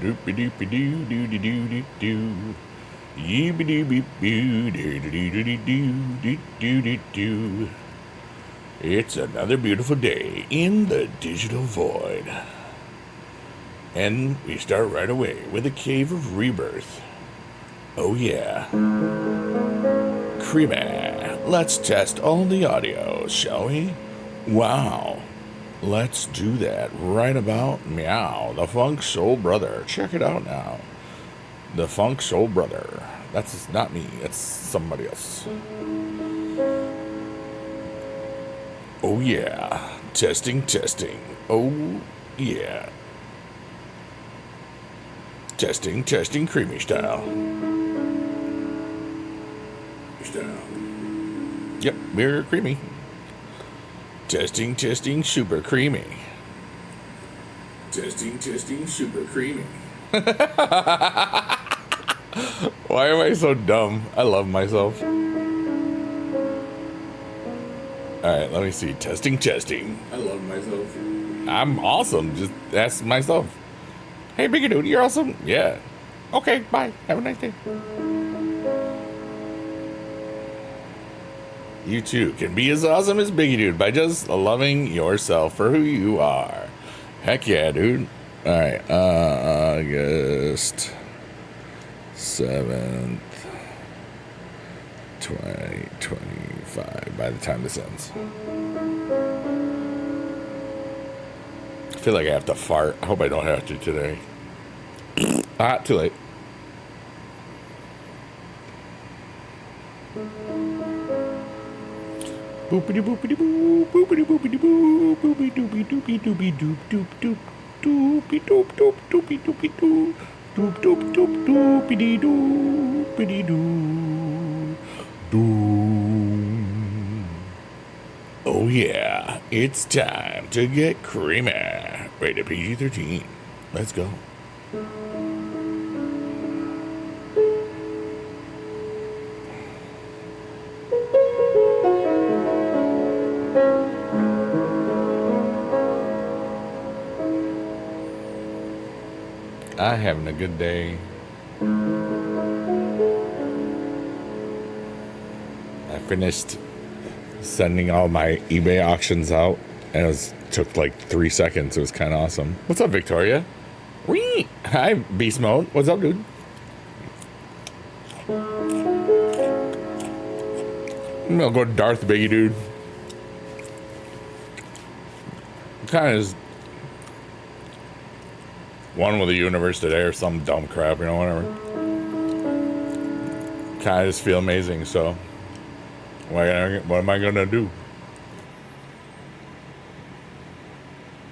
Doopy doopy doo doo doo doo doo doo. Yeeby doopy doo doo doo doo doo doo doo doo doo. It's another beautiful day in the digital void. And we start right away with a cave of rebirth. Oh yeah. Creamy. Let's test all the audio, shall we? Wow. Let's do that right about meow. The Funk Soul Brother. Check it out now. The Funk Soul Brother. That's not me. It's somebody else. Oh yeah. Testing, testing. Oh yeah. Testing, testing, creamy style. Yep, we're creamy. Testing, testing, super creamy. Testing, testing, super creamy. Why am I so dumb? I love myself. Alright, let me see. Testing, testing. I love myself. I'm awesome. Just ask myself. Hey, Biggie Dude, you're awesome. Yeah. Okay, bye. Have a nice day. You too can be as awesome as Biggie Dude by just loving yourself for who you are. Heck yeah, dude. Alright, August 7th, 2025, by the time this ends. I feel like I have to fart. I hope I don't have to today. Too late. Boopity boopity boo, boopity boopity boo, boopy doopy doopy doopy doop doop doop, doopy doop doop doopy doopy doo, doop doop doop doopity doopity doo, doo. Oh yeah, it's time to get creamy. Rated PG-13. Let's go. I'm having a good day. I finished sending all my eBay auctions out, and it took like 3 seconds. It was kind of awesome. What's up, Victoria? Whee! Hi, Beast Mode. What's up, dude? I'm gonna go Darth Biggie, dude. Kind of is one with the universe today or some dumb crap, you know, whatever. Kind of just feel amazing, so what am I gonna do?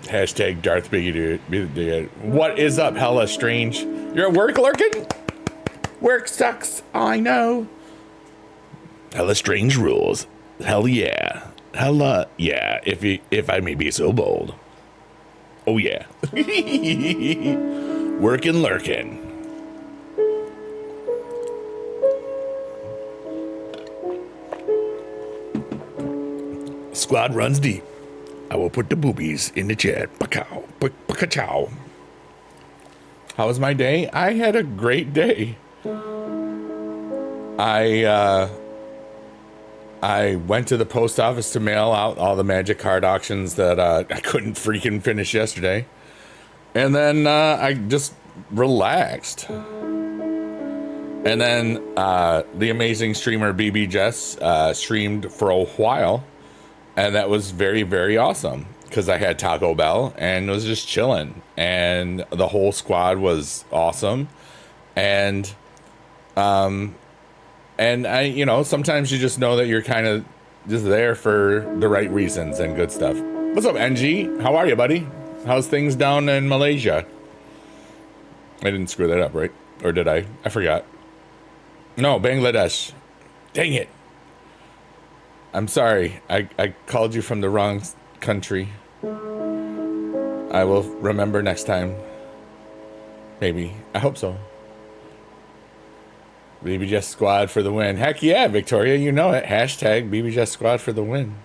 Hashtag Darth Biggie, dude. What is up, hella strange? You're at work lurking? Work sucks, I know. Hella strange rules. Hell yeah. Hella yeah, if I may be so bold. Oh yeah. Working lurking. Squad runs deep. I will put the boobies in the chat. Pacow. Pacow. How was my day? I had a great day. I went to the post office to mail out all the magic card auctions that I couldn't freaking finish yesterday. And then I just relaxed. And then the amazing streamer BB Jess streamed for a while. And that was very, very awesome. Because I had Taco Bell and was just chilling. And the whole squad was awesome. And I, you know, sometimes you just know that you're kind of just there for the right reasons and good stuff. What's up, NG? How are you, buddy? How's things down in Malaysia? I didn't screw that up, right? Or did I? I forgot. No, Bangladesh. Dang it. I'm sorry. I called you from the wrong country. I will remember next time. Maybe. I hope so. BBJ Squad for the win. Heck yeah, Victoria, you know it. Hashtag BBJ Squad for the win.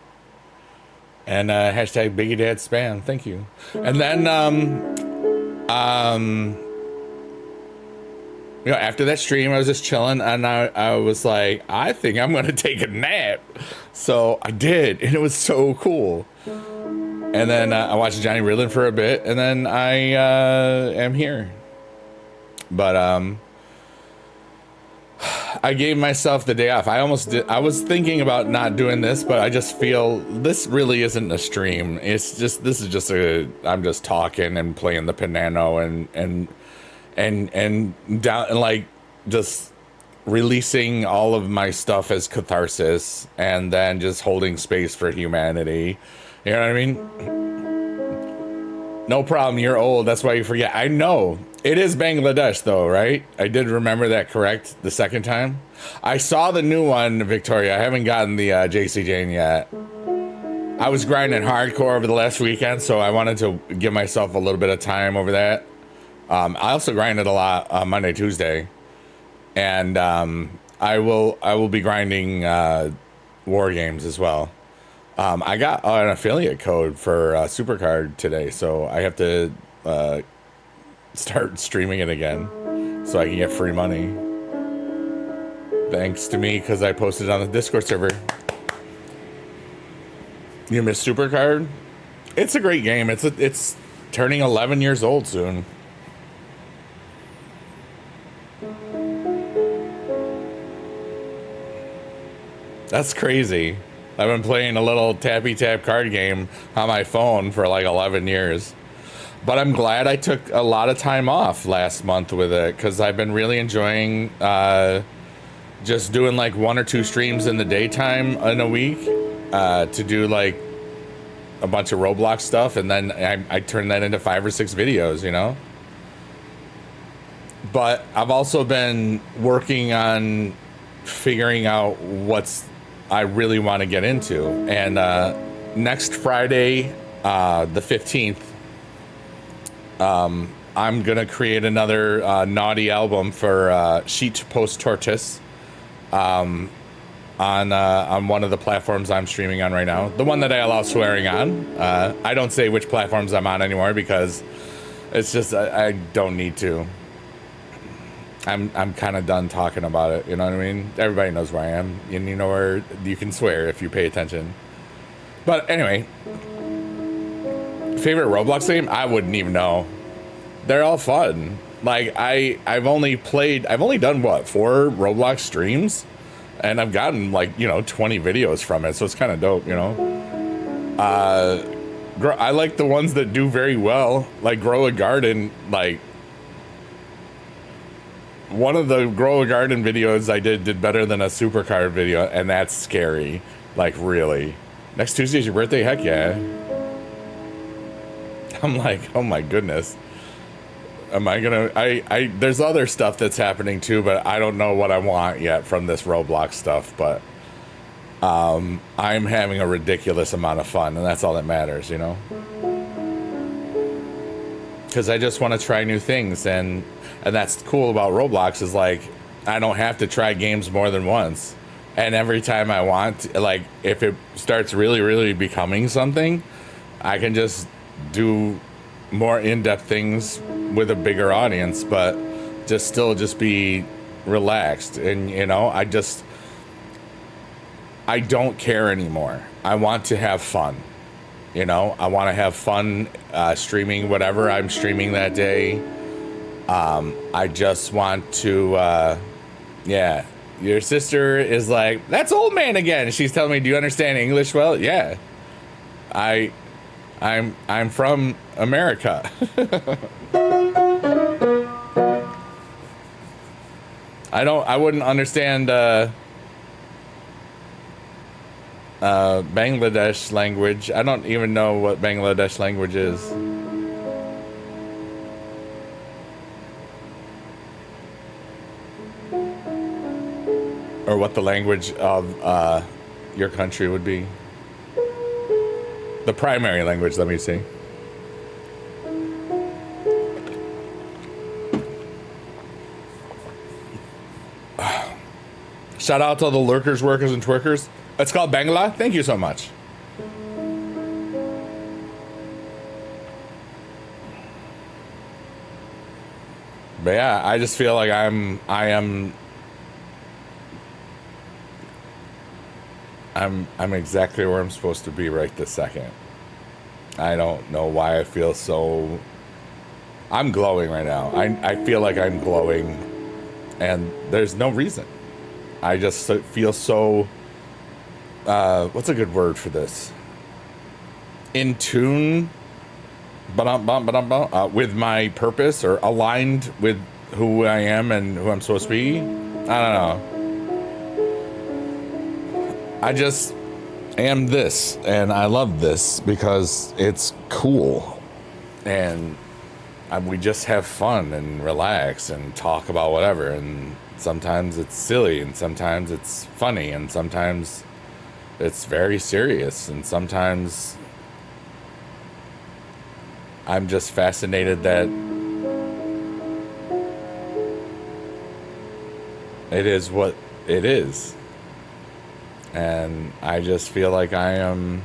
And hashtag Biggie Dad Spam. Thank you. And then after that stream, I was just chilling, and I was like, I think I'm gonna take a nap. So I did, and it was so cool. And then I watched Johnny Riddler for a bit, and then I am here. But I gave myself the day off. I almost did. I was thinking about not doing this, but I just feel this really isn't a stream. This is just I'm just talking and playing the piano and down and like just releasing all of my stuff as catharsis, and then just holding space for humanity. You know what I mean? No problem. You're old. That's why you forget. I know. It is Bangladesh, though, right? I did remember that correct the second time. I saw the new one, Victoria. I haven't gotten the JC Jane yet. I was grinding hardcore over the last weekend, so I wanted to give myself a little bit of time over that. I also grinded a lot on Monday, Tuesday. And I will be grinding war games as well. I got an affiliate code for Supercard today, so I have to start streaming it again so I can get free money. Thanks to me, because I posted it on the Discord server. You miss Supercard? It's a great game. It's turning 11 years old soon. That's crazy. I've been playing a little tappy tap card game on my phone for like 11 years. But I'm glad I took a lot of time off last month with it, because I've been really enjoying just doing like 1 or 2 streams in the daytime in a week to do like a bunch of Roblox stuff, and then I turn that into 5 or 6 videos, you know? But I've also been working on figuring out what's I really want to get into. And next Friday, the 15th, I'm going to create another naughty album for Sheet Post Tortoise on one of the platforms I'm streaming on right now. The one that I allow swearing on. I don't say which platforms I'm on anymore because it's just, I don't need to. I'm kind of done talking about it, you know what I mean? Everybody knows where I am, and you know where you can swear if you pay attention. But anyway, favorite Roblox game? I wouldn't even know. They're all fun. Like I've only done what, 4 Roblox streams, and I've gotten like 20 videos from it, so it's kind of dope, you know. I like the ones that do very well, like Grow a Garden, like. One of the Grow a Garden videos I did better than a Supercard video, and that's scary. Like, really. Next Tuesday's your birthday? Heck yeah. I'm like, oh my goodness. Am I gonna... there's other stuff that's happening too, but I don't know what I want yet from this Roblox stuff, but... I'm having a ridiculous amount of fun, and that's all that matters, you know? Because I just want to try new things, and that's cool about Roblox is like I don't have to try games more than once, and every time I want, like if it starts really becoming something, I can just do more in-depth things with a bigger audience, but just be relaxed. And I don't care anymore. I want to have fun. I want to have fun streaming whatever I'm streaming that day. I just want to, yeah. Your sister is like, that's old man again. She's telling me, do you understand English well? Yeah. I'm from America. I wouldn't understand Bangladesh language. I don't even know what Bangladesh language is. Or what the language of your country would be. The primary language, let me see. Shout out to all the lurkers, workers, and twerkers. It's called Bangla. Thank you so much. But yeah, I just feel like I'm exactly where I'm supposed to be right this second. I don't know why I feel so. I'm glowing right now. I feel like I'm glowing, and there's no reason. I just feel so. What's a good word for this? In tune, with my purpose, or aligned with who I am and who I'm supposed to be. I don't know. I just am this, and I love this because it's cool, and we just have fun and relax and talk about whatever. And sometimes it's silly, and sometimes it's funny, and sometimes it's very serious, and sometimes I'm just fascinated that it is what it is. And I just feel like I am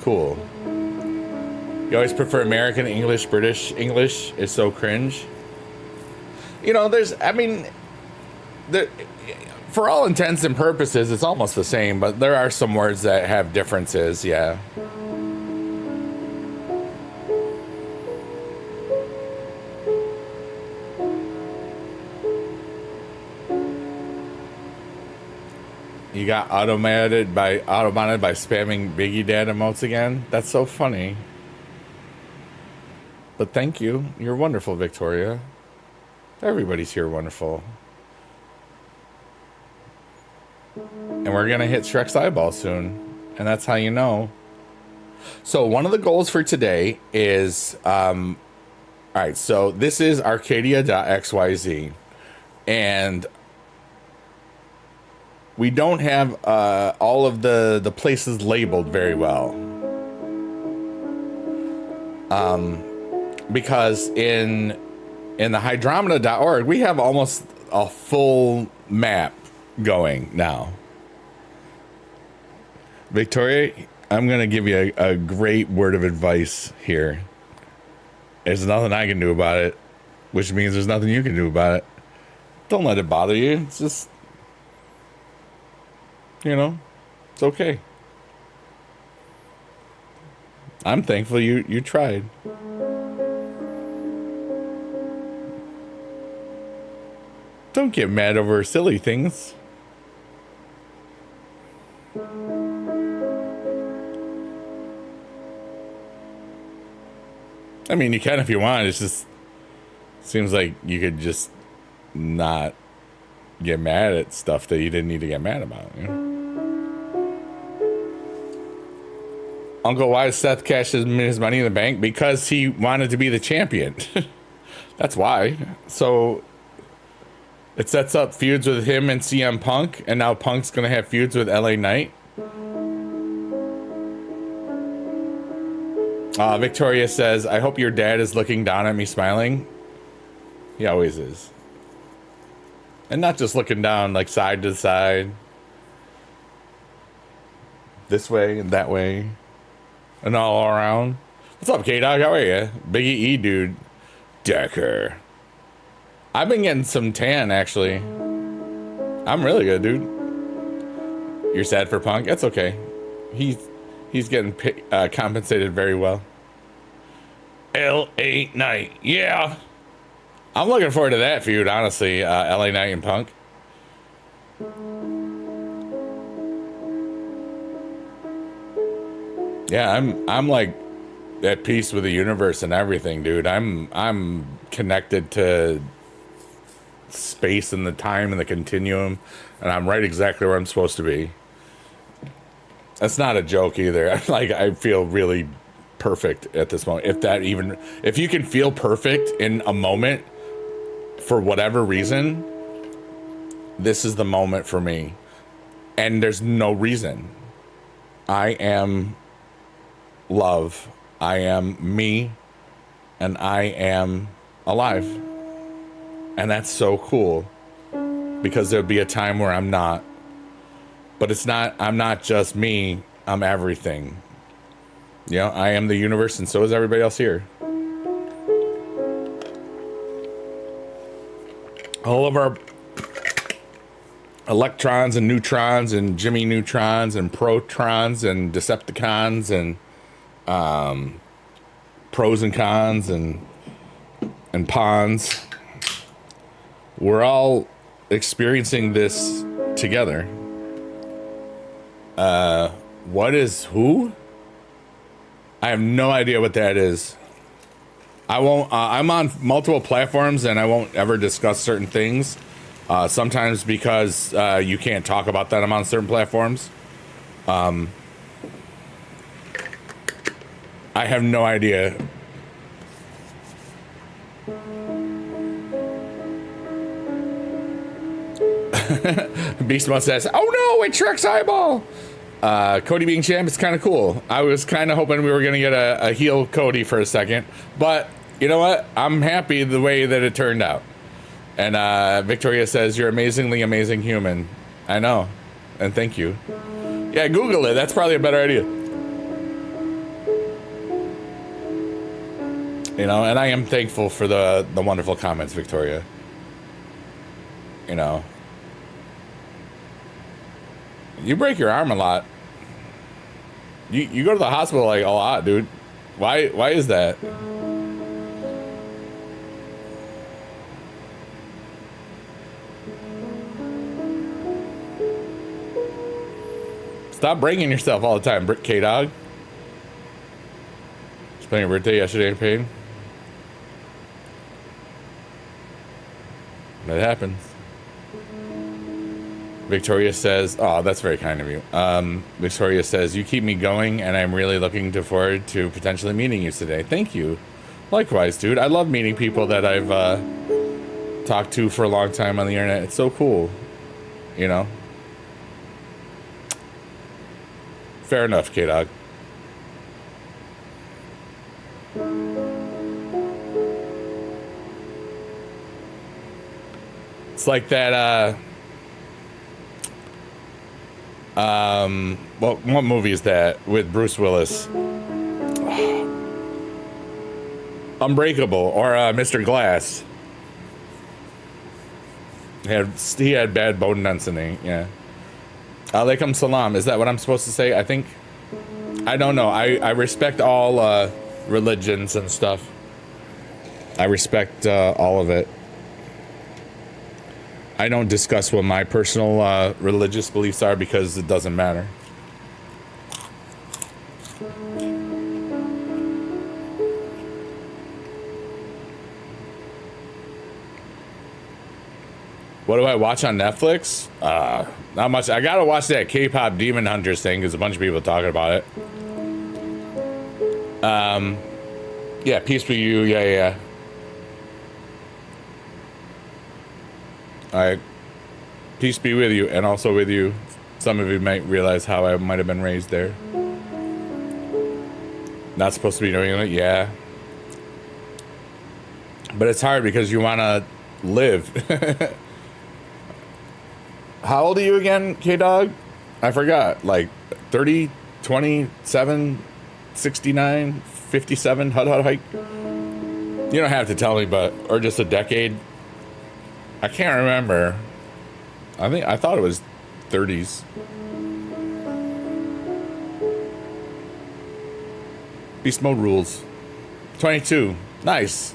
cool. You always prefer American English, British English is so cringe. You know, for all intents and purposes, it's almost the same, but there are some words that have differences, yeah. You got automated by spamming Biggie Dad emotes again? That's so funny. But thank you. You're wonderful, Victoria. Everybody's here wonderful. And we're going to hit Shrek's eyeball soon. And that's how you know. So one of the goals for today is... all right, so this is Arcadia.xyz. And we don't have all of the places labeled very well. Because in the hydromeda.org, we have almost a full map going now. Victoria, I'm going to give you a great word of advice here. There's nothing I can do about it, which means there's nothing you can do about it. Don't let it bother you. It's just, it's okay. I'm thankful you tried. Don't get mad over silly things. I mean, you can if you want. It's just seems like you could just not get mad at stuff that you didn't need to get mad about. Uncle, why Seth cashed his money in the bank? Because he wanted to be the champion. That's why. So it sets up feuds with him and CM Punk, and now Punk's gonna have feuds with LA Knight. Victoria says, I hope your dad is looking down at me smiling. He always is. And not just looking down, like side to side. This way and that way. And all around. What's up, K-Dog? How are you? Biggie E, dude. Decker. I've been getting some tan, actually. I'm really good, dude. You're sad for Punk? That's okay. He's getting compensated very well. LA Knight. Yeah. I'm looking forward to that feud, honestly. LA Knight and Punk. Yeah, I'm like at peace with the universe and everything, dude. I'm connected to space and the time and the continuum, and I'm right exactly where I'm supposed to be. That's not a joke either. I feel really perfect at this moment. If you can feel perfect in a moment for whatever reason, this is the moment for me. And there's no reason. I am love. I am me, and I am alive. And that's so cool, because there'll be a time where I'm not. But I'm not just me, I'm everything. I am the universe, and so is everybody else here. all of our electrons and neutrons and Jimmy Neutrons and Protrons and Decepticons and pros and cons and pawns. We're all experiencing this together. What is who? I have no idea what that is. I won't, I'm on multiple platforms and I won't ever discuss certain things. Sometimes because you can't talk about that. I'm on certain platforms. I have no idea. Beast Mode says, "Oh no, it Shrek's eyeball." Cody being champ is kind of cool. I was kind of hoping we were gonna get a heel Cody for a second, but you know what? I'm happy the way that it turned out. And Victoria says, "You're amazingly amazing human." I know, and thank you. Yeah, Google it. That's probably a better idea. You know, and I am thankful for the wonderful comments, Victoria. You know, you break your arm a lot. You go to the hospital like a lot, dude. Why is that? Stop breaking yourself all the time, K-Dog. Spent your birthday yesterday in pain. That happens. Victoria says, oh, that's very kind of you. Victoria says, "You keep me going, and I'm really looking forward to potentially meeting you today." Thank you. Likewise, dude. I love meeting people that I've talked to for a long time on the internet. It's so cool. You know? Fair enough, K-Dog. It's like that, what movie is that with Bruce Willis? Unbreakable or Mr. Glass. He had bad bone density. Yeah. Alaikum salam. Is that what I'm supposed to say? I think. I don't know. I respect all religions and stuff. I respect all of it. I don't discuss what my personal religious beliefs are because it doesn't matter. What do I watch on Netflix? Not much. I gotta watch that K-pop Demon Hunters thing because a bunch of people are talking about it. Yeah, peace be you. Yeah. All right. Peace be with you, and also with you. Some of you might realize how I might have been raised there. Not supposed to be doing it, yeah. But it's hard because you want to live. How old are you again, K-Dog? I forgot. Like 30, 27, 69, 57, hut hike. You don't have to tell me, but, or just a decade. I can't remember. I thought it was 30s. Beast mode rules. 22. Nice.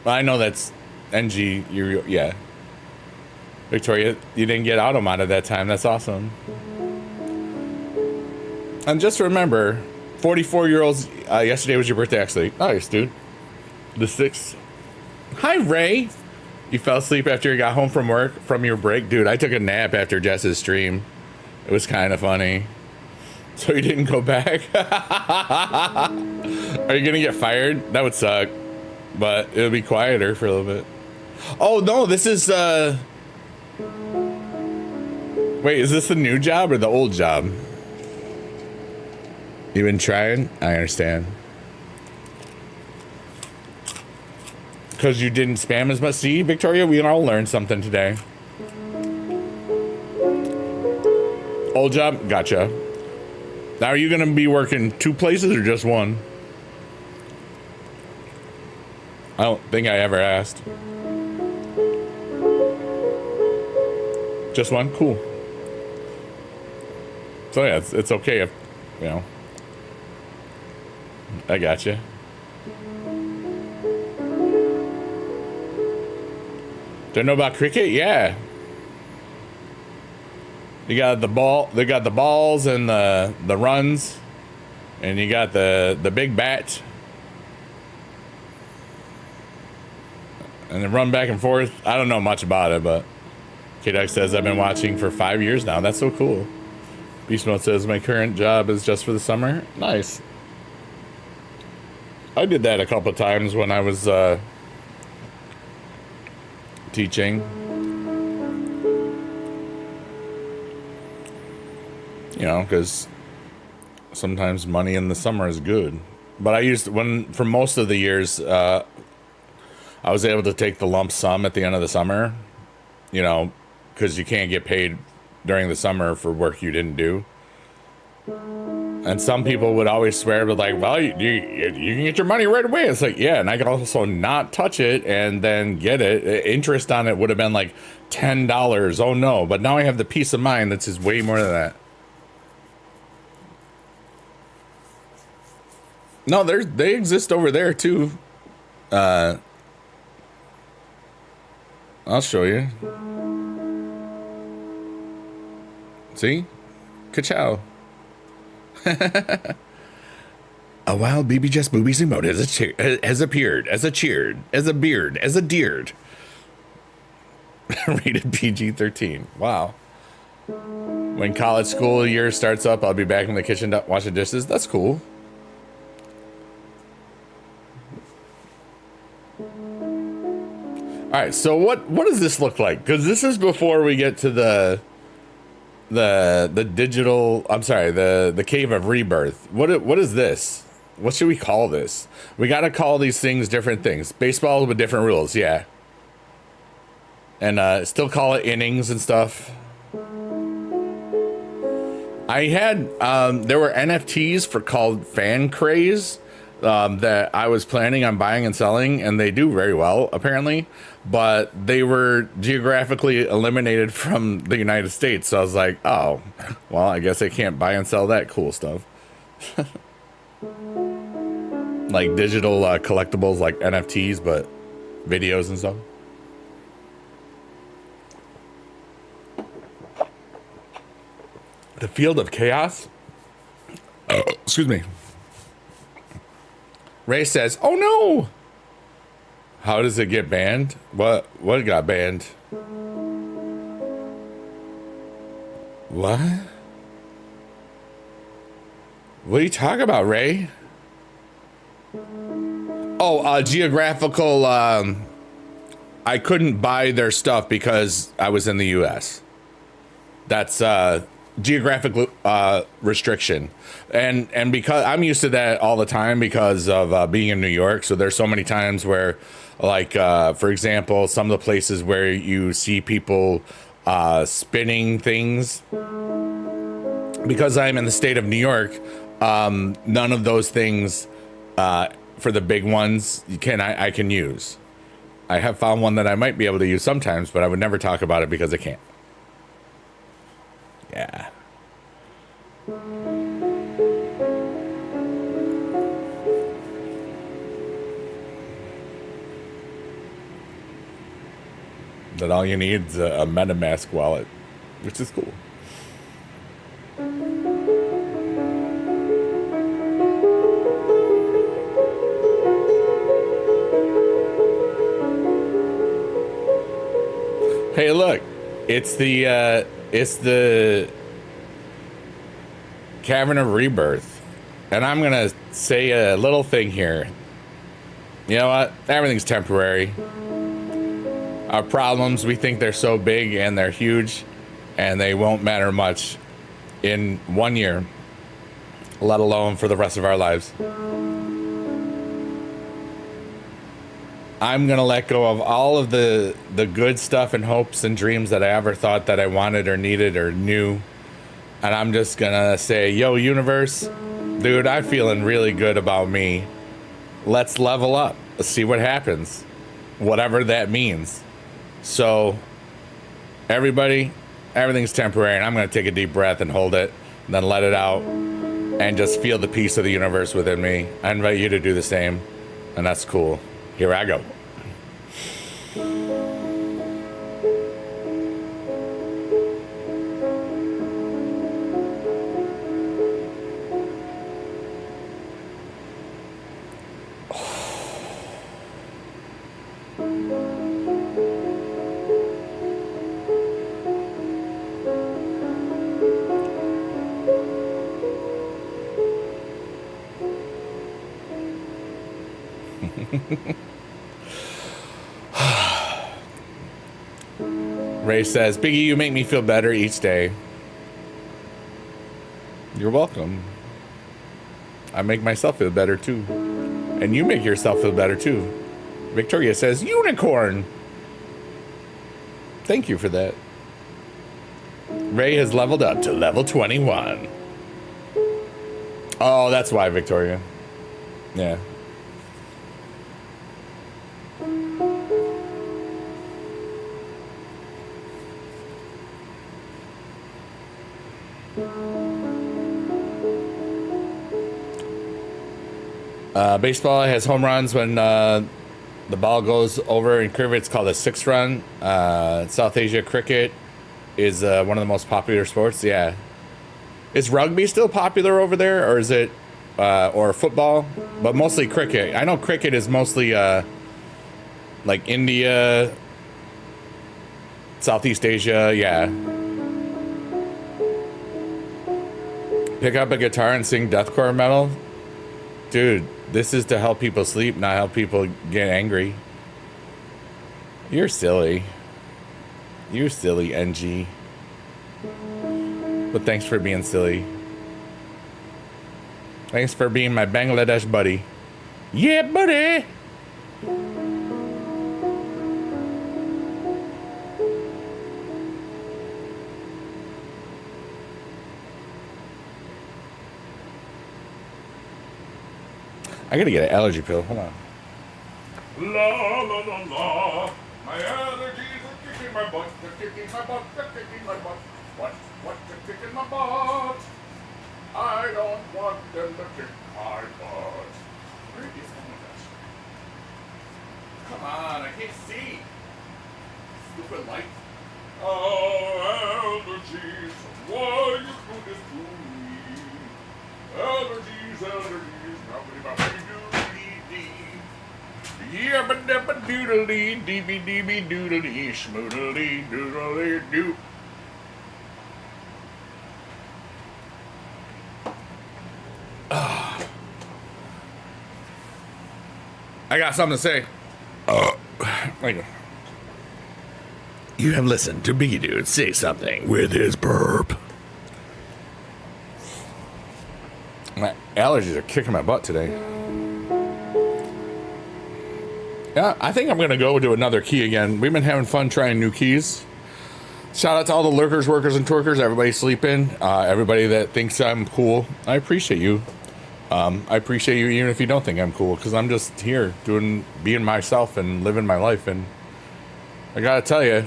Well, I know that's NG. Yeah. Victoria, you didn't get Automod at that time. That's awesome. And just remember, 44-year-olds, yesterday was your birthday, actually. Nice, dude. The 6th. Hi, Ray. You fell asleep after you got home from work, from your break? Dude, I took a nap after Jess's stream. It was kind of funny. So you didn't go back? Are you going to get fired? That would suck. But it'll be quieter for a little bit. Oh, no, this is... Wait, is this the new job or the old job? You been trying? I understand. Because you didn't spam as much. See, Victoria, we all learned something today. Old job? Gotcha. Now, are you going to be working 2 places or just one? I don't think I ever asked. Just one? Cool. So yeah, it's okay if, you know. I gotcha. Do you know about cricket? Yeah. You got the ball. They got the balls and the runs, and you got the big bat, and they run back and forth. I don't know much about it, but K-Duck says I've been watching for 5 years now. That's so cool. Beast Mode says my current job is just for the summer. Nice. I did that a couple of times when I was teaching. You know, because sometimes money in the summer is good. But I used, for most of the years, I was able to take the lump sum at the end of the summer, you know, because you can't get paid during the summer for work you didn't do. And some people would always swear, but like, well, you can get your money right away. It's like, yeah, and I could also not touch it and then get it. Interest on it would have been like $10. Oh no, but now I have the peace of mind that's just way more than that. No, they exist over there too. I'll show you. See? Ka-chow. A wild baby just boobies emote has appeared as a cheered, as a beard, as a deered. Rated PG-13. Wow. When college school year starts up, I'll be back in the kitchen washing dishes. That's cool. All right, so what does this look like? Because this is before we get to the digital. I'm sorry, the cave of rebirth. What is this? What should we call this? We got to call these things different things. Baseball with different rules, yeah. And still call it innings and stuff. I had there were NFTs for called Fan Craze. That I was planning on buying and selling, and they do very well, apparently, but they were geographically eliminated from the United States. So I was like, oh, well, I guess I can't buy and sell that cool stuff. Like digital collectibles like NFTs, but videos and stuff. The Field of Chaos? Excuse me. Ray says, oh no! How does it get banned? What got banned? What? What are you talking about, Ray? Oh, geographical, I couldn't buy their stuff because I was in the US. That's, geographic restriction, and because I'm used to that all the time because of being in New York. So there's so many times where, like for example, some of the places where you see people spinning things, because I'm in the state of New York, none of those things for the big ones I can use. I have found one that I might be able to use sometimes, but I would never talk about it because I can't. Yeah. That all you need is a MetaMask wallet, which is cool. Hey, look, it's the Cavern of Rebirth, and I'm gonna say a little thing here. You know what? Everything's temporary. Our problems, we think they're so big and they're huge, and they won't matter much in 1 year, let alone for the rest of our lives. I'm gonna let go of all of the good stuff and hopes and dreams that I ever thought that I wanted or needed or knew. And I'm just gonna say, yo, universe, dude, I'm feeling really good about me. Let's level up. Let's see what happens. Whatever that means. So, everybody, Everything's temporary, and I'm going to take a deep breath and hold it, and then let it out, and just feel the peace of the universe within me. I invite you to do the same, and that's cool. Here I go. Ray says, Biggie, you make me feel better each day. You're welcome. I make myself feel better too. And you make yourself feel better too. Victoria says, unicorn. Thank you for that. Ray has leveled up to level 21. Oh, that's why, Victoria. Yeah. Baseball has home runs when the ball goes over in curve. It's called a 6-run. South Asia cricket is one of the most popular sports. Yeah. Is rugby still popular over there, or is it or football? But mostly cricket. I know cricket is mostly like India, Southeast Asia. Yeah. Pick up a guitar and sing deathcore metal, dude. This is to help people sleep, not help people get angry. You're silly. You're silly, NG. But thanks for being silly. Thanks for being my Bangladesh buddy. Yeah, buddy! I gotta get an allergy pill. Hold on. La la la la. My allergies are kicking my butt. They're kicking my butt. They're kicking my butt. What? They're kicking my butt. I don't want them to kick my butt. Where is that? Come on, I can't see. Stupid light. Oh, allergies. Why you do this to me? Allergies. Yeah, but doodly deeby deeby doodly schmoodly doodly doo. I got something to say. You have listened to Biggie Dude say something with his burp. My allergies are kicking my butt today. Yeah, I think I'm going to go to another key again. We've been having fun trying new keys. Shout out to all the lurkers, workers, and twerkers. Everybody sleeping. Everybody that thinks I'm cool. I appreciate you. I appreciate you even if you don't think I'm cool, because I'm just here being myself and living my life. And I got to tell you,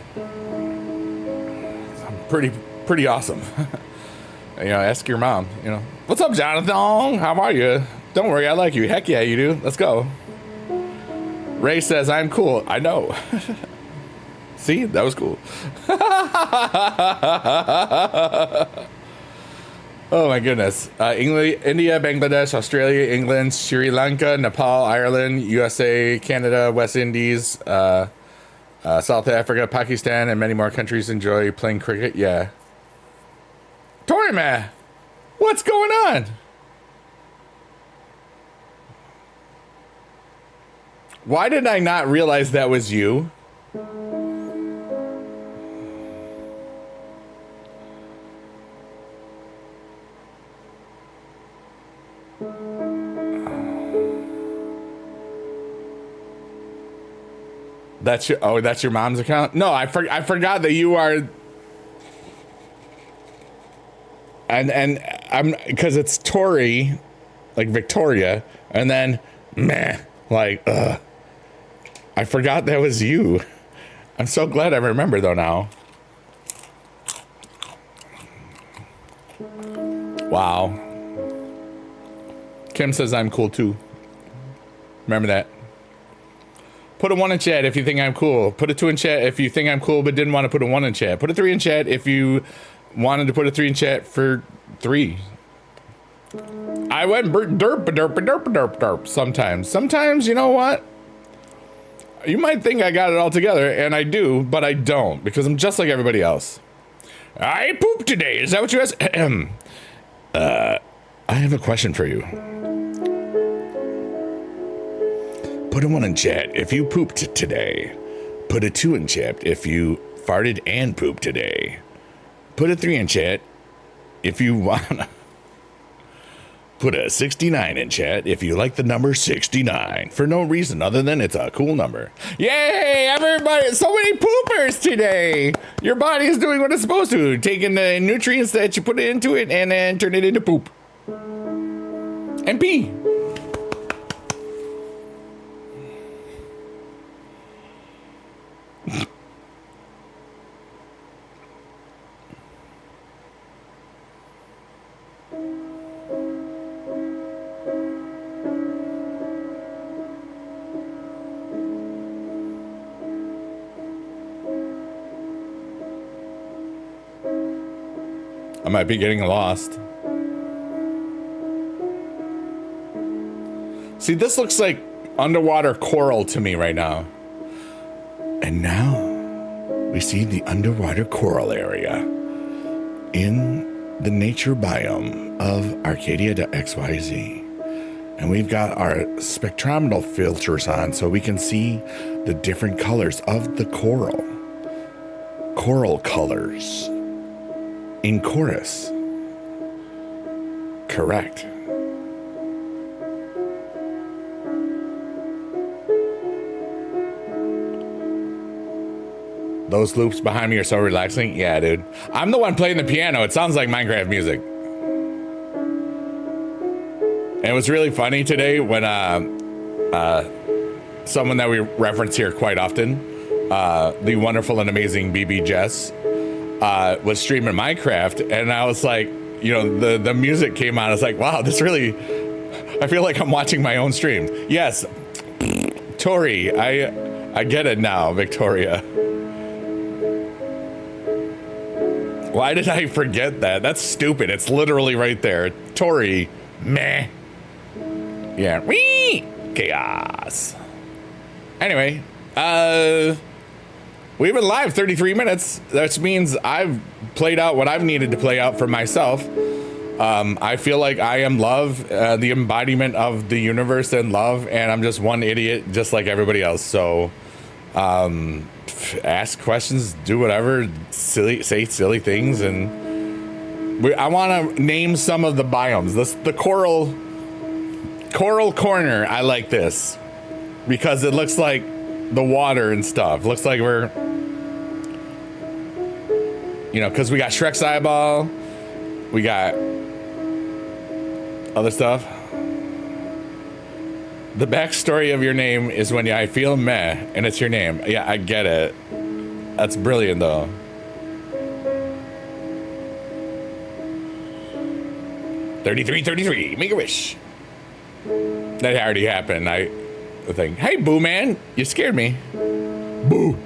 I'm pretty awesome. Ask your mom, what's up, Jonathan? How are you? Don't worry, I like you. Heck yeah, you do. Let's go. Ray says, I'm cool. I know. See, that was cool. Oh my goodness. India, Bangladesh, Australia, England, Sri Lanka, Nepal, Ireland, USA, Canada, West Indies, South Africa, Pakistan, and many more countries enjoy playing cricket. Yeah. Torima, what's going on? Why did I not realize that was you? That's your mom's account? No, I forgot that you are. And I'm, because it's Tori, like Victoria, and then meh, like I forgot that was you. I'm so glad I remember though now. Wow. Kim says I'm cool too. Remember that. Put a 1 in chat if you think I'm cool. Put a 2 in chat if you think I'm cool but didn't want to put a 1 in chat. Put a 3 in chat if you wanted to put a 3 in chat for 3. I went derp sometimes. Sometimes, you know what? You might think I got it all together, and I do, but I don't, because I'm just like everybody else. I pooped today. Is that what you asked? I have a question for you. Put a 1 in chat if you pooped today. Put a 2 in chat if you farted and pooped today. Put a 3 in chat if you wanna. Put a 69 in chat if you like the number 69 for no reason other than it's a cool number. Yay, everybody! So many poopers today! Your body is doing what it's supposed to, taking the nutrients that you put into it and then turn it into poop. And pee. I might be getting lost. See, this looks like underwater coral to me right now. And now we see the underwater coral area in the nature biome of Arcadia.xyz. And we've got our spectrometer filters on so we can see the different colors of the coral. Coral colors. In chorus. Correct. Those loops behind me are so relaxing. Yeah, dude. I'm the one playing the piano. It sounds like Minecraft music. And it was really funny today when someone that we reference here quite often, the wonderful and amazing BB Jess, was streaming Minecraft, and I was like, you know, the music came on. I was like, wow, this really, I feel like I'm watching my own stream. Yes, Tori, I get it now, Victoria. Why did I forget that? That's stupid. It's literally right there. Tori, meh. Yeah, wee, chaos. Anyway, we've been live 33 minutes. That means I've played out what I've needed to play out for myself. I feel like I am love, the embodiment of the universe and love, and I'm just one idiot, just like everybody else. So, ask questions, do whatever, say silly things, and I want to name some of the biomes. The coral corner. I like this because it looks like the water and stuff. Looks like we're, you know, because we got Shrek's eyeball, we got other stuff. The backstory of your name is when I feel meh, and it's your name. Yeah, I get it. That's brilliant, though. $33, make a wish. That already happened. I think, hey, Boo Man, you scared me. Boo.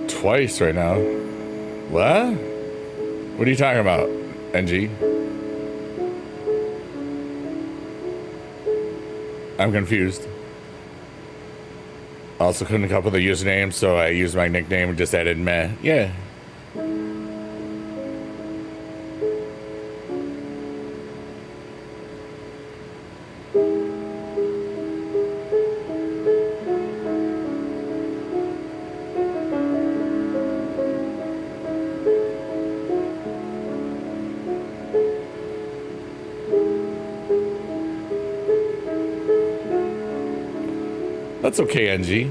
Twice right now. What? What are you talking about, NG? I'm confused. Also couldn't come up with a username, so I used my nickname and just added meh. Yeah. That's okay, NG.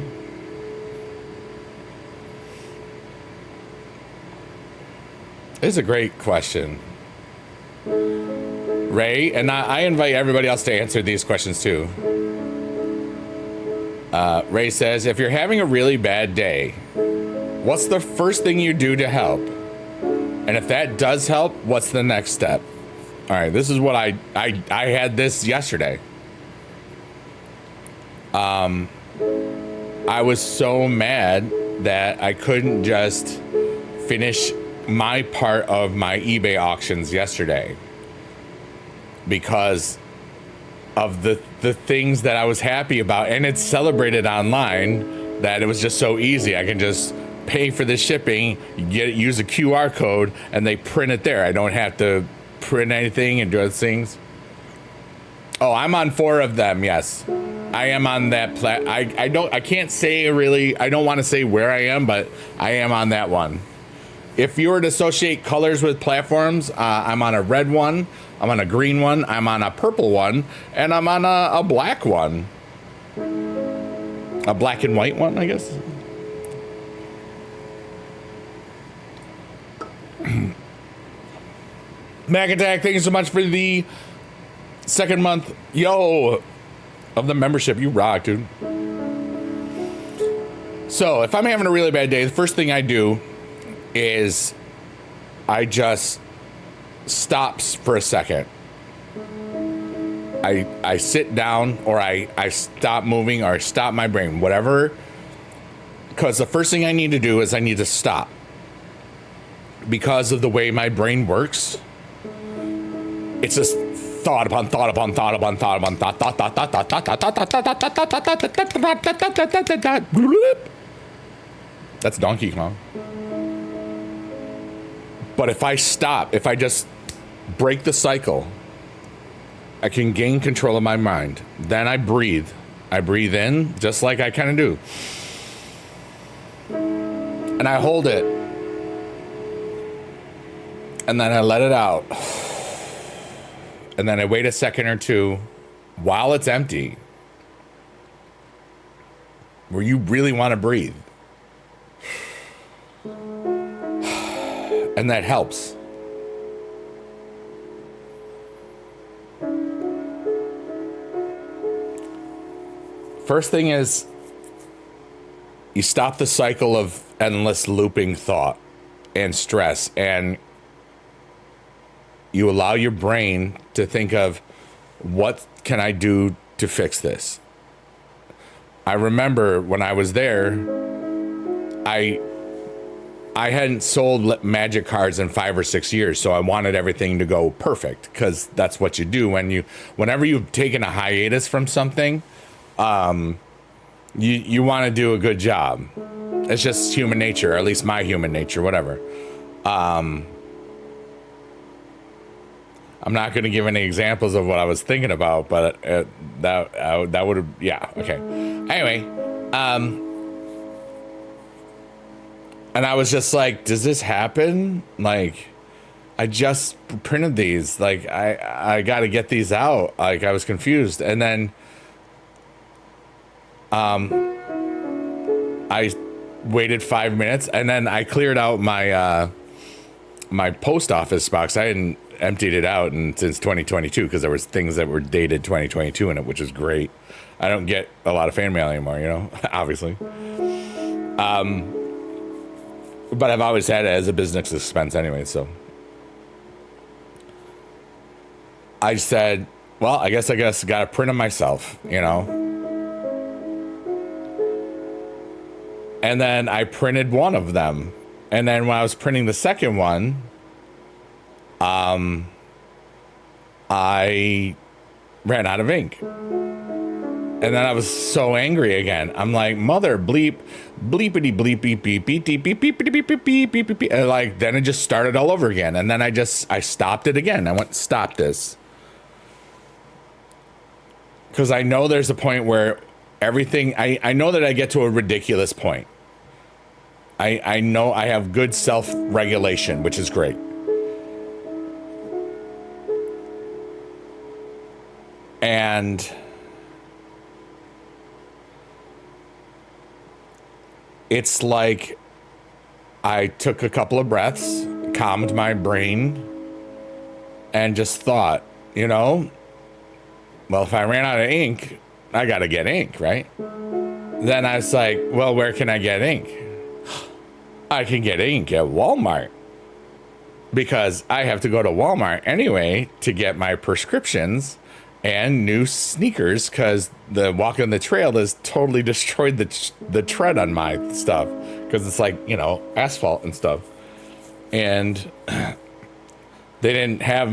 It's a great question, Ray, and I invite everybody else to answer these questions too. Ray says, if you're having a really bad day, what's the first thing you do to help? And if that does help, what's the next step? All right, this is what I had this yesterday. I was so mad that I couldn't just finish my part of my eBay auctions yesterday because of the things that I was happy about, and it's celebrated online that it was just so easy. I can just pay for the shipping, use a QR code, and they print it there. I don't have to print anything and do other things. Oh, I'm on 4 of them. Yes, I am on that I can't say really. I don't want to say where I am, but I am on that one. If you were to associate colors with platforms, I'm on a red one, I'm on a green one, I'm on a purple one, and I'm on a black one. A black and white one, I guess. Mac Attack, thank you so much for the 2nd month, of the membership. You rock, dude. So if I'm having a really bad day, the first thing I do is I just stops for a second. I sit down, or I stop moving, or I stop my brain, whatever. Because the first thing I need to do is I need to stop. Because of the way my brain works, it's just thought upon thought upon thought upon thought upon thought. That's Donkey Kong. But if I stop, if I just break the cycle, I can gain control of my mind. Then I breathe. I breathe in, just like I kind of do. And I hold it. And then I let it out. And then I wait a second or two while it's empty, where you really want to breathe. And that helps. First thing is, you stop the cycle of endless looping thought and stress, and you allow your brain to think of, what can I do to fix this? I remember when I was there, I hadn't sold magic cards in 5 or 6 years, so I wanted everything to go perfect, because that's what you do whenever you've taken a hiatus from something. You want to do a good job. It's just human nature, or at least my human nature, whatever. I'm not going to give any examples of what I was thinking about, but that would have, yeah, okay. Anyway, and I was just like, does this happen? Like, I just printed these. Like, I got to get these out. Like, I was confused. And then I waited 5 minutes, and then I cleared out my my post office box. I hadn't emptied it out since 2022, because there was things that were dated 2022 in it, which is great. I don't get a lot of fan mail anymore, obviously. But I've always had it as a business expense anyway, so. I said, well, I guess got to print them myself, And then I printed one of them. And then when I was printing the second one, I ran out of ink. And then I was so angry again. I'm like, mother bleep, bleepity bleep beep beep beep beep beep beep beep beep beep beep beep beep. And like, then it just started all over again. And then I stopped it again. I went, stop this. Because I know there's a point where everything, I know that I get to a ridiculous point. I know I have good self-regulation, which is great. And it's like I took a couple of breaths, calmed my brain, and just thought, you know, well, if I ran out of ink, I got to get ink, right? Then I was like, well, where can I get ink? I can get ink at Walmart, because I have to go to Walmart anyway to get my prescriptions and new sneakers, because the walk on the trail has totally destroyed the tread on my stuff, because it's like, you know, asphalt and stuff. And they didn't have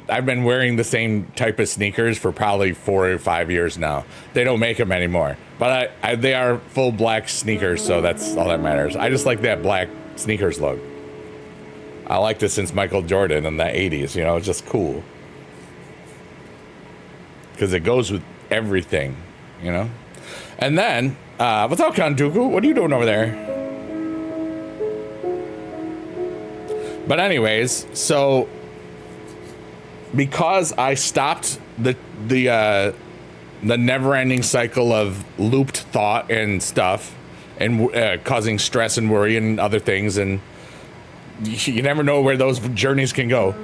I've been wearing the same type of sneakers for probably 4 or 5 years now. They don't make them anymore, but they are full black sneakers, so that's all that matters. I just like that black sneakers look. I liked it since Michael Jordan in the 80s, you know, it's just cool. Because it goes with everything, you know? And then, what's up, Kanduku? What are you doing over there? But anyways, so because I stopped the never-ending cycle of looped thought and stuff, and causing stress and worry and other things, and you never know where those journeys can go.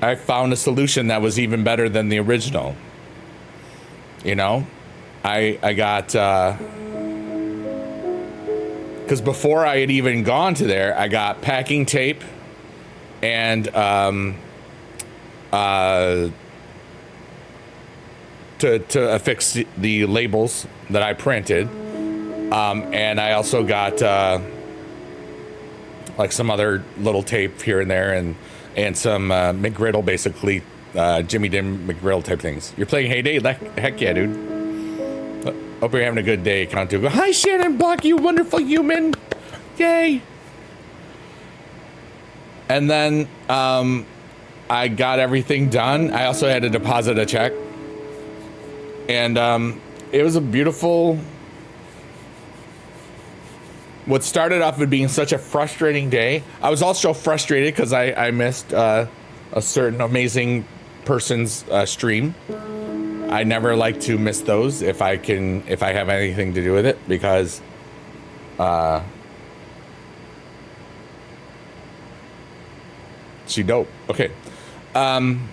I found a solution that was even better than the original. You know, I got, because before I had even gone to there, I got packing tape and to affix the labels that I printed, and I also got like some other little tape here and there, and some McGriddle, basically Jimmy Dim McGriddle type things. You're playing Hay Day? Heck yeah, dude. Hope you're having a good day, Contu. Hi, Shannon Block, you wonderful human. Yay. And then I got everything done. I also had to deposit a check. And it was a beautiful... What started off with being such a frustrating day. I was also frustrated because I missed a certain amazing person's stream. I never like to miss those if I have anything to do with it, because she dope. Okay. I'm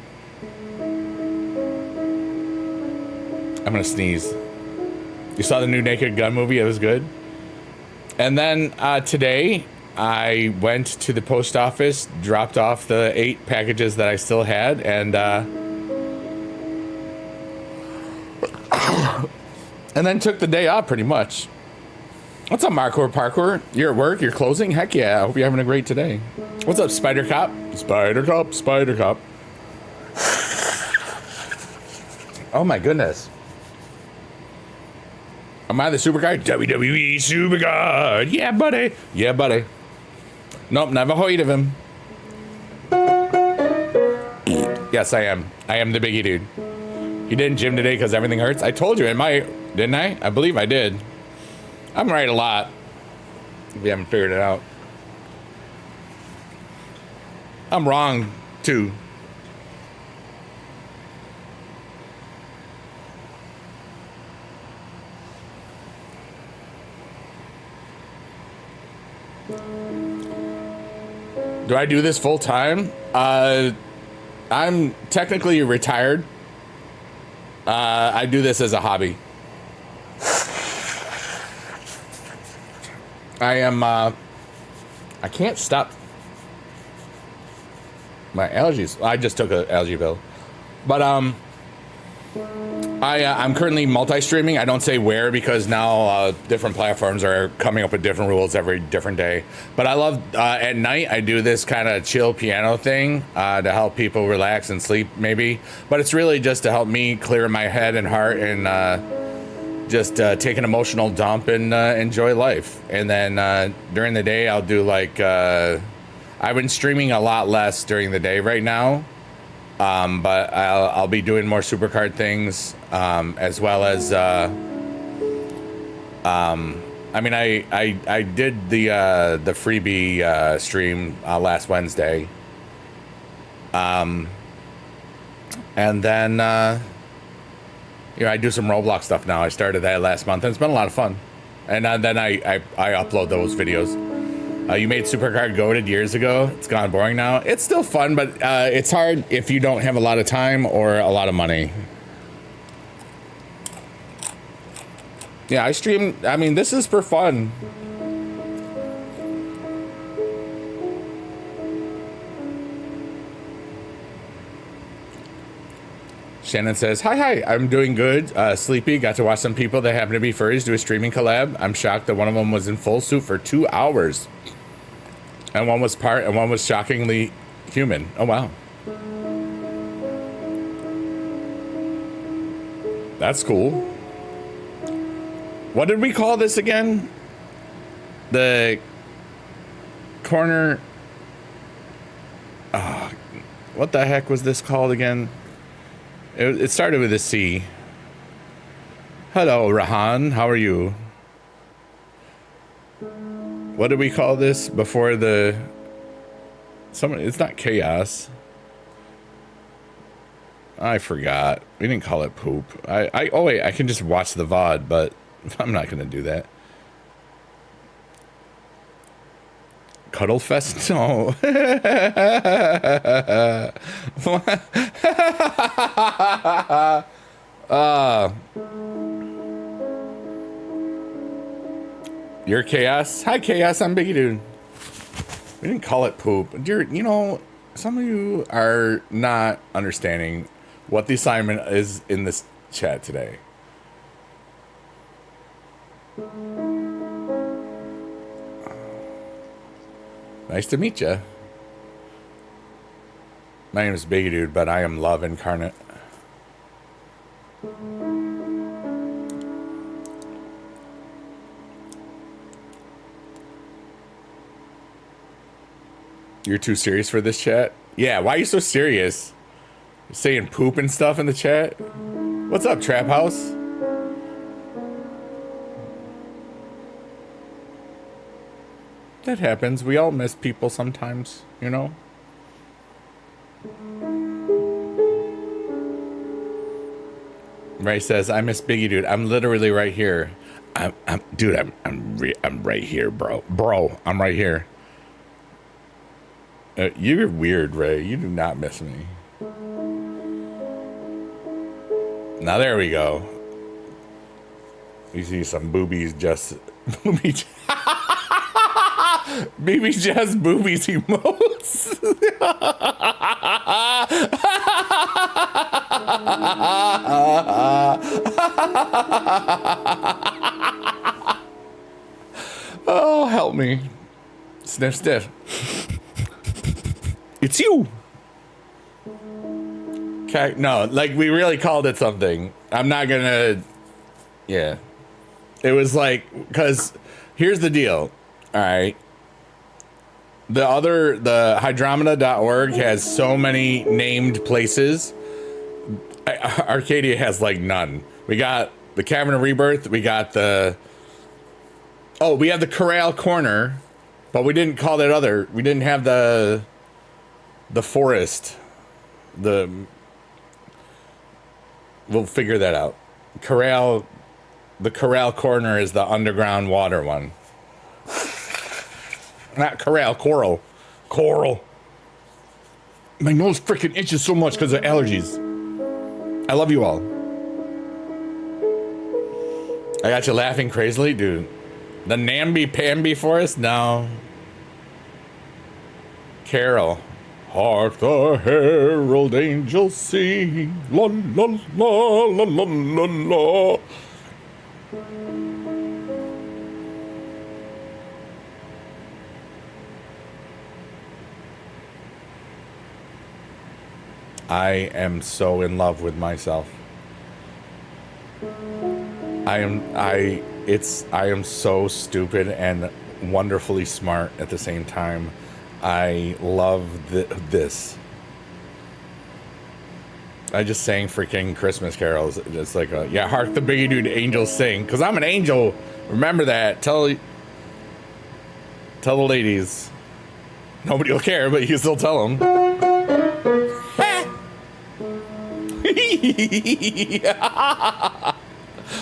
gonna sneeze. You saw the new Naked Gun movie? It was good. And then today I went to the post office, dropped off the 8 packages that I still had, and then took the day off pretty much. What's up, Markour Parkour? You're at work? You're closing? Heck yeah, I hope you're having a great today. What's up, Spider Cop? Spider Cop, Spider Cop. Oh my goodness. Am I the super guy? WWE super guard. Yeah, buddy. Yeah, buddy. Nope, never heard of him. Yes, I am. I am the biggie dude. You didn't gym today because everything hurts? I told you, didn't I? I believe I did. I'm right a lot. If you haven't figured it out. I'm wrong, too. Do I do this full time? I'm technically retired. I do this as a hobby. I can't stop my allergies. I just took an allergy pill. But I'm currently multi-streaming. I don't say where because now different platforms are coming up with different rules every different day. But I love at night I do this kind of chill piano thing to help people relax and sleep maybe. But it's really just to help me clear my head and heart and just take an emotional dump and enjoy life. And then during the day I'll do like I've been streaming a lot less during the day right now. But I'll be doing more supercard things, as well as, I mean, I did the freebie, stream, last Wednesday. And then, You know, I do some Roblox stuff now. I started that last month, and it's been a lot of fun. And then I upload those videos. You made Supercard Goated years ago. It's gone boring now. It's still fun, but it's hard if you don't have a lot of time or a lot of money. Yeah, I stream. I mean, this is for fun. Shannon says, hi, I'm doing good. Sleepy, got to watch some people that happen to be furries do a streaming collab. I'm shocked that one of them was in full suit for 2 hours. And one was shockingly human. Oh, wow. That's cool. What did we call this again? The corner. What the heck was this called again? It started with a C. Hello, Rahan. How are you? What did we call this before the... It's not chaos. I forgot. We didn't call it poop. Oh, wait. I can just watch the VOD, but I'm not going to do that. Cuddle Fest? No. You're Chaos? Hi, Chaos. I'm Biggie Dude. We didn't call it poop. Dear, you know, some of you are not understanding what the assignment is in this chat today. Nice to meet you. My name is Biggie Dude, but I am love incarnate. You're too serious for this chat? Yeah, why are you so serious? You're saying poop and stuff in the chat? What's up, Trap House? That happens. We all miss people sometimes, you know? Ray says, I miss Biggie Dude. I'm literally right here. I'm right here, bro. Bro, I'm right here. You're weird, Ray. You do not miss me. Now there we go. You see some boobies just... Baby just boobies emotes. Oh, help me. Sniff, stiff. It's you. Okay, no, like we really called it something. I'm not gonna. Yeah. It was like, because here's the deal. All right. The hydromeda.org has so many named places. Arcadia has like none. We got the Cavern of Rebirth. We got we have the Corral Corner, but we didn't call that other. We didn't have the forest. We'll figure that out. The Corral Corner is the underground water one. Not corral, coral. Coral. My nose freaking itches so much because of allergies. I love you all. I got you laughing crazily, dude. The namby-pamby forest? No. Carol. Hark the herald angels sing. La la la la la la la. I am so in love with myself. I am so stupid and wonderfully smart at the same time. I love this. I just sang freaking Christmas carols. It's like, yeah, hark the Biggie Dude angels sing. Because I'm an angel. Remember that. Tell the ladies. Nobody will care, but you can still tell them.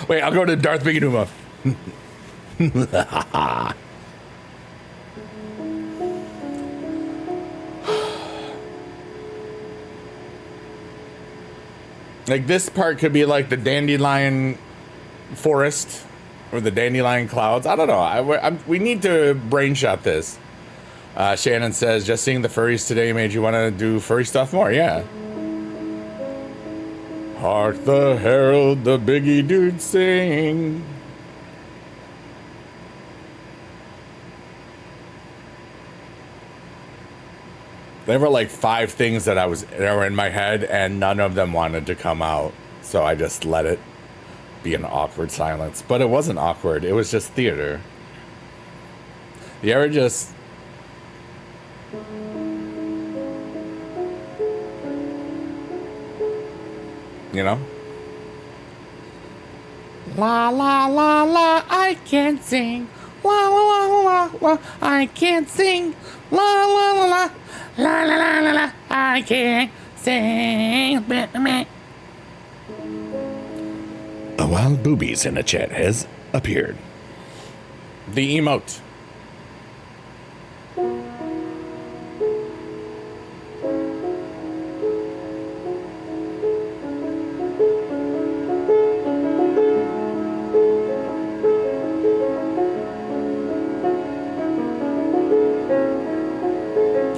Wait, I'll go to Darth Bigaduma. Like, this part could be like the dandelion forest or the dandelion clouds. I don't know. We need to brain shot this. Shannon says, just seeing the furries today made you want to do furry stuff more. Yeah. Hark the herald, the biggie dude sing. There were like 5 things that were in my head, and none of them wanted to come out. So I just let it be an awkward silence. But it wasn't awkward. It was just theater. You ever just... You know? La la la la, I can't sing. La la la la la, I can't sing. La la la la, la la la la la, I can't sing. A wild boobies in the chat has appeared. The emote.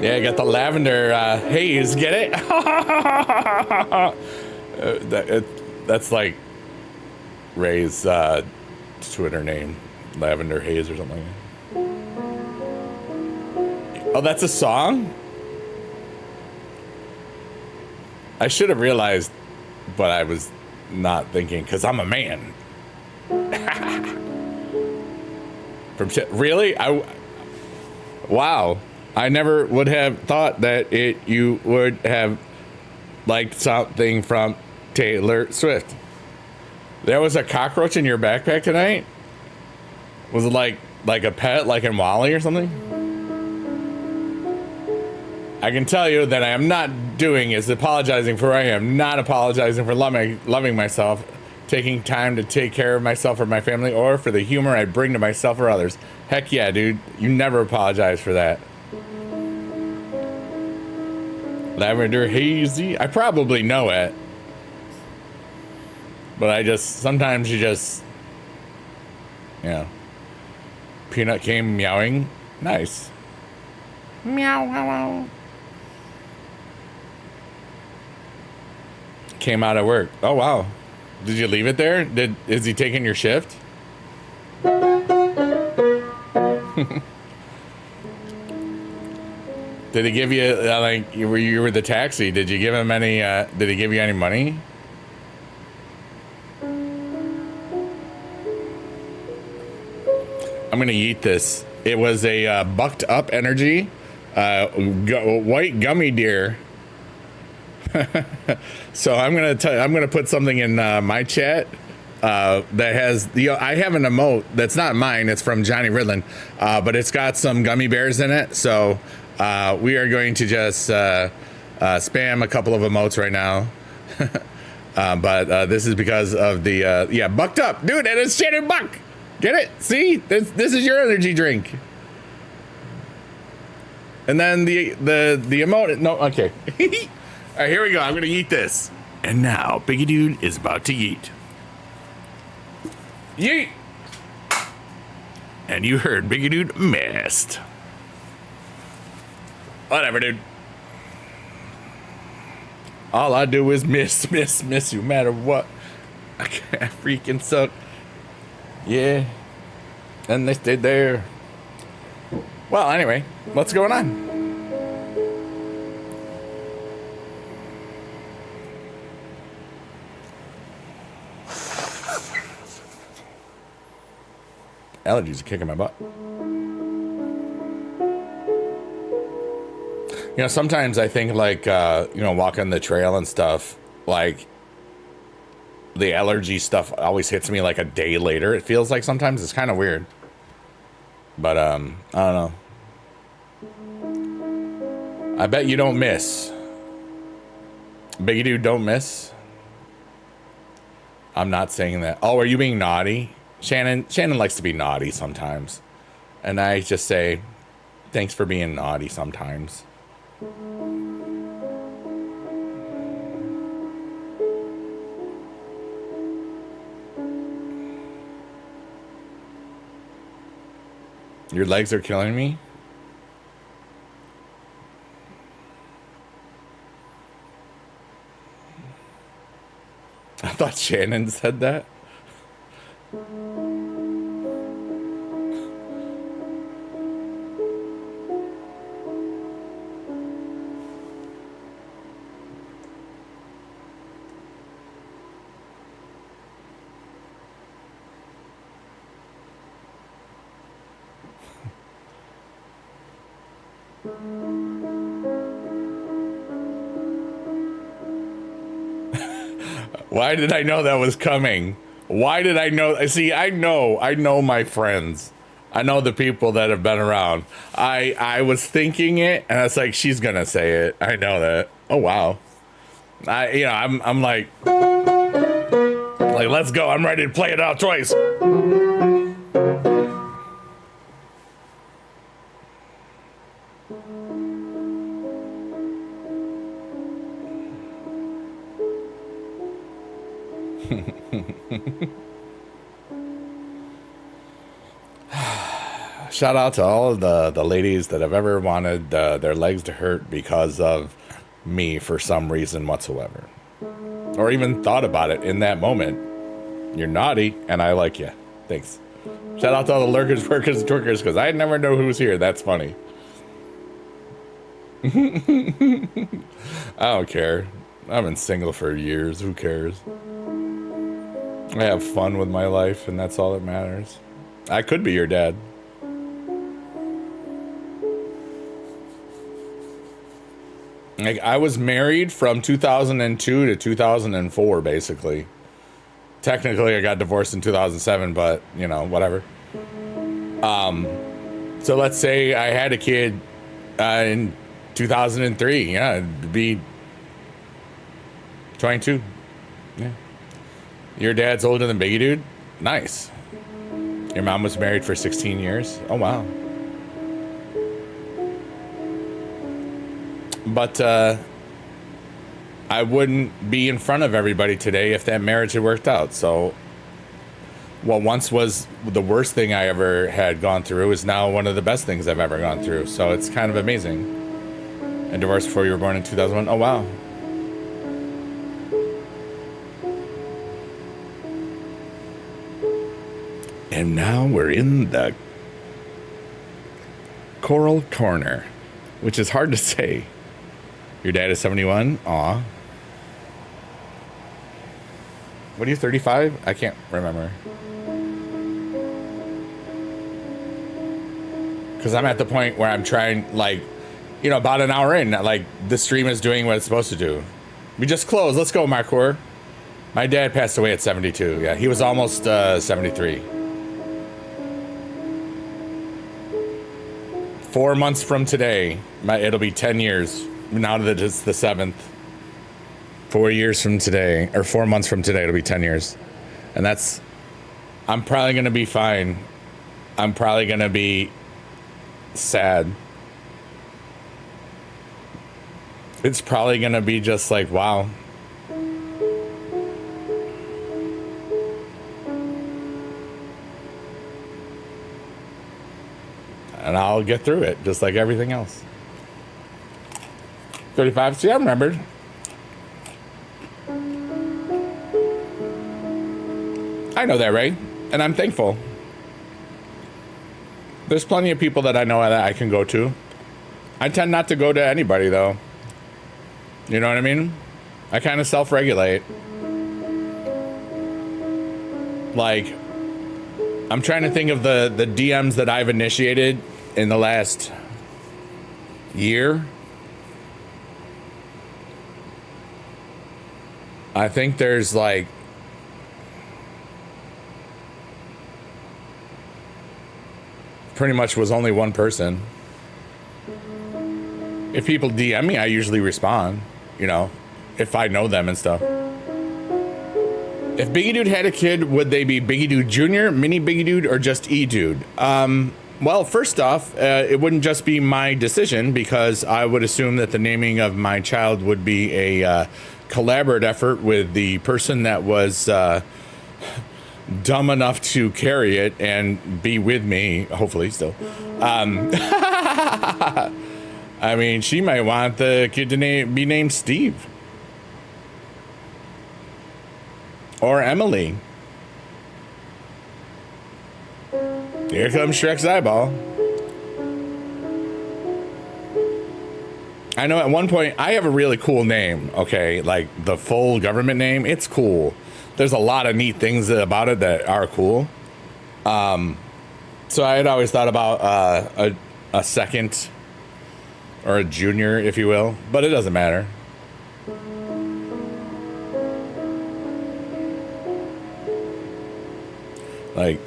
Yeah, I got the lavender haze. Get it? That's like Ray's Twitter name, Lavender Haze or something. Oh, that's a song? I should have realized, but I was not thinking because I'm a man. Really? Wow. I never would have thought that you would have liked something from Taylor Swift. There was a cockroach in your backpack tonight? Was it like a pet, like in Wall-E or something? I can tell you that I am not doing is apologizing for who I am, not apologizing for loving myself, taking time to take care of myself or my family, or for the humor I bring to myself or others. Heck yeah, dude. You never apologize for that. Lavender hazy. I probably know it. But sometimes you just, Peanut came meowing. Nice. Meow, wow, wow. Came out of work. Oh, wow. Did you leave it there? Is he taking your shift? Did he give you, like, you were the taxi, did you give him any, did he give you any money? I'm gonna eat this. It was a bucked up energy, white gummy deer. So I'm gonna put something in my chat that has I have an emote that's not mine. It's from Johnny Ridlin, but it's got some gummy bears in it. So we are going to just spam a couple of emotes right now. But this is because of the bucked up, dude. And it's Shannon Buck. Get it? See, this is your energy drink. And then the emote. No, okay. All right, here we go. I'm gonna eat this. And now, Biggie Dude is about to yeet. Yeet! And you heard Biggie Dude missed. Whatever, dude. All I do is miss no matter what. I can't freaking suck. Yeah. And they stayed there. Well, anyway, what's going on? Allergies are kicking my butt. You know, sometimes I think like, walking the trail and stuff, like the allergy stuff always hits me like a day later. It feels like sometimes it's kind of weird, but, I don't know. I bet you don't miss. Biggie Dude don't miss. I'm not saying that. Oh, are you being naughty? Shannon likes to be naughty sometimes. And I just say, thanks for being naughty sometimes. Your legs are killing me? I thought Shannon said that. Why did I know that was coming? Why did I know? See, I know my friends. I know the people that have been around. I was thinking it, and I was like, she's gonna say it. I know that. Oh wow. I'm like, let's go. I'm ready to play it out twice. Shout out to all of the ladies that have ever wanted their legs to hurt because of me for some reason whatsoever. Or even thought about it in that moment. You're naughty, and I like you. Thanks. Shout out to all the lurkers, workers, and twerkers, because I never know who's here. That's funny. I don't care. I've been single for years. Who cares? I have fun with my life, and that's all that matters. I could be your dad. Like, I was married from 2002 to 2004, basically. Technically, I got divorced in 2007, but, you know, whatever. So let's say I had a kid in 2003. Yeah, it'd be 22. Yeah. Your dad's older than Biggie Dude? Nice. Your mom was married for 16 years? Oh, wow. But I wouldn't be in front of everybody today if that marriage had worked out. So what once was the worst thing I ever had gone through is now one of the best things I've ever gone through. So it's kind of amazing. And divorced before you were born in 2001. Oh, wow. And now we're in the Coral Corner, which is hard to say. Your dad is 71? Aw. What are you, 35? I can't remember. Because I'm at the point where I'm trying, like, you know, about an hour in, like, the stream is doing what it's supposed to do. We just closed. Let's go, Markor. My dad passed away at 72. Yeah, he was almost 73. 4 months from today, it'll be 10 years. Now that it's the 7th. 4 years from today, or 4 months from today, it'll be 10 years. And that's, I'm probably going to be fine. I'm probably going to be sad. It's probably going to be just like, wow. And I'll get through it, just like everything else. 35, see, I remembered. I know that, Ray, and I'm thankful. There's plenty of people that I know that I can go to. I tend not to go to anybody, though. You know what I mean? I kind of self-regulate. Like, I'm trying to think of the DMs that I've initiated in the last year. I think there's like pretty much was only one person. If people DM me, I usually respond, you know, if I know them and stuff. If Biggie Dude had a kid, would they be Biggie Dude Jr., Mini Biggie Dude, or just E Dude? Well, first off, it wouldn't just be my decision, because I would assume that the naming of my child would be a collaborative effort with the person that was dumb enough to carry it and be with me, hopefully still. I mean, she might want the kid to be named Steve. Or Emily. Here comes Shrek's eyeball. I know at one point I have a really cool name, okay? Like the full government name, it's cool. There's a lot of neat things about it that are cool. So I had always thought about a second or a junior, if you will, but it doesn't matter. Like,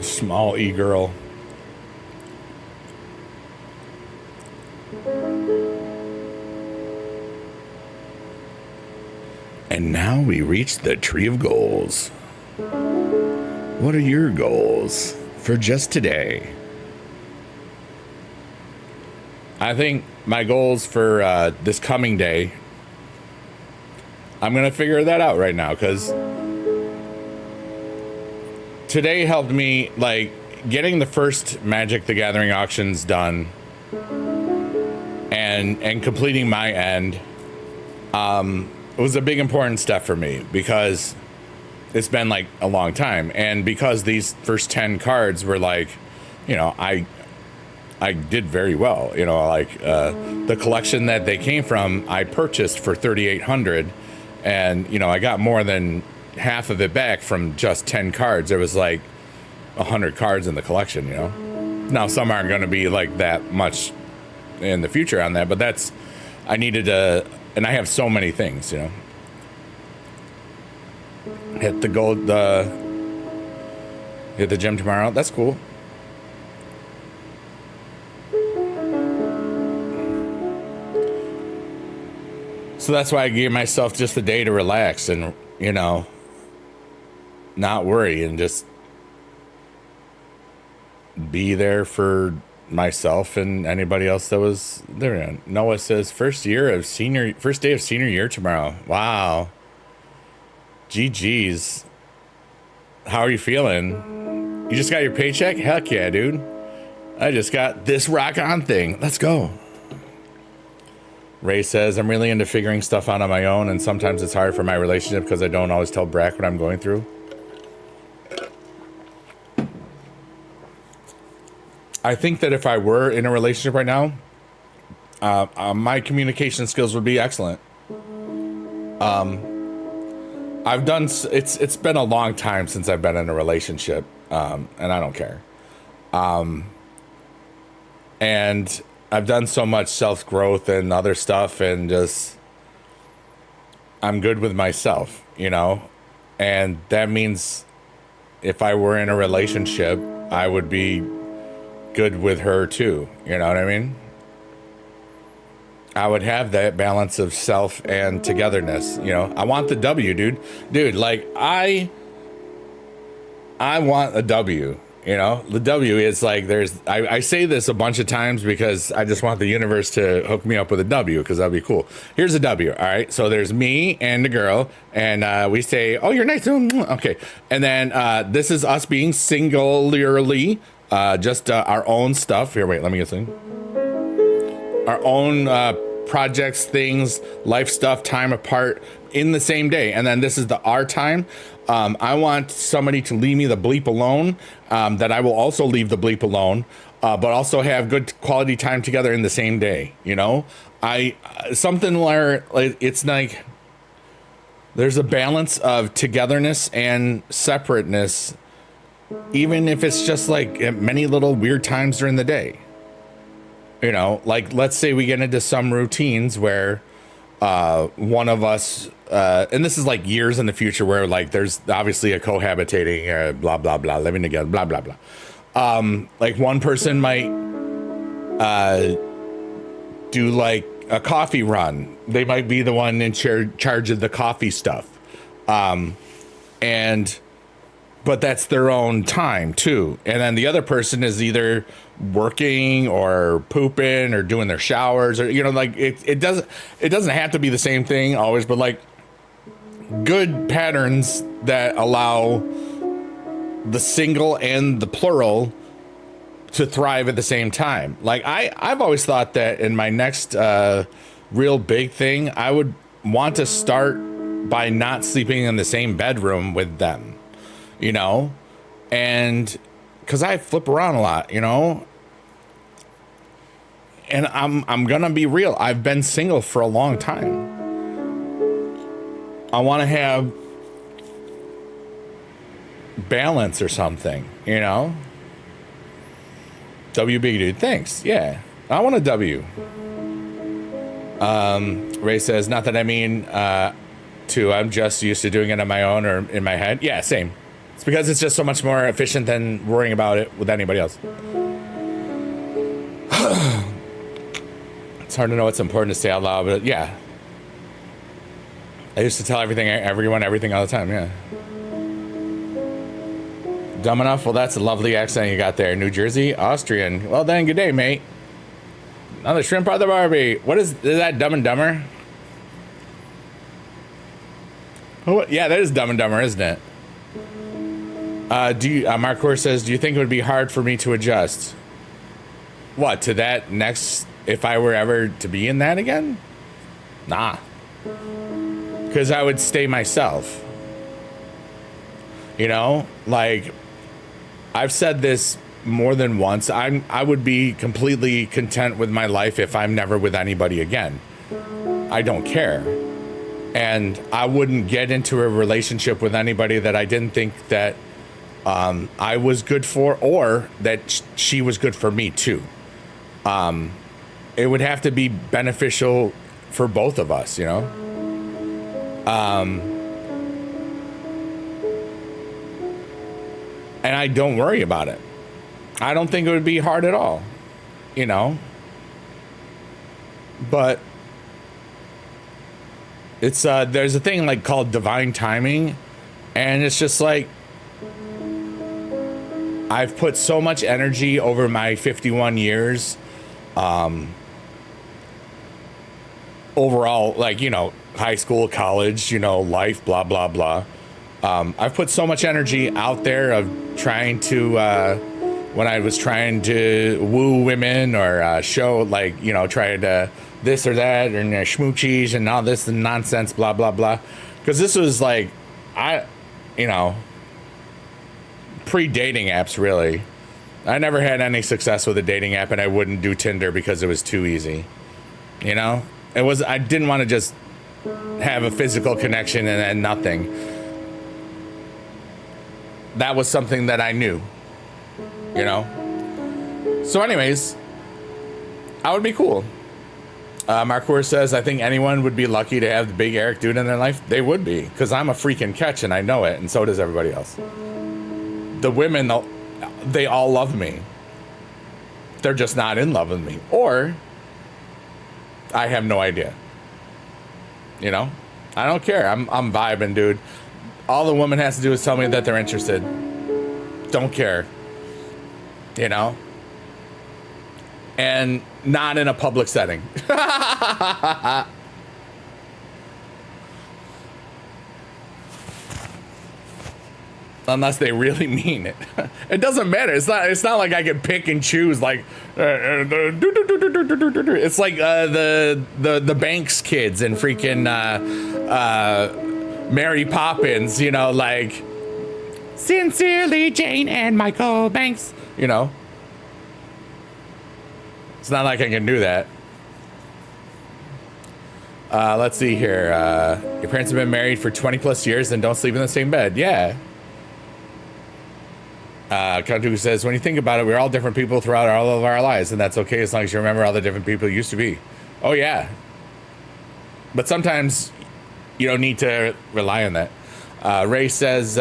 small e-girl. And now we reach the tree of goals. What are your goals for just today? I think my goals for this coming day, I'm going to figure that out right now, because today helped me, like, getting the first Magic the Gathering auctions done and completing my end. It was a big important step for me, because it's been like a long time, and because these first 10 cards were like, you know, I did very well, you know, like the collection that they came from I purchased for 3,800, and you know, I got more than half of it back from just 10 cards. There was like 100 cards in the collection, you know. Now some aren't going to be like that much in the future on that, but that's, I needed to, and I have so many things, you know. Hit the gold, hit the gym tomorrow. That's cool. So that's why I gave myself just a day to relax and, you know, not worry and just be there for myself and anybody else that was there. Noah says first day of senior year tomorrow. Wow. GG's. How are you feeling? You just got your paycheck? Heck yeah, dude. I just got this rock on thing. Let's go. Ray says, I'm really into figuring stuff out on my own, and sometimes it's hard for my relationship because I don't always tell Brack what I'm going through. I think that if I were in a relationship right now, my communication skills would be excellent. I've done, it's been a long time since I've been in a relationship, and I don't care. And I've done so much self-growth and other stuff, and just, I'm good with myself, you know? And that means if I were in a relationship, I would be good with her too, you know what I mean? I would have that balance of self and togetherness, you know? I want the W, dude, like I want a W, you know? The W is like, I say this a bunch of times because I just want the universe to hook me up with a W, because that'd be cool. Here's a W, all right? So there's me and the girl, and we say, oh, you're nice, okay. And then this is us being singularly, just our own stuff. Here, wait, let me get something. Our own projects, things, life stuff, time apart in the same day. And then this is the our time. I want somebody to leave me the bleep alone, that I will also leave the bleep alone, but also have good quality time together in the same day. You know, something where it's like there's a balance of togetherness and separateness, even if it's just like at many little weird times during the day. You know, like let's say we get into some routines where one of us, and this is like years in the future where like there's obviously a cohabitating, blah, blah, blah, living together, blah, blah, blah. Like one person might do like a coffee run. They might be the one in charge of the coffee stuff. But that's their own time too. And then the other person is either working or pooping or doing their showers, or, you know, like it doesn't have to be the same thing always, but like good patterns that allow the single and the plural to thrive at the same time. Like I've always thought that in my next real big thing, I would want to start by not sleeping in the same bedroom with them, you know, and because I flip around a lot, you know, and I'm gonna be real. I've been single for a long time. I want to have balance or something, you know. W big dude, thanks. Yeah, I want a W. Ray says, not that I mean to. I'm just used to doing it on my own or in my head. Yeah, same. It's because it's just so much more efficient than worrying about it with anybody else. It's hard to know what's important to say out loud, but yeah. I used to tell everyone everything all the time, yeah. Dumb enough? Well, that's a lovely accent you got there. New Jersey? Austrian. Well then, good day, mate. Another shrimp on the Barbie. What is that, Dumb and Dumber? Oh, yeah, that is Dumb and Dumber, isn't it? Mark Core says, do you think it would be hard for me to adjust? What, to that next, if I were ever to be in that again? Nah. Because I would stay myself. You know, like, I've said this more than once. I would be completely content with my life if I'm never with anybody again. I don't care. And I wouldn't get into a relationship with anybody that I didn't think that I was good for, or that she was good for me too. It would have to be beneficial for both of us, you know? And I don't worry about it. I don't think it would be hard at all, you know? But it's there's a thing like called divine timing, and it's just like I've put so much energy over my 51 years overall, like, you know, high school, college, you know, life, blah blah blah. I've put so much energy out there of trying to when I was trying to woo women or show, like, you know, try to this or that, and schmoochies and all this and nonsense, blah blah blah, because this was like, you know, pre-dating apps, really. I never had any success with a dating app, and I wouldn't do Tinder because it was too easy, you know. I didn't want to just have a physical connection and then nothing. That was something that I knew, you know. So anyways, I would be cool. Marcour says, I think anyone would be lucky to have the big Eric dude in their life. They would be, because I'm a freaking catch and I know it, and so does everybody else. The women, they all love me. They're just not in love with me. Or I have no idea. You know? I don't care. I'm vibing, dude. All the woman has to do is tell me that they're interested. Don't care. You know? And not in a public setting. Unless they really mean it. It doesn't matter. It's not like I can pick and choose, like it's like the Banks kids and freaking Mary Poppins, you know, like sincerely Jane and Michael Banks, you know. It's not like I can do that. Let's see here. Your parents have been married for 20 plus years and don't sleep in the same bed. Yeah. Kantu says, when you think about it, we're all different people throughout all of our lives, and that's okay as long as you remember all the different people you used to be. Oh, yeah. But sometimes you don't need to rely on that. Ray says,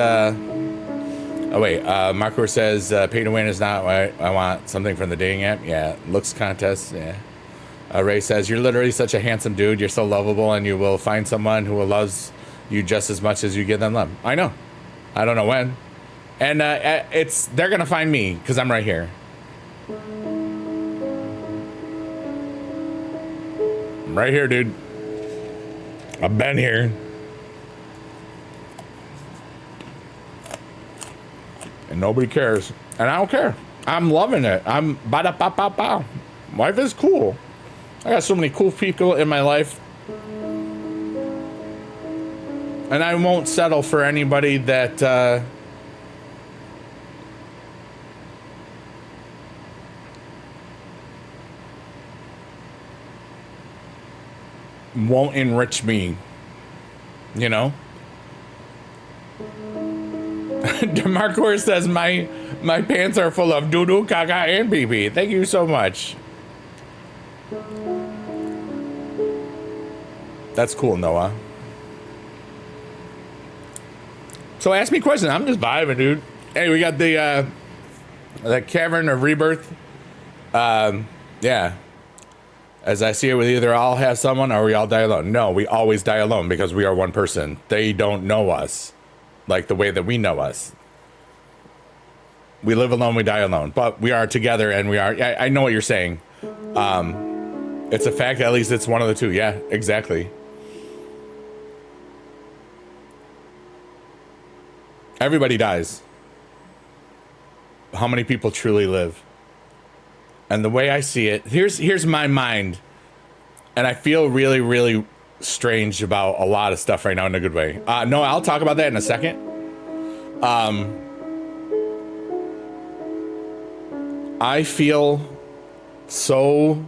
Marco says, pay to win is not what I want. Something from the dating app. Yeah. Looks contest. Yeah. Ray says, you're literally such a handsome dude. You're so lovable, and you will find someone who will loves you just as much as you give them love. I know. I don't know when. And they're going to find me because I'm right here. I'm right here, dude. I've been here. And nobody cares. And I don't care. I'm loving it. I'm ba-da-ba-ba-ba. Life is cool. I got so many cool people in my life. And I won't settle for anybody that won't enrich me. You know? DeMarcor says my pants are full of doo-doo, caca, and pee-pee. Thank you so much. That's cool, Noah. So ask me questions. I'm just vibing, dude. Hey, we got the Cavern of Rebirth. Yeah. As I see it, we either all have someone or we all die alone. No, we always die alone because we are one person. They don't know us like the way that we know us. We live alone, we die alone. But we are together, and we are... I know what you're saying. It's a fact. At least it's one of the two. Yeah, exactly. Everybody dies. How many people truly live? And the way I see it, here's my mind. And I feel really, really strange about a lot of stuff right now in a good way. No, I'll talk about that in a second. I feel so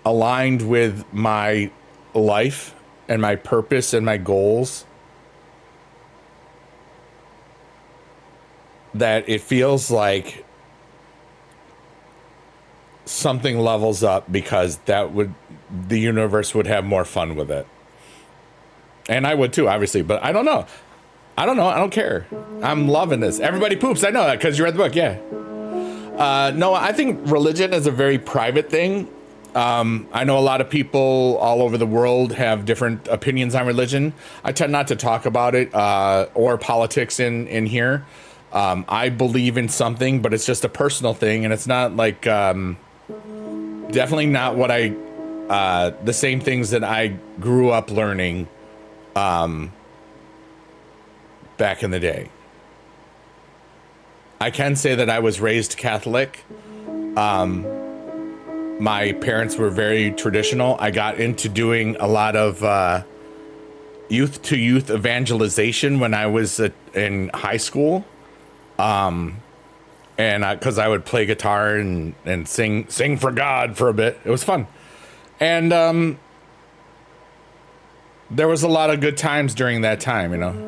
aligned with my life and my purpose and my goals that it feels like something levels up, because the universe would have more fun with it. And I would too, obviously, but I don't know. I don't care. I'm loving this. Everybody poops. I know that because you read the book. Yeah. No, I think religion is a very private thing. I know a lot of people all over the world have different opinions on religion. I tend not to talk about it, or politics in here. I believe in something, but it's just a personal thing, and it's not like, definitely not what the same things that I grew up learning, back in the day. I can say that I was raised Catholic. My parents were very traditional. I got into doing a lot of youth to youth evangelization when I was in high school. And because I would play guitar and sing for God for a bit. It was fun. And there was a lot of good times during that time, you know.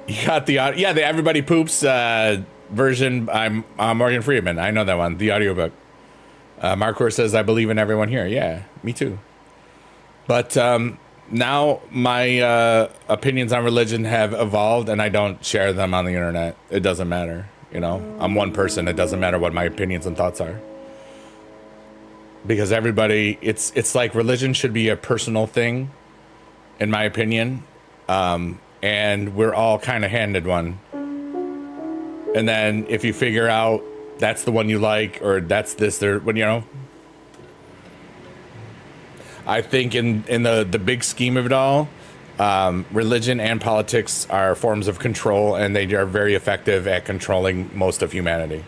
You got the Everybody Poops version. I'm Morgan Freeman. I know that one. The audiobook. Marcor says, I believe in everyone here. Yeah, me too. But now my opinions on religion have evolved, and I don't share them on the internet. It doesn't matter. You know, I'm one person. It doesn't matter what my opinions and thoughts are. Because everybody, it's like religion should be a personal thing, in my opinion. And we're all kind of handed one. And then if you figure out that's the one you like, or that's this, or when, you know, I think in the big scheme of it all, religion and politics are forms of control, and they are very effective at controlling most of humanity.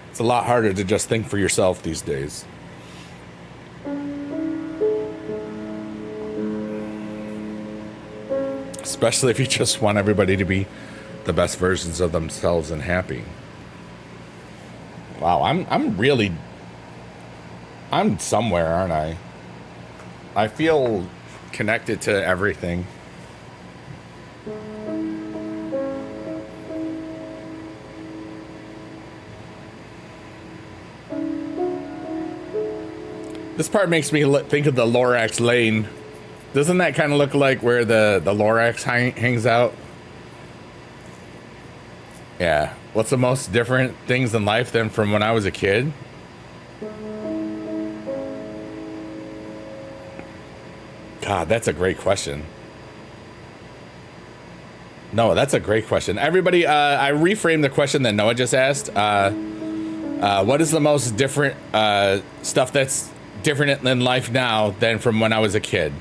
It's a lot harder to just think for yourself these days. Especially if you just want everybody to be the best versions of themselves and happy. Wow, I'm somewhere, aren't I? I feel connected to everything. This part makes me think of the Lorax Lane. Doesn't that kind of look like where the Lorax hangs out? Yeah. What's the most different things in life than from when I was a kid? God, that's a great question. No, that's a great question. Everybody, I reframed the question that Noah just asked. What is the most different stuff that's different in life now than from when I was a kid?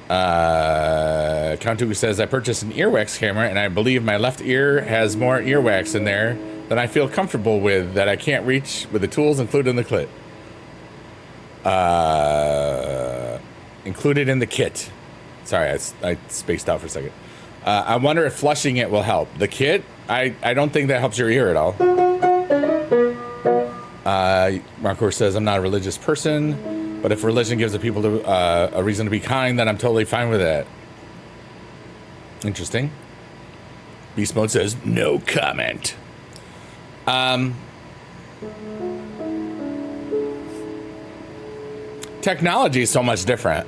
Count2 says, I purchased an earwax camera and I believe my left ear has more earwax in there than I feel comfortable with that I can't reach with the tools included in the kit. Included in the kit. Sorry, I spaced out for a second. I wonder if flushing it will help. The kit, I don't think that helps your ear at all. Marcor says, I'm not a religious person, but if religion gives the people a reason to be kind, then I'm totally fine with that. Interesting. Beast Mode says, no comment. Technology is so much different.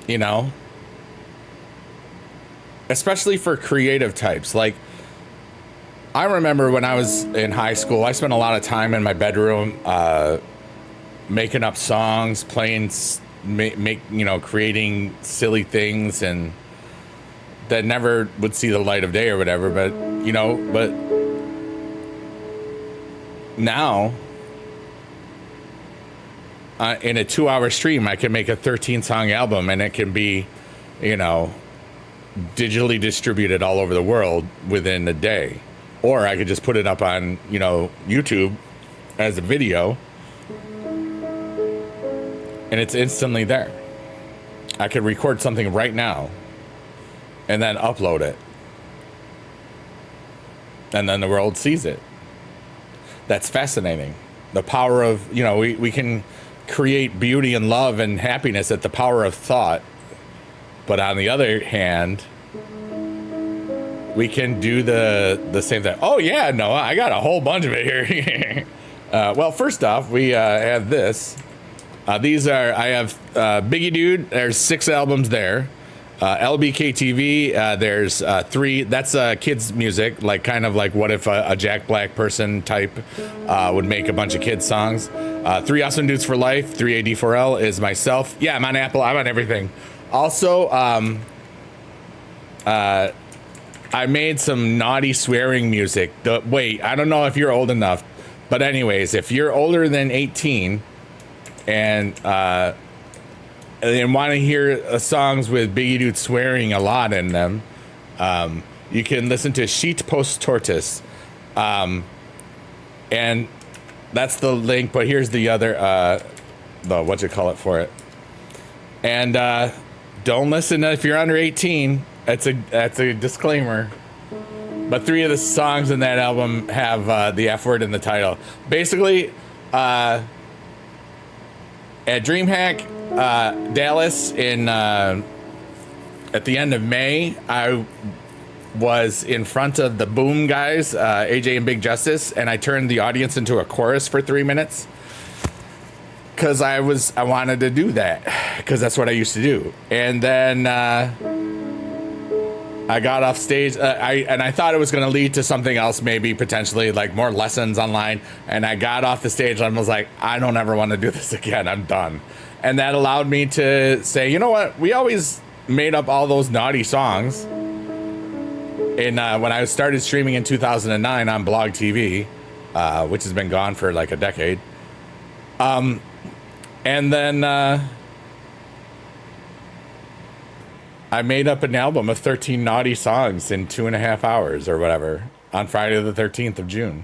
You know? Especially for creative types. Like, I remember when I was in high school, I spent a lot of time in my bedroom making up songs, playing, creating silly things, and that never would see the light of day or whatever. But, but now, in a 2-hour stream, I can make a 13-song album, and it can be, digitally distributed all over the world within a day. Or I could just put it up on, YouTube as a video, and it's instantly there. I could record something right now and then upload it. And then the world sees it. That's fascinating. The power of, we can create beauty and love and happiness at the power of thought. But on the other hand, we can do the same thing. Oh yeah, Noah, I got a whole bunch of it here. Well, first off, we have this. These are, I have Biggie Dude, there's 6 albums there. LBKTV, there's 3, that's kids music, like kind of like what if a Jack Black person type would make a bunch of kids songs. 3 Awesome Dudes for Life, 3AD4L is myself. Yeah, I'm on Apple, I'm on everything. Also, I made some naughty swearing music. Wait, I don't know if you're old enough, but anyways, if you're older than 18 and want to hear songs with Biggie Dude swearing a lot in them, you can listen to Sheet Post Tortoise. And that's the link, but here's the other, for it. And don't listen if you're under 18. That's a disclaimer. But 3 of the songs in that album have the F word in the title. Basically, at DreamHack Dallas at the end of May, I was in front of the Boom guys, AJ and Big Justice, and I turned the audience into a chorus for 3 minutes. Because I wanted to do that, because that's what I used to do. And then I got off stage, I thought it was going to lead to something else, maybe potentially like more lessons online. And I got off the stage and was like, I don't ever want to do this again. I'm done. And that allowed me to say, you know what? We always made up all those naughty songs. And when I started streaming in 2009 on Blog TV, which has been gone for like a decade. And then I made up an album of 13 naughty songs in 2.5 hours or whatever on Friday the 13th of June.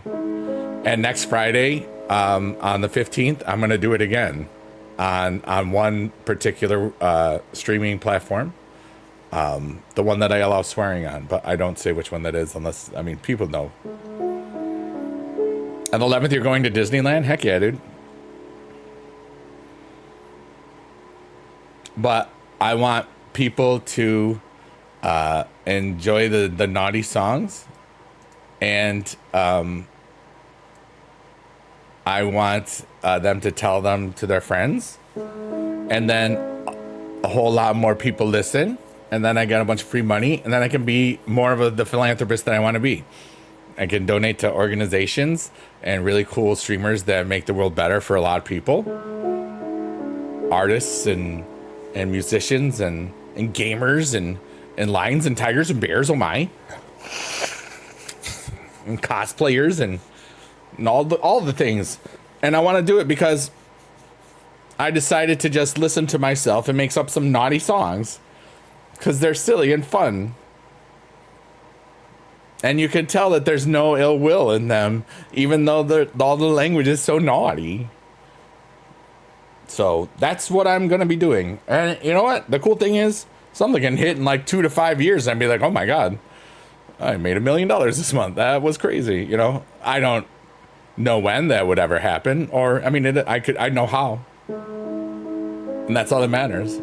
And next Friday, on the 15th, I'm going to do it again on one particular streaming platform. The one that I allow swearing on, but I don't say which one that is unless, people know. On the 11th, you're going to Disneyland? Heck yeah, dude. but I want people to enjoy the naughty songs, and I want them to tell them to their friends, and then a whole lot more people listen, and then I get a bunch of free money, and then I can be more of the philanthropist that I want to be. I can donate to organizations and really cool streamers that make the world better for a lot of people, artists and musicians and gamers and lions and tigers and bears, oh my, and cosplayers and all the things. And I want to do it because I decided to just listen to myself and make up some naughty songs because they're silly and fun. And you can tell that there's no ill will in them, even though all the language is so naughty. So that's what I'm going to be doing. And you know what? The cool thing is, something can hit in like 2 to 5 years and be like, oh my God, I made $1 million this month. That was crazy. You know, I don't know when that would ever happen. Or, I mean, I know how. And that's all that matters.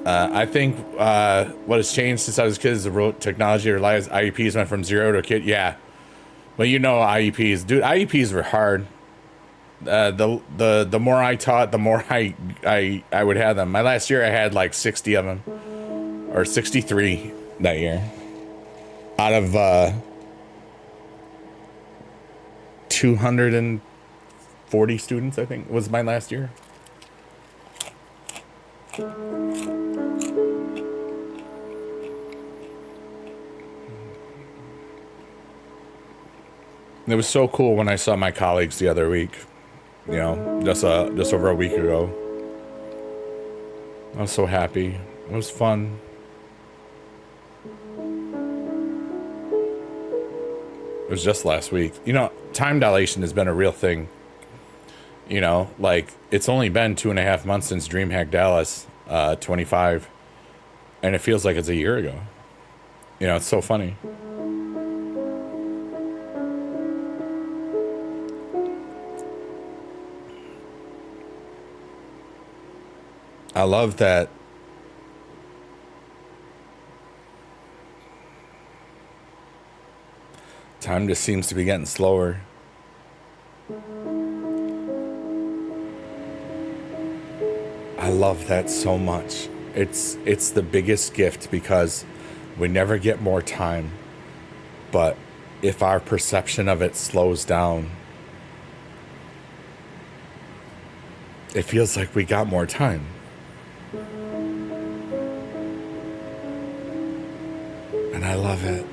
I think what has changed since I was a kid is the road technology relies. IEPs went from 0 to a kid. Yeah. But you know, IEPs, dude, IEPs were hard. The more I taught, the more I would have them. My last year I had like 60 of them, or 63 that year, out of 240 students, I think was my last year. It was so cool when I saw my colleagues the other week, you know, just over a week ago. I was so happy. It was fun. It was just last week. You know, time dilation has been a real thing. You know, like, it's only been 2.5 months since DreamHack Dallas 25, and it feels like it's a year ago. You know, it's so funny. I love that time just seems to be getting slower. I love that so much. It's the biggest gift because we never get more time. But if our perception of it slows down, it feels like we got more time. And I love it.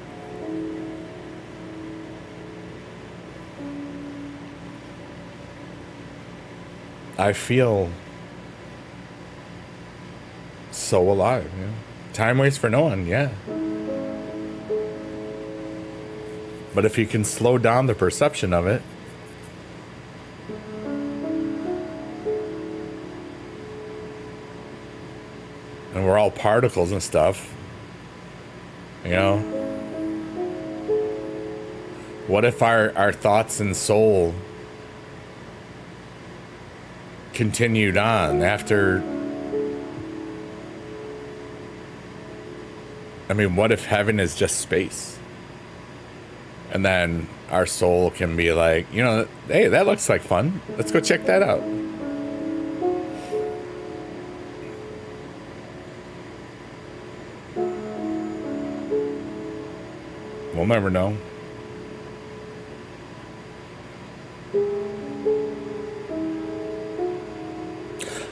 I feel so alive. Yeah. Time waits for no one, yeah. But if you can slow down the perception of it, and we're all particles and stuff, you know, what if our thoughts and soul continued on after? I mean, what if heaven is just space? And then our soul can be like, you know, hey, that looks like fun. Let's go check that out. We'll never know.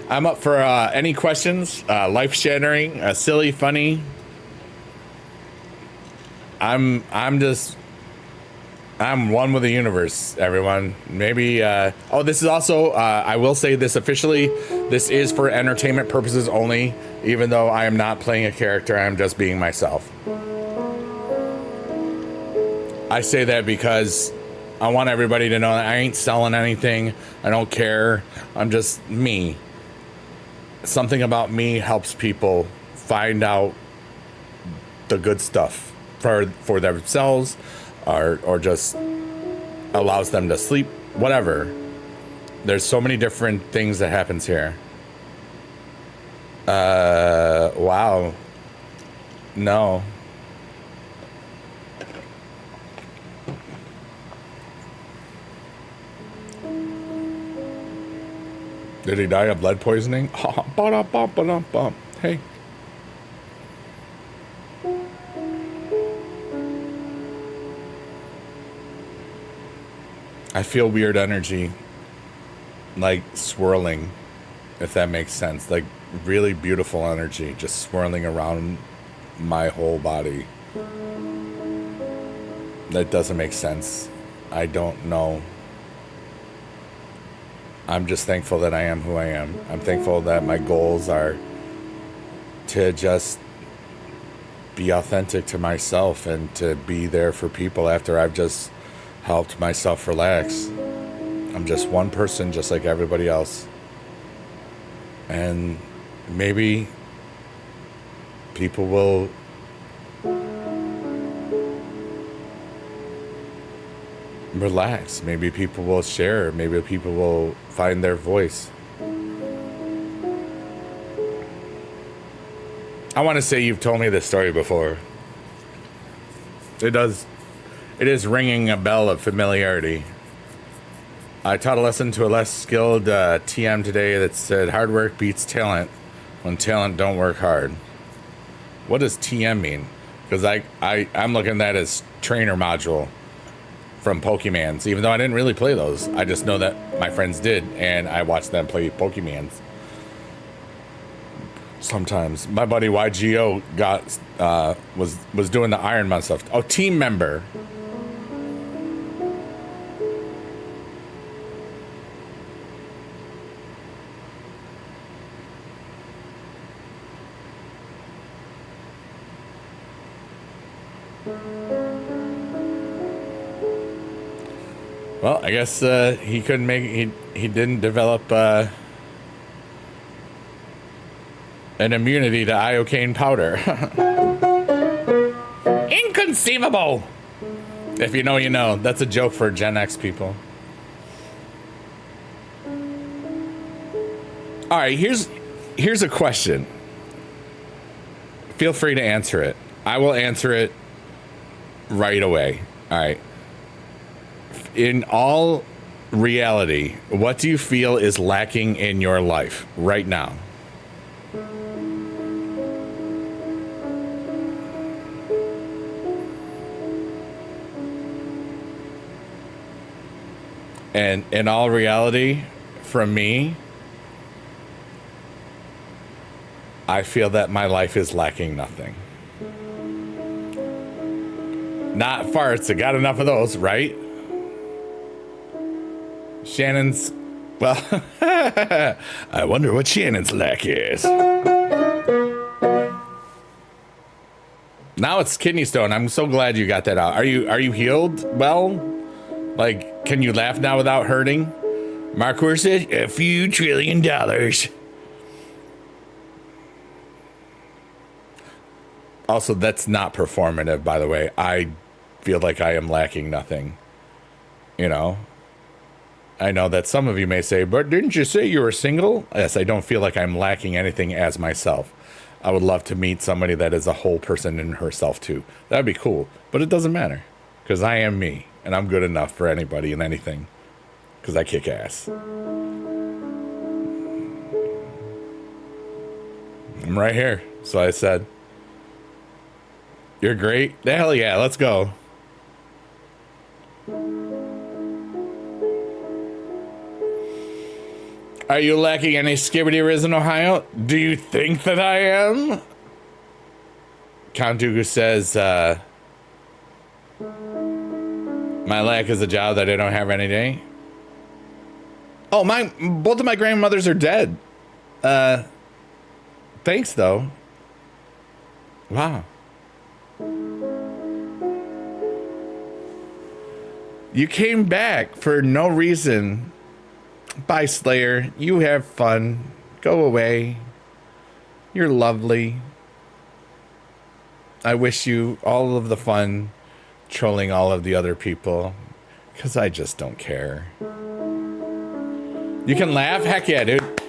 I'm up for any questions, life sharing, silly, funny. I'm one with the universe, everyone. Maybe, this is also, I will say this officially, this is for entertainment purposes only, even though I am not playing a character, I'm just being myself. I say that because I want everybody to know that I ain't selling anything, I don't care, I'm just me. Something about me helps people find out the good stuff for themselves, or just allows them to sleep, whatever. There's so many different things that happens here. Wow. No. Did he die of lead poisoning? Hey. I feel weird energy, like swirling, if that makes sense. Like really beautiful energy just swirling around my whole body. That doesn't make sense. I don't know. I'm just thankful that I am who I am. I'm thankful that my goals are to just be authentic to myself and to be there for people after I've just helped myself relax. I'm just one person just like everybody else. And maybe people will relax. Maybe people will share. Maybe people will find their voice. I want to say you've told me this story before. It is ringing a bell of familiarity. I taught a lesson to a less skilled TM today that said hard work beats talent when talent don't work hard. What does TM mean? Because I'm looking at that as trainer module from Pokemans, even though I didn't really play those. I just know that my friends did, and I watched them play Pokemans. Sometimes my buddy YGO was doing the Iron Man stuff. Oh, team member. Well, I guess he couldn't make he didn't develop an immunity to iocane powder. Inconceivable. If you know, you know. That's a joke for Gen X people. All right, here's a question. Feel free to answer it. I will answer it right away. All right. In all reality, what do you feel is lacking in your life right now? And in all reality, from me, I feel that my life is lacking nothing. Not farts. I got enough of those, right? Shannon's, well, I wonder what Shannon's lack is. Now it's kidney stone. I'm so glad you got that out. Are you healed? Well, like, can you laugh now without hurting? Mark Wurst said, a few $1 trillion. Also, that's not performative, by the way. I feel like I am lacking nothing. You know? I know that some of you may say, but didn't you say you were single? Yes, I don't feel like I'm lacking anything as myself. I would love to meet somebody that is a whole person in herself too. That'd be cool. But it doesn't matter. Because I am me. And I'm good enough for anybody and anything. Because I kick ass. I'm right here. So I said, you're great? Hell yeah, let's go. Are you lacking any skibidi in Ohio? Do you think that I am? Count Dooku says, my lack is a job that I don't have any day. Oh, both of my grandmothers are dead. Thanks, though. Wow. You came back for no reason. Bye, Slayer. You have fun. Go away. You're lovely. I wish you all of the fun trolling all of the other people, because I just don't care. You can laugh? Heck yeah, dude.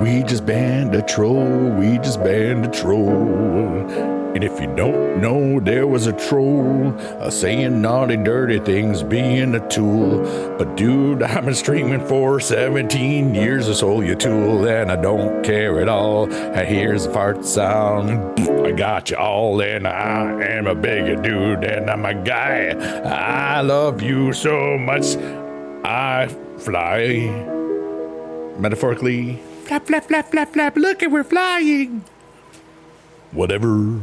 We just banned a troll. We just banned a troll. And if you don't know, there was a troll saying naughty, dirty things, being a tool. But dude, I've been streaming for 17 years or so, you tool, and I don't care at all. And here's a fart sound. I got you all, and I am a big dude, and I'm a guy. I love you so much. I fly. Metaphorically. Flap, flap, flap, flap, flap. Look, we're flying. Whatever.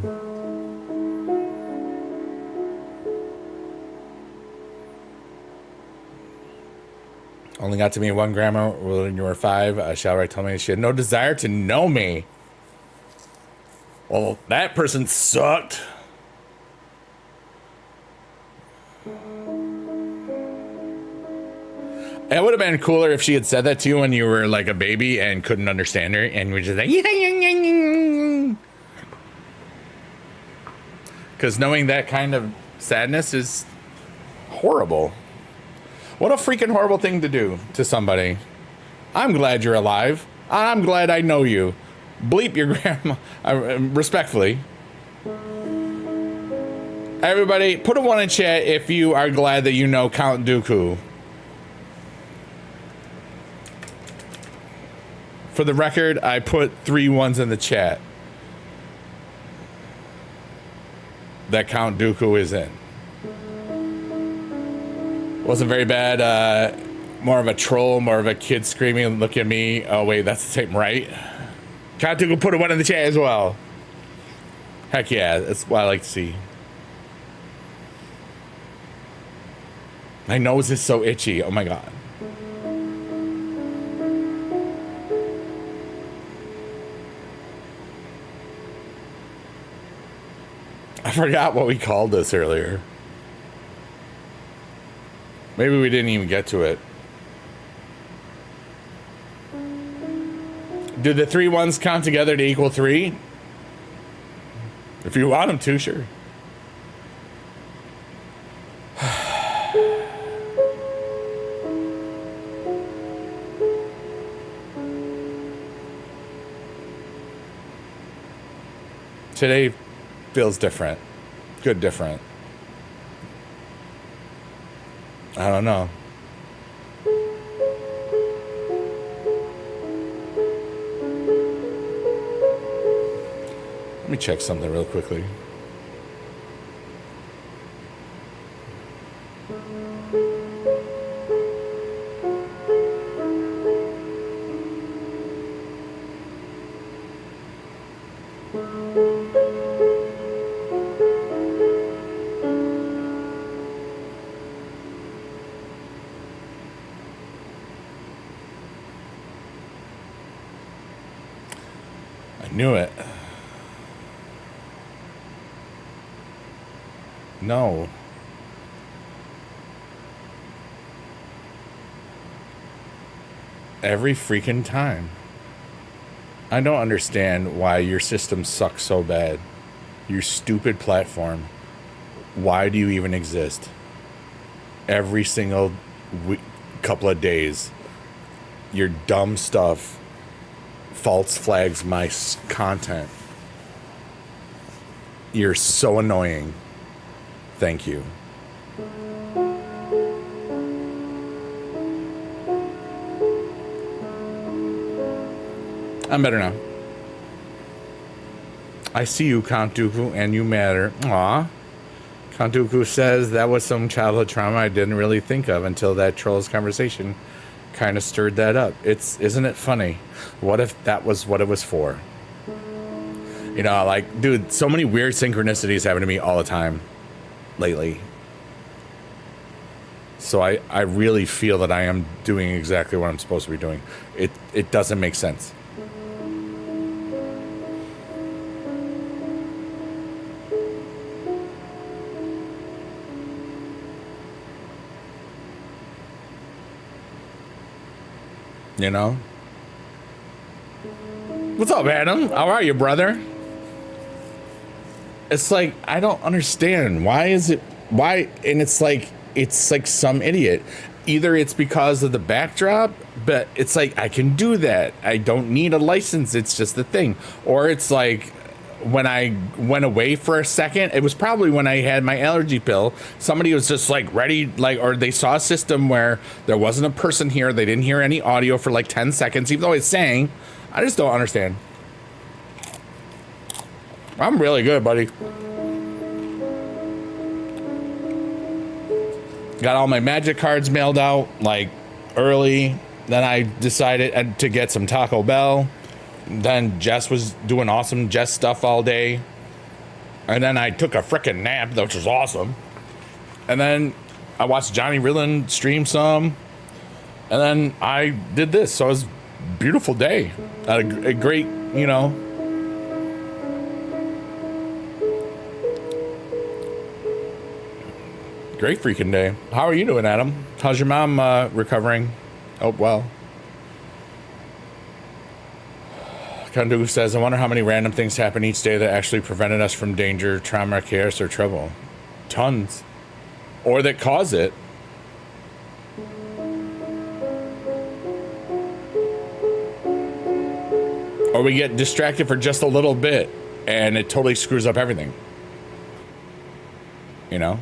Only got to meet one grandma when you were 5. Shalright told me she had no desire to know me. Well, that person sucked. It would have been cooler if she had said that to you when you were like a baby and couldn't understand her and you were just like, because knowing that kind of sadness is horrible. What a freaking horrible thing to do to somebody. I'm glad you're alive. I'm glad I know you. Bleep your grandma, respectfully. Everybody, put a 1 in chat if you are glad that you know Count Dooku. For the record, I put 3 1s in the chat that Count Dooku is in. Wasn't very bad. More of a troll, more of a kid screaming, look at me. Oh, wait, that's the same, right? Count Dooku put a 1 in the chat as well. Heck yeah, that's what I like to see. My nose is so itchy. Oh, my God. I forgot what we called this earlier. Maybe we didn't even get to it. Do the 3 1s count together to equal 3? If you want them to, sure. Today feels different. Good different. I don't know. Let me check something real quickly. Knew it. No. Every freaking time. I don't understand why your system sucks so bad. Your stupid platform. Why do you even exist? Every single couple of days. Your dumb stuff false flags my content. You're so annoying. Thank you. I'm better now. I see you, Count Dooku, and you matter. Aw. Count Dooku says that was some childhood trauma I didn't really think of until that troll's conversation kind of stirred that up. Isn't it funny? What if that was what it was for? You know, like, dude, so many weird synchronicities happen to me all the time lately. So I really feel that I am doing exactly what I'm supposed to be doing. It doesn't make sense. You know? What's up, Adam? How are you, brother? It's like, I don't understand. Why is it, why? And it's like some idiot. either it's because of the backdrop, but it's like, I can do that. I don't need a license. It's just a thing. Or it's like, when I went away for a second, it was probably when I had my allergy pill. Somebody was just like ready, like, or they saw a system where there wasn't a person here. They didn't hear any audio for like 10 seconds, even though it's saying, I just don't understand. I'm really good, buddy. Got all my magic cards mailed out like early. Then I decided to get some Taco Bell. Then Jess was doing awesome Jess stuff all day. And then I took a frickin' nap, which was awesome. And then I watched Johnny Rillen stream some. And then I did this. So it was a beautiful day. A great, you know. Great freaking day. How are you doing, Adam? How's your mom recovering? Oh, well. Kandu says, I wonder how many random things happen each day that actually prevented us from danger, trauma, chaos, or trouble. Tons. Or that cause it. Or we get distracted for just a little bit and it totally screws up everything. You know?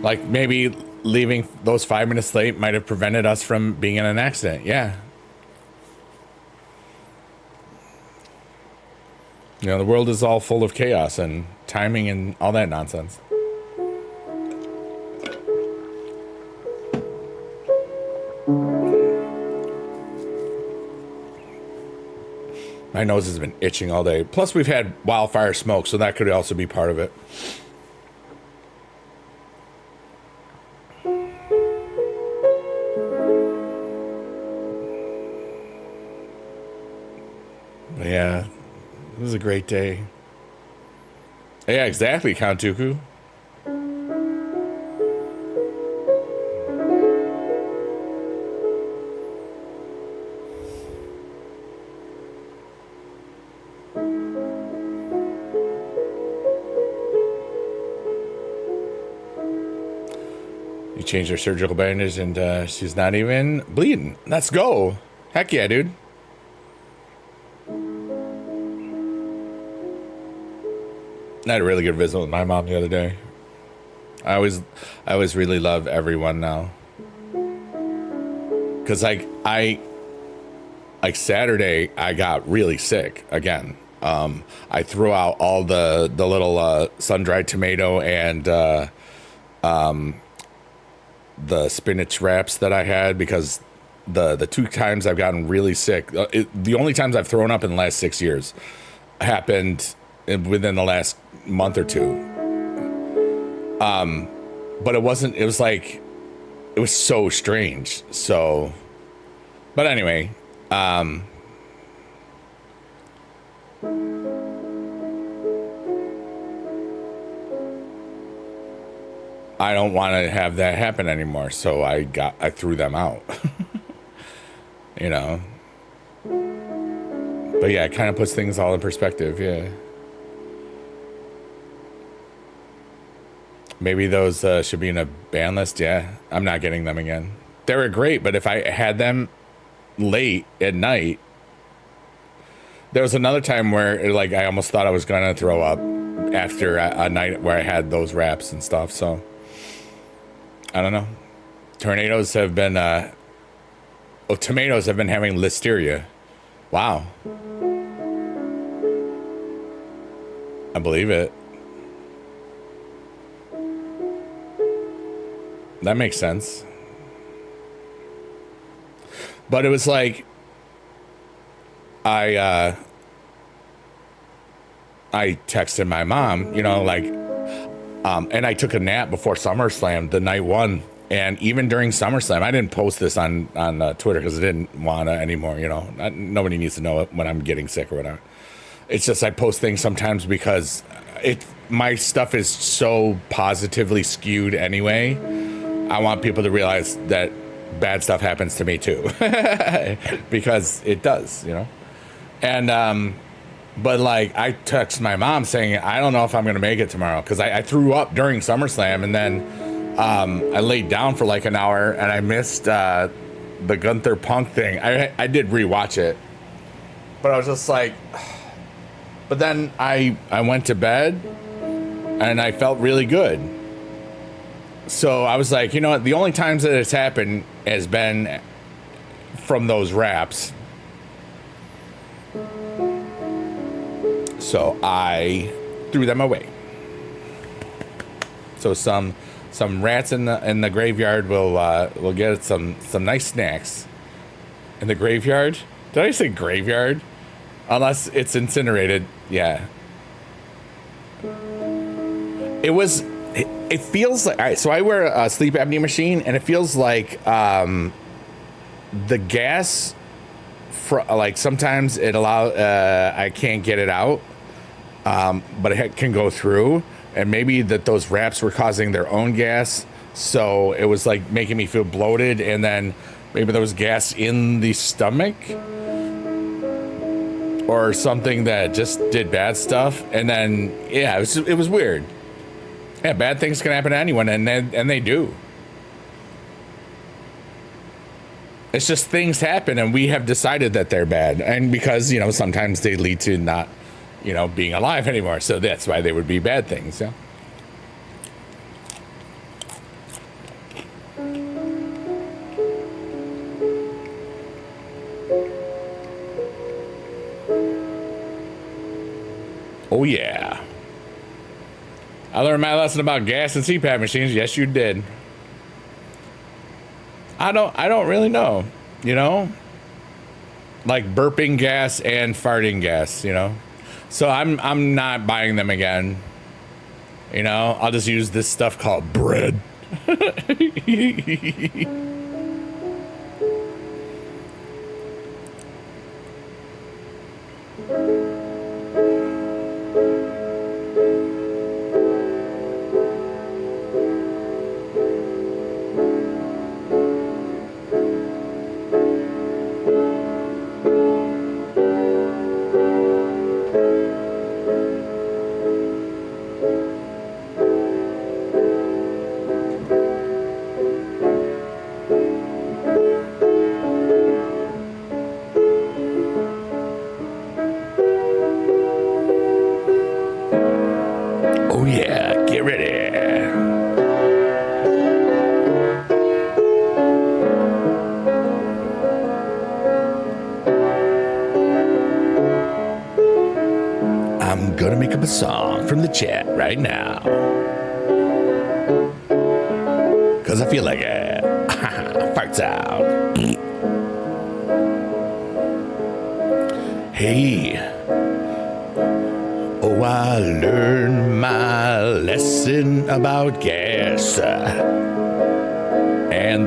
Like maybe leaving those 5 minutes late might have prevented us from being in an accident. Yeah. You know, the world is all full of chaos and timing and all that nonsense. My nose has been itching all day. Plus, we've had wildfire smoke, so that could also be part of it. But yeah, it was a great day. Yeah, exactly, Count Dooku. You changed her surgical bandage and she's not even bleeding. Let's go. Heck yeah, dude. I had a really good visit with my mom the other day. I always really love everyone now. Cause like Saturday I got really sick again. I threw out all the little sun-dried tomato and the spinach wraps that I had because the 2 times I've gotten really sick, the only times I've thrown up in the last 6 years happened within the last month or 2. But it was like, it was so strange. So, but anyway, I don't want to have that happen anymore. So I threw them out, you know, but yeah, it kind of puts things all in perspective. Yeah. Maybe those should be in a ban list. Yeah, I'm not getting them again. They were great, but if I had them late at night, there was another time where like I almost thought I was gonna throw up after a night where I had those wraps and stuff. So I don't know. Tornadoes have been tomatoes have been having listeria. Wow. I believe it. That makes sense. But it was like I texted my mom, you know, like and I took a nap before SummerSlam, the night one, and even during SummerSlam, I didn't post this on Twitter because I didn't want to anymore, you know. Nobody needs to know it when I'm getting sick or whatever. It's just I post things sometimes because my stuff is so positively skewed anyway. I want people to realize that bad stuff happens to me too, because it does, you know. And but like I text my mom saying I don't know if I'm gonna make it tomorrow because I threw up during SummerSlam, and then I laid down for like an hour and I missed the Gunther Punk thing. I did rewatch it, but I was just like, but then I went to bed and I felt really good. So I was like, you know what? The only times that it's happened has been from those raps. So I threw them away. So some rats in the graveyard will get some nice snacks. In the graveyard? Did I say graveyard? Unless it's incinerated, yeah. It feels like, all right, so I wear a sleep apnea machine, and it feels like the gas, like sometimes I can't get it out, but it can go through, and maybe that those wraps were causing their own gas, so it was like making me feel bloated, and then maybe there was gas in the stomach, or something that just did bad stuff, and then, yeah, it was weird. Yeah, bad things can happen to anyone, and they do. It's just things happen, and we have decided that they're bad, and because, you know, sometimes they lead to not, you know, being alive anymore, so that's why they would be bad things, yeah. Oh yeah. I learned my lesson about gas and CPAP machines. Yes, you did. I don't really know, you know? Like burping gas and farting gas, you know? So I'm not buying them again. You know, I'll just use this stuff called bread. Oh yeah, get ready. I'm gonna make up a song from the chat right now. Cause I feel like it. Farts out. Hey. Oh, I learned my lesson about gas and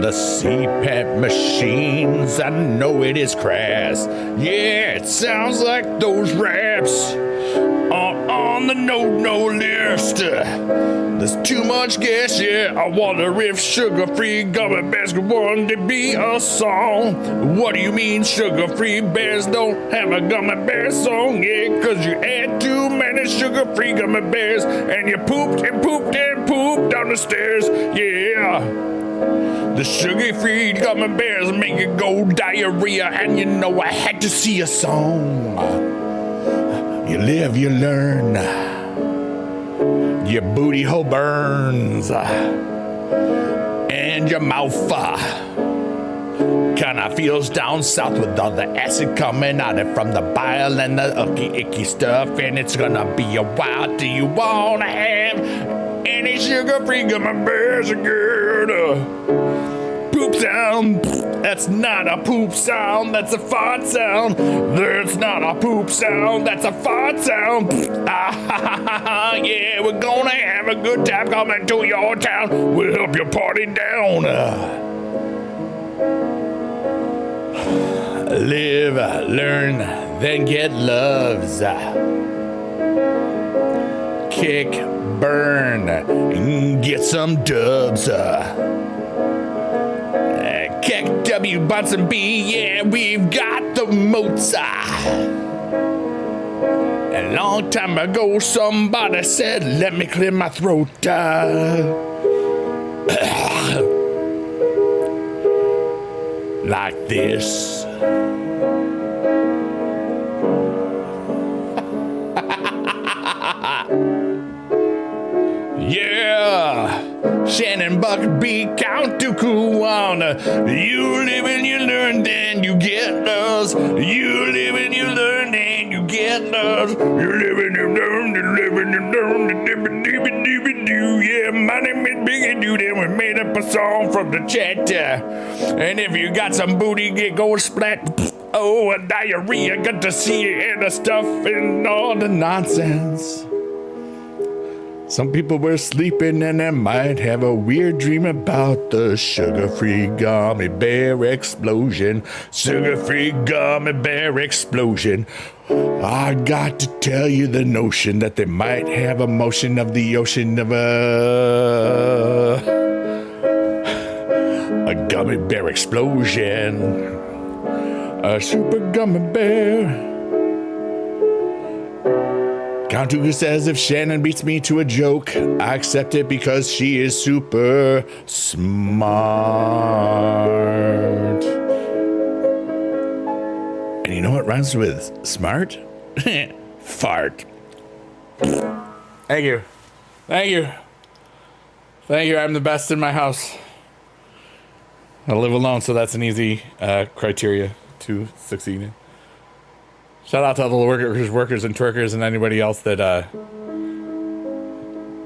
the CPAP machines. I know it is crass. Yeah, it sounds like those raps are on the no list. There's too much gas, yeah. I wonder if sugar-free gummy bears could one day be a song. What do you mean sugar-free bears don't have a gummy bear song? Yeah, cause you ate too many sugar-free gummy bears and you pooped and pooped and pooped down the stairs. Yeah. The sugar-free gummy bears make you go diarrhea, and you know I had to see a song. You live, you learn. Your booty hole burns. And your mouth kinda feels down south with all the acid coming out it from the bile and the icky stuff. And it's gonna be a while. Do you wanna have any sugar-free gummy bears again? Poop sound. That's not a poop sound. That's a fart sound. That's not a poop sound. That's a fart sound. Yeah, we're gonna have a good time coming to your town. We'll help you party down. Live, learn, then get loves. Kick, burn, get some dubs. Keck W, Bunsen B, yeah, we've got the moats. A long time ago, somebody said, let me clear my throat. Like this. Yeah, Shannon Buckby, Count Dooku on. You live and you learn, then you get lost. You live and you learn, then you get lost. You live and you learn, you live and you learn, yeah, my name is Biggie Dude, and we made up a song from the chat. And if you got some booty, get go splat. Oh, a diarrhea, got to see it and the stuff and all the nonsense. Some people were sleeping and they might have a weird dream about the sugar-free gummy bear explosion. Sugar-free gummy bear explosion. I got to tell you the notion that they might have a motion of the ocean of a gummy bear explosion. A super gummy bear. Count Dooku says if Shannon beats me to a joke, I accept it because she is super smart. And you know what rhymes with smart? Fart. Thank you. Thank you. Thank you. I'm the best in my house. I live alone, so that's an easy criteria to succeed in. Shout out to all the workers and twerkers and anybody else that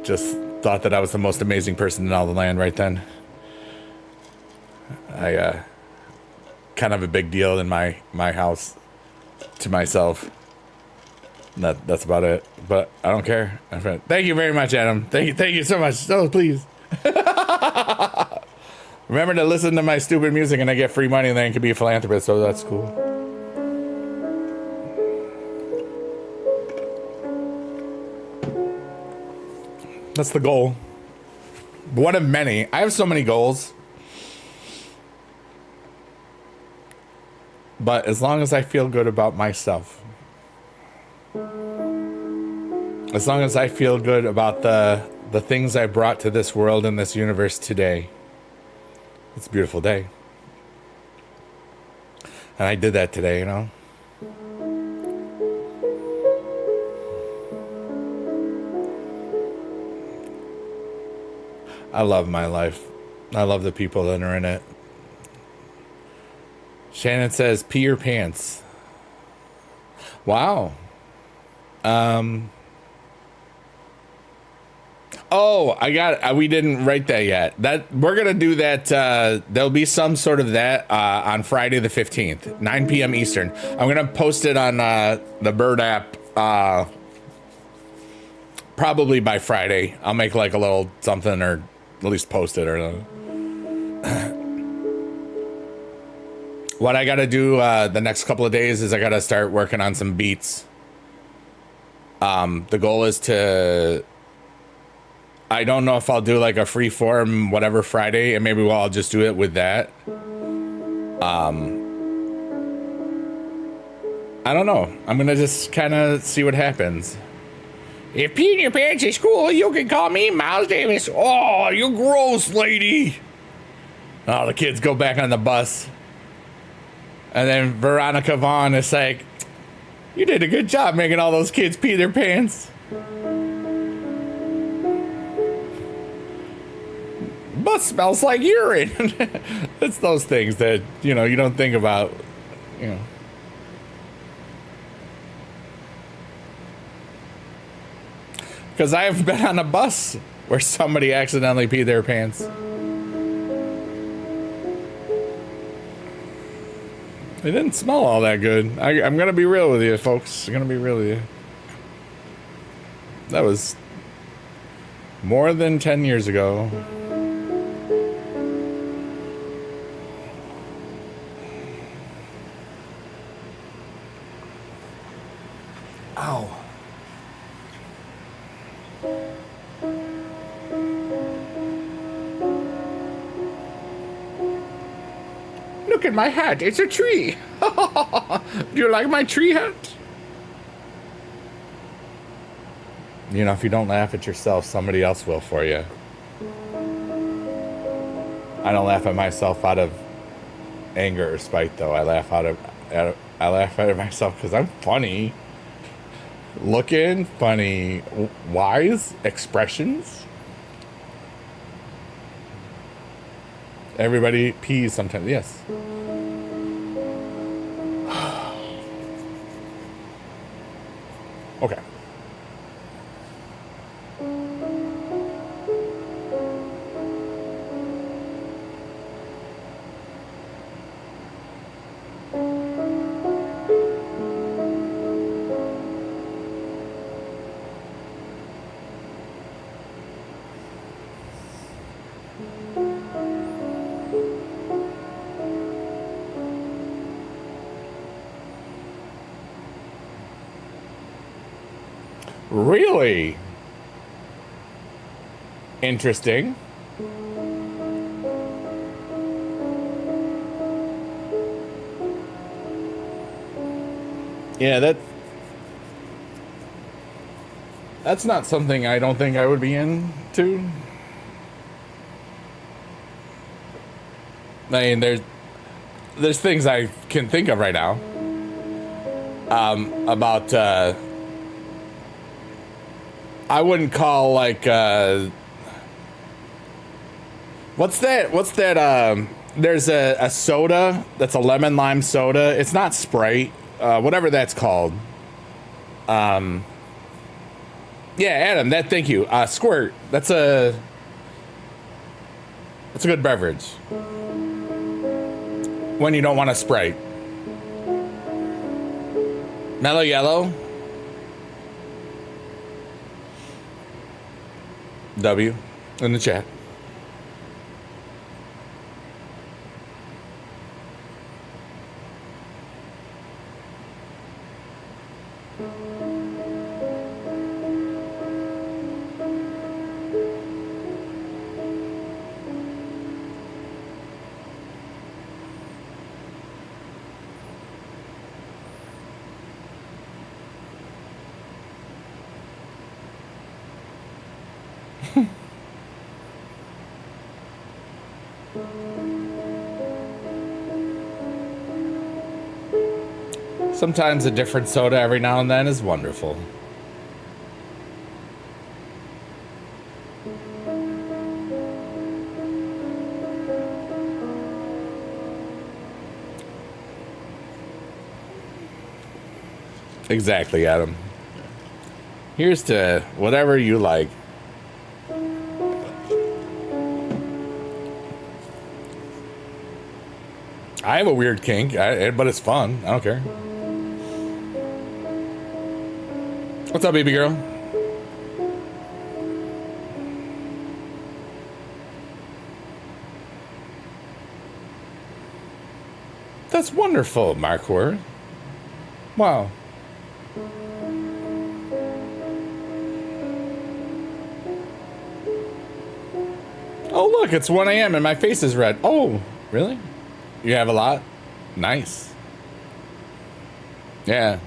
just thought that I was the most amazing person in all the land right then. I kind of a big deal in my house to myself. That's about it. But I don't care. Thank you very much, Adam. Thank you so much. Oh, please. Remember to listen to my stupid music and I get free money and then I can be a philanthropist, so that's cool. That's the goal. One of many. I have so many goals. But as long as I feel good about myself, as long as I feel good about the things I brought to this world and this universe today, it's a beautiful day. And I did that today, you know? I love my life. I love the people that are in it. Shannon says, pee your pants. Wow. Oh, we didn't write that yet. We're going to do that. There'll be some sort of that on Friday the 15th, 9 p.m. Eastern. I'm going to post it on the Bird app probably by Friday. I'll make like a little something or at least post it or what I got to do the next couple of days is I got to start working on some beats. The goal is to, I don't know if I'll do like a free form whatever Friday, and maybe I'll just do it with that. I don't know. I'm gonna just kind of see what happens. If peeing your pants is cool, you can call me Miles Davis. Oh, you gross lady. Oh, the kids go back on the bus. And then Veronica Vaughn is like, you did a good job making all those kids pee their pants. Bus smells like urine. It's those things that, you know, you don't think about, you know. Because I've been on a bus where somebody accidentally peed their pants. It didn't smell all that good. I'm going to be real with you, folks. I'm going to be real with you. That was more than 10 years ago. Ow. Look at my hat. It's a tree. Do you like my tree hat? You know, if you don't laugh at yourself, somebody else will for you. I don't laugh at myself out of anger or spite, though. I laugh I laugh at myself because I'm funny looking, funny, wise expressions. Everybody pees sometimes. Yes. Okay. Really? Interesting. Yeah, that's not something I don't think I would be into. I mean, there's things I can think of right now about I wouldn't call like what's that there's a soda that's a lemon lime soda. It's not Sprite, whatever that's called. Yeah, Adam, thank you. Squirt. That's a good beverage when you don't want a Sprite. Mellow Yellow. W in the chat. Sometimes a different soda every now and then is wonderful. Exactly, Adam. Here's to whatever you like. I have a weird kink, but it's fun. I don't care. What's up, baby girl? That's wonderful, Markor. Wow. Oh, look, it's 1 a.m. and my face is red. Oh, really? You have a lot? Nice. Yeah.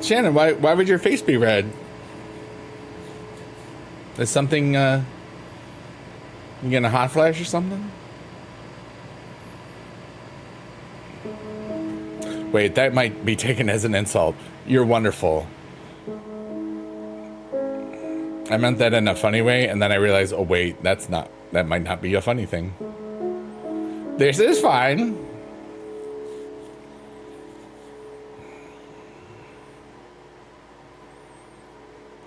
Shannon, why would your face be red? Is something, you getting a hot flash or something? Wait, that might be taken as an insult. You're wonderful. I meant that in a funny way, and then I realized, oh wait, that might not be a funny thing. This is fine.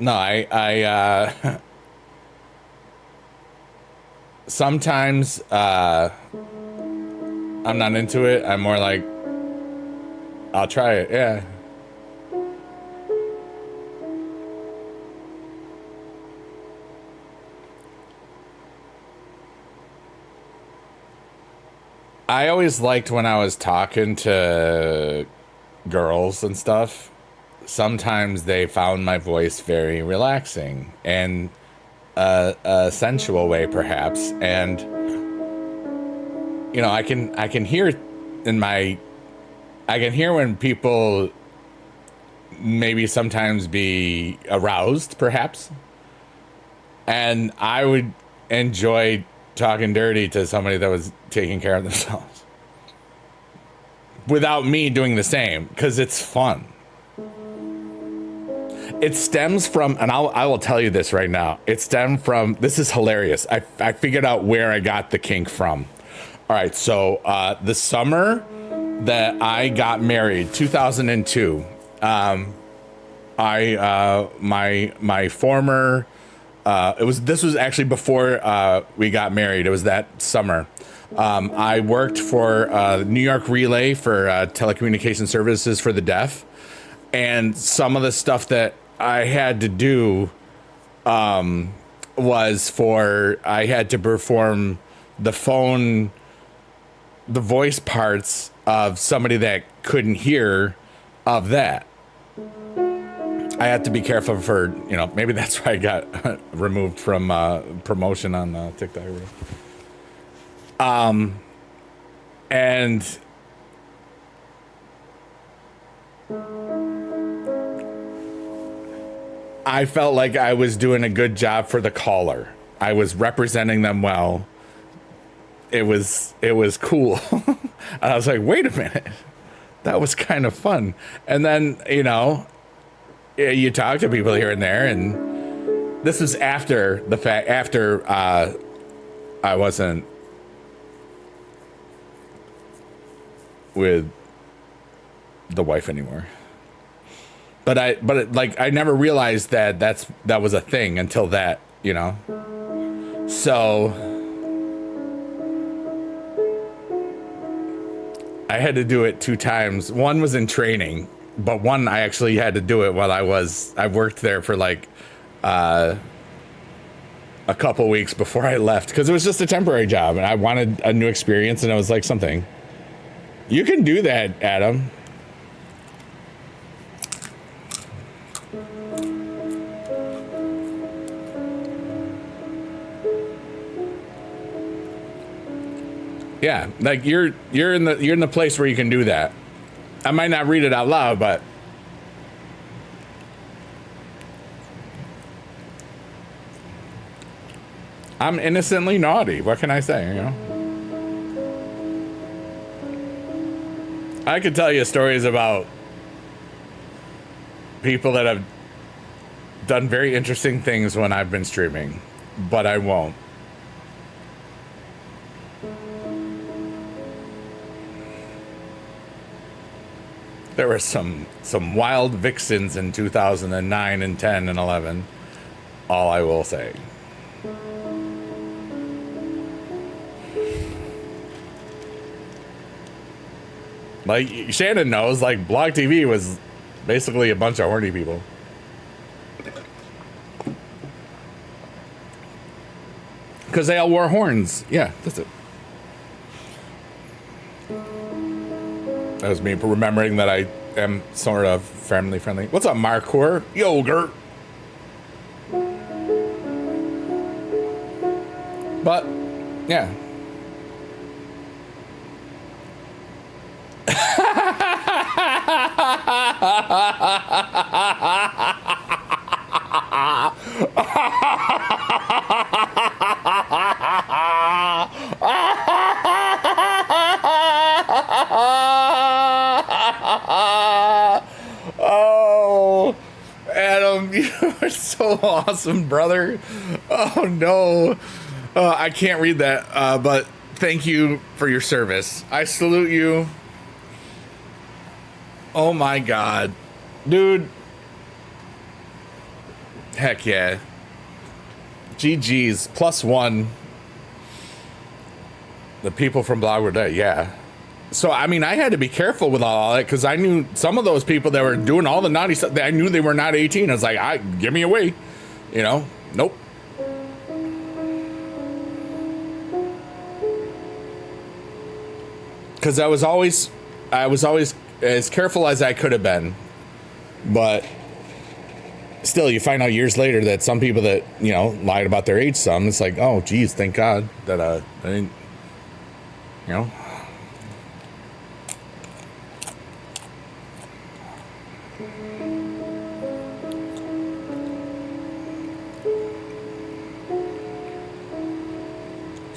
No, I sometimes I'm not into it. I'm more like, I'll try it. Yeah. I always liked when I was talking to girls and stuff. Sometimes they found my voice very relaxing and a sensual way, perhaps. And you know, I can hear I can hear when people maybe sometimes be aroused, perhaps, And I would enjoy talking dirty to somebody that was taking care of themselves without me doing the same, because it's fun. It stems from, and I will tell you this right now. It stemmed from, this is hilarious. I figured out where I got the kink from. All right, so the summer that I got married, 2002, my former, this was actually before we got married. It was that summer. I worked for New York Relay for telecommunication services for the deaf. And some of the stuff that I had to do was I had to perform the voice parts of somebody that couldn't hear of that. I had to be careful for, maybe that's why I got removed from promotion on TikTok. And I felt like I was doing a good job for the caller. I was representing them well. It was cool. And I was like, wait a minute, that was kind of fun. And then, you talk to people here and there, and this was after the fact, after I wasn't with the wife anymore. But I never realized that that was a thing until that, So I had to do it 2 times. One was in training, but one I actually had to do it while I worked there for like a couple weeks before I left, because it was just a temporary job and I wanted a new experience, and it was like something. You can do that, Adam. Yeah, like you're in the place where you can do that. I might not read it out loud, but I'm innocently naughty. What can I say, I could tell you stories about people that have done very interesting things when I've been streaming, but I won't. There were some wild vixens in 2009 and 10 and 11. All I will say. Like, Shannon knows, like, Blog TV was basically a bunch of horny people. Because they all wore horns. Yeah, that's it. That was me remembering that I am sort of family friendly. What's up, Marcor? Yogurt. But, yeah. Oh, Adam, you are so awesome, brother. Oh, no. I can't read that, but thank you for your service. I salute you. Oh, my God. Dude. Heck yeah. GG's. +1. The people from Blog were dead. Yeah. So, I mean, I had to be careful with all that, because I knew some of those people that were doing all the naughty stuff, I knew they were not 18. I was like, give me away. Nope. Because I was always as careful as I could have been. But still, you find out years later that some people that, lied about their age some, it's like, oh, geez, thank God that I didn't,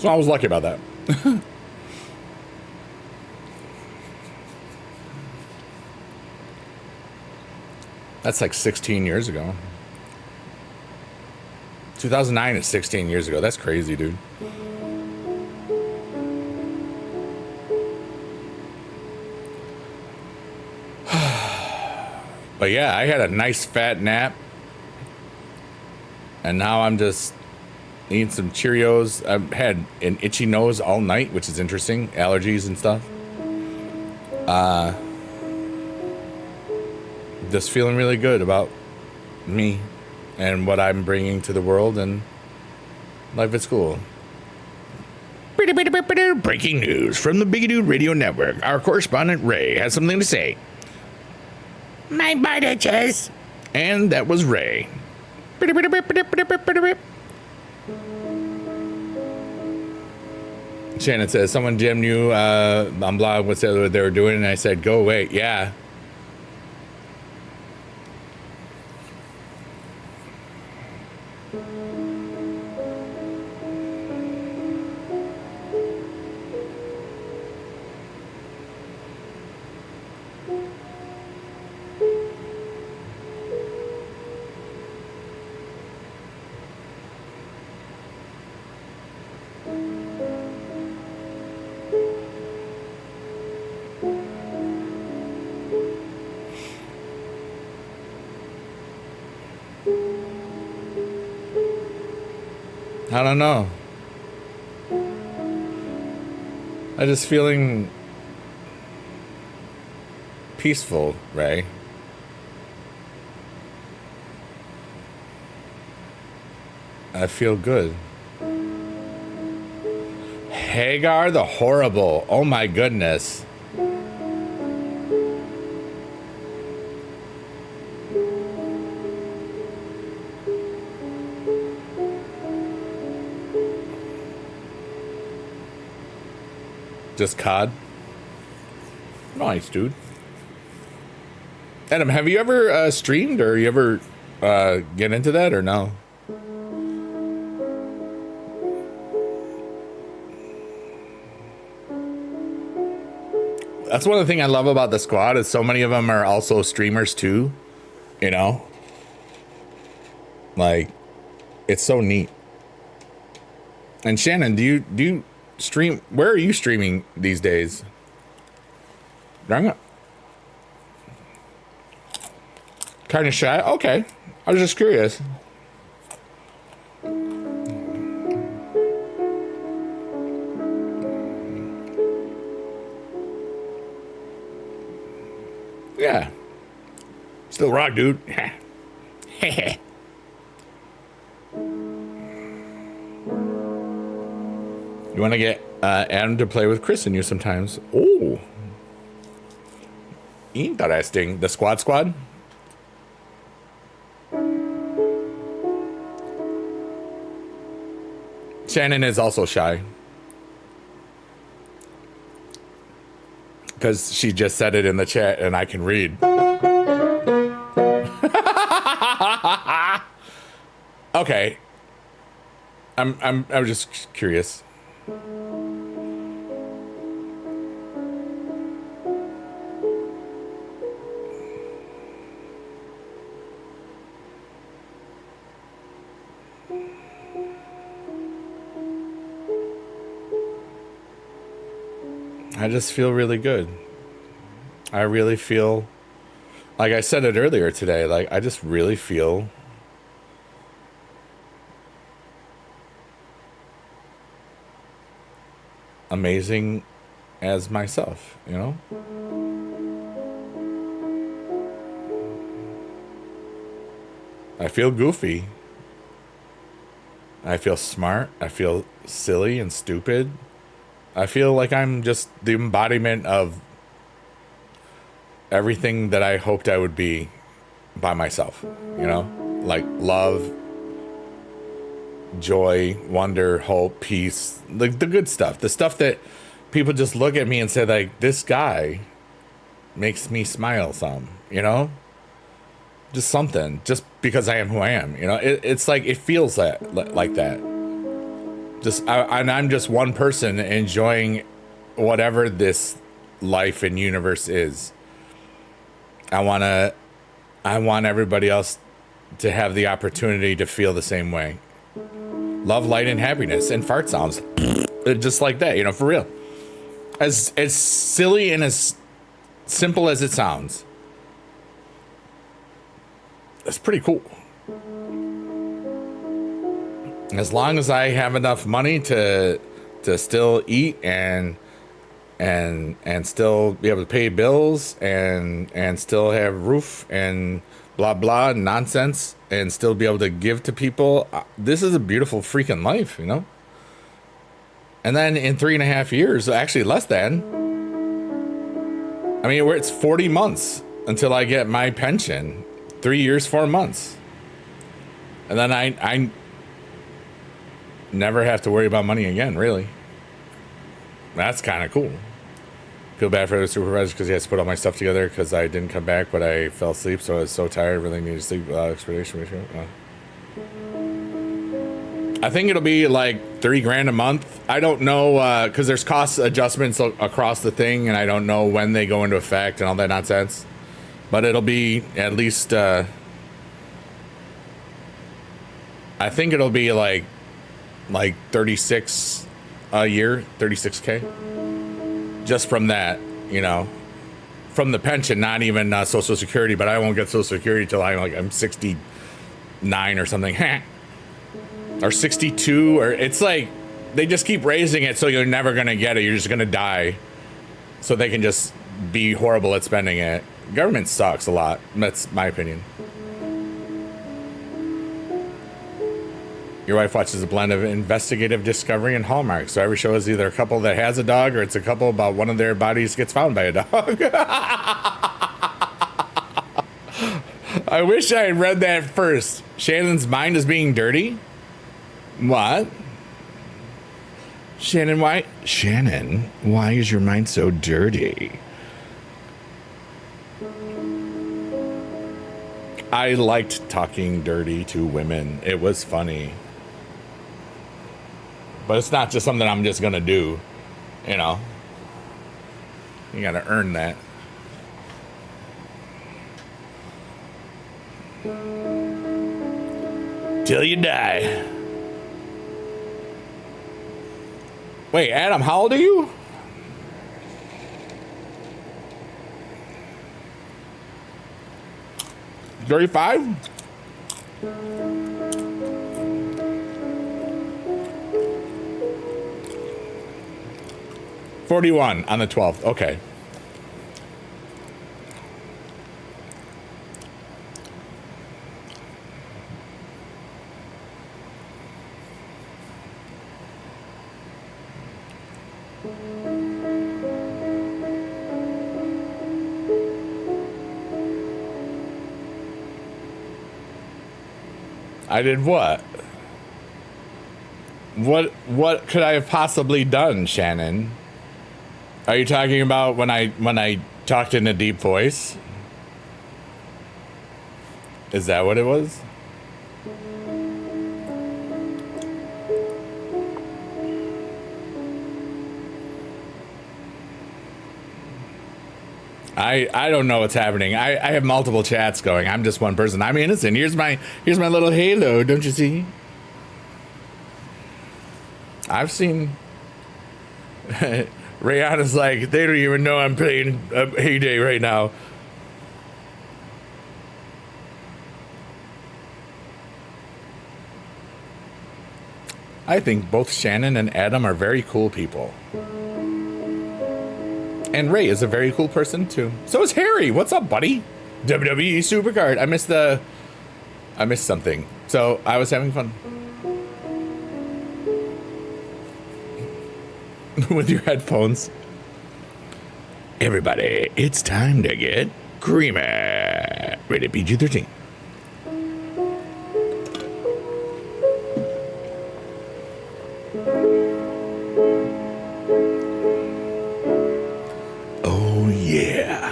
So I was lucky about that. That's like 16 years ago. 2009 is 16 years ago. That's crazy, dude. But yeah, I had a nice fat nap. And now I'm just eating some Cheerios. I've had an itchy nose all night, which is interesting. Allergies and stuff. Just feeling really good about me and what I'm bringing to the world and life at school. Breaking news from the Big Dude Radio Network. Our correspondent Ray has something to say. My butt itches. And that was Ray. Shannon says, someone DM'd you on blog what they were doing, and I said, go away. Yeah. I don't know. I'm just feeling peaceful, Ray. I feel good. Hagar the Horrible. Oh my goodness. Just COD. Nice, dude. Adam, have you ever streamed, or you ever get into that, or no? That's one of the things I love about the squad is so many of them are also streamers too. You know, like it's so neat. And Shannon, do you stream? Where are you streaming these days? Dang it. Kind of shy. Okay, I was just curious. Yeah. Still rock, dude. You want to get Adam to play with Chris and you sometimes. Oh. Interesting. The squad? Shannon is also shy. Because she just said it in the chat and I can read. Okay. I'm just curious. I just feel really good. I really feel, like I said it earlier today, like I just really feel amazing as myself, you know? I feel goofy. I feel smart. I feel silly and stupid. I feel like I'm just the embodiment of everything that I hoped I would be by myself, you know? Like love, joy, wonder, hope, peace, like the good stuff. The stuff that people just look at me and say, like, this guy makes me smile some, you know? Just something, just because I am who I am, you know? It's like, it feels like that. And I'm just one person enjoying whatever this life and universe is. I want everybody else to have the opportunity to feel the same way. Love, light, and happiness, and fart sounds. Just like that, for real. As silly and as simple as it sounds. It's pretty cool. As long as I have enough money to still eat and still be able to pay bills and still have roof and blah blah nonsense and still be able to give to people, this is a beautiful freaking life, And then in 3.5 years, actually less than, it's 40 months until I get my pension. 3 years, 4 months. And then I never have to worry about money again, really. That's kind of cool. Feel bad for the supervisor because he has to put all my stuff together because I didn't come back, but I fell asleep, so I was so tired, really needed to sleep without explanation. I think it'll be like $3,000 a month. I don't know, because there's cost adjustments across the thing, and I don't know when they go into effect and all that nonsense. But it'll be at least, I think it'll be like 36 a year, 36K. Just from that, from the pension, not even Social Security, but I won't get Social Security till I'm 69 or something. Or 62, or it's like, they just keep raising it so you're never going to get it. You're just going to die. So they can just be horrible at spending it. Government sucks a lot. That's my opinion. Your wife watches a blend of investigative discovery and Hallmark. So every show is either a couple that has a dog or it's a couple about one of their bodies gets found by a dog. I wish I had read that first. Shannon's mind is being dirty. What? Shannon, why is your mind so dirty? I liked talking dirty to women. It was funny. But it's not just something I'm just going to do. You got to earn that. Till you die. Wait, Adam, how old are you? $35? $41 on the 12th. Okay. I did what? What could I have possibly done, Shannon? Are you talking about when I talked in a deep voice? Is that what it was? I don't know what's happening. I have multiple chats going. I'm just one person. I'm innocent. Here's my little halo. Don't you see? I've seen. Rihanna's like, they don't even know I'm playing Heyday right now. I think both Shannon and Adam are very cool people. And Ray is a very cool person too. So is Harry. What's up, buddy? WWE Supercard. I missed something. So I was having fun. With your headphones. Everybody, it's time to get creamy. Rated PG-13. Oh, yeah.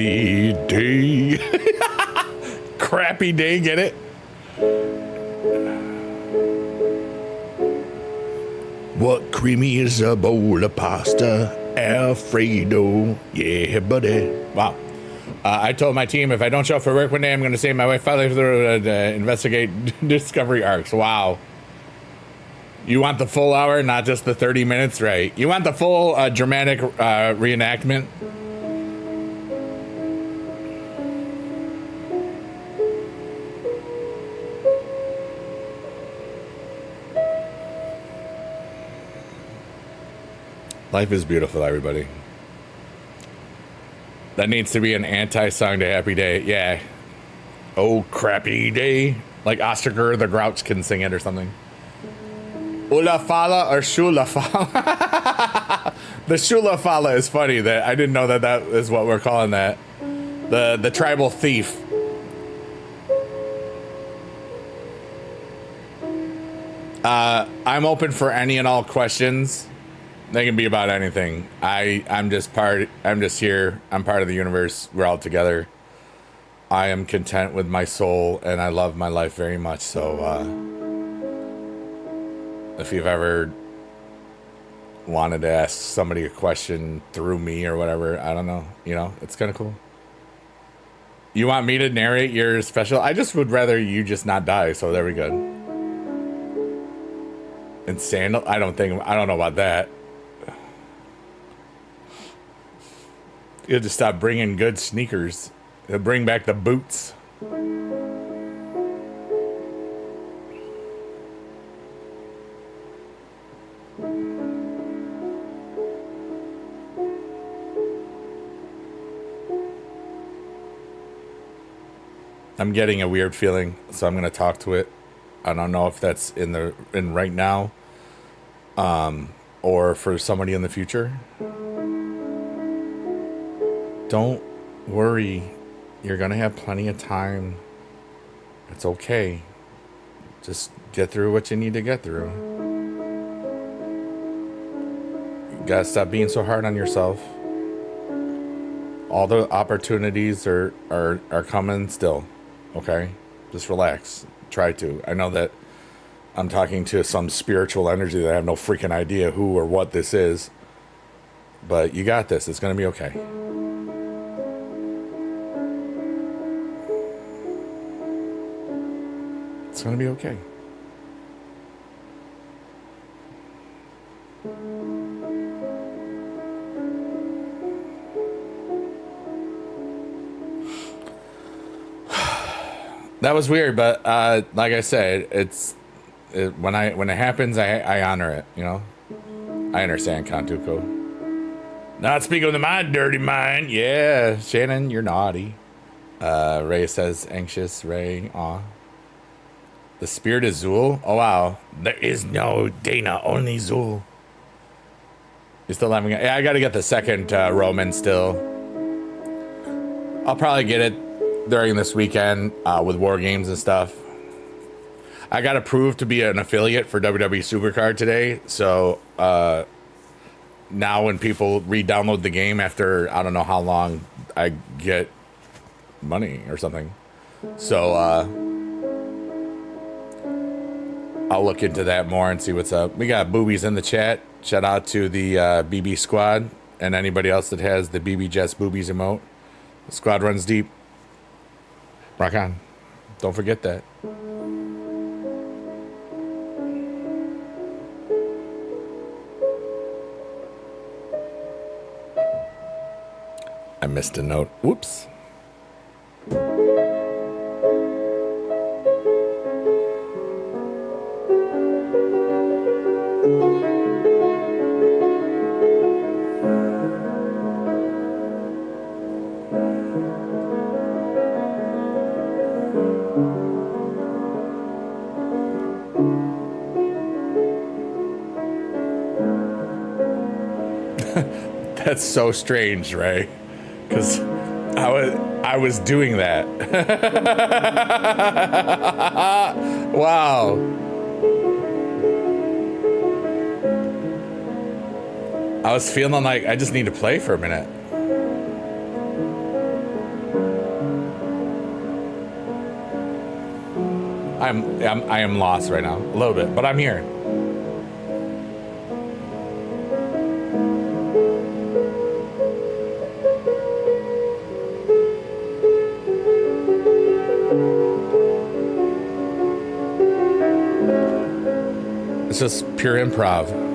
crappy day. Crappy day, get it? What creamy is a bowl of pasta? Alfredo. Yeah, buddy. Wow. I told my team if I don't show up for work one day, I'm going to say my wife father to investigate Discovery arcs. Wow. You want the full hour, not just the 30 minutes, right? You want the full dramatic reenactment? Life is beautiful, everybody. That needs to be an anti-song to Happy Day. Yeah. Oh, crappy day. Like Osterger the Grouch can sing it or something. Ula Fala or Shula Fala. The Shula Fala is funny. That I didn't know that that is what we're calling that. The tribal thief. I'm open for any and all questions. They can be about anything. I'm just here. I'm part of the universe. We're all together. I am content with my soul and I love my life very much. So if you've ever wanted to ask somebody a question through me or whatever, I don't know, it's kind of cool. You want me to narrate your special? I just would rather you just not die. So there we go. And sandal? I don't know about that. You have to stop bringing good sneakers. They'll bring back the boots. I'm getting a weird feeling, so I'm gonna talk to it. I don't know if that's in right now, or for somebody in the future. Don't worry. You're going to have plenty of time. It's okay. Just get through what you need to get through. You got to stop being so hard on yourself. All the opportunities are coming still. Okay? Just relax. Try to. I know that I'm talking to some spiritual energy that I have no freaking idea who or what this is. But you got this. It's going to be okay. It's going to be okay. That was weird, but like I said, when it happens, I honor it. I understand, Kantuko. Not speaking of my dirty mind. Yeah, Shannon, you're naughty. Ray says anxious. Ray, aw. The spirit is Zool? Oh, wow. There is no Dana, only Zool. You still having it? Yeah, I got to get the second Roman still. I'll probably get it during this weekend with War Games and stuff. I got approved to be an affiliate for WWE Supercard today. So now when people re-download the game after I don't know how long, I get money or something. So I'll look into that more and see what's up. We got boobies in the chat. Shout out to the BB squad and anybody else that has the BB Jets boobies emote. The squad runs deep. Rock on. Don't forget that. I missed a note. Whoops. That's so strange, Ray. Because I was doing that. Wow. I was feeling like I just need to play for a minute. I am lost right now, a little bit, but I'm here. It's just pure improv.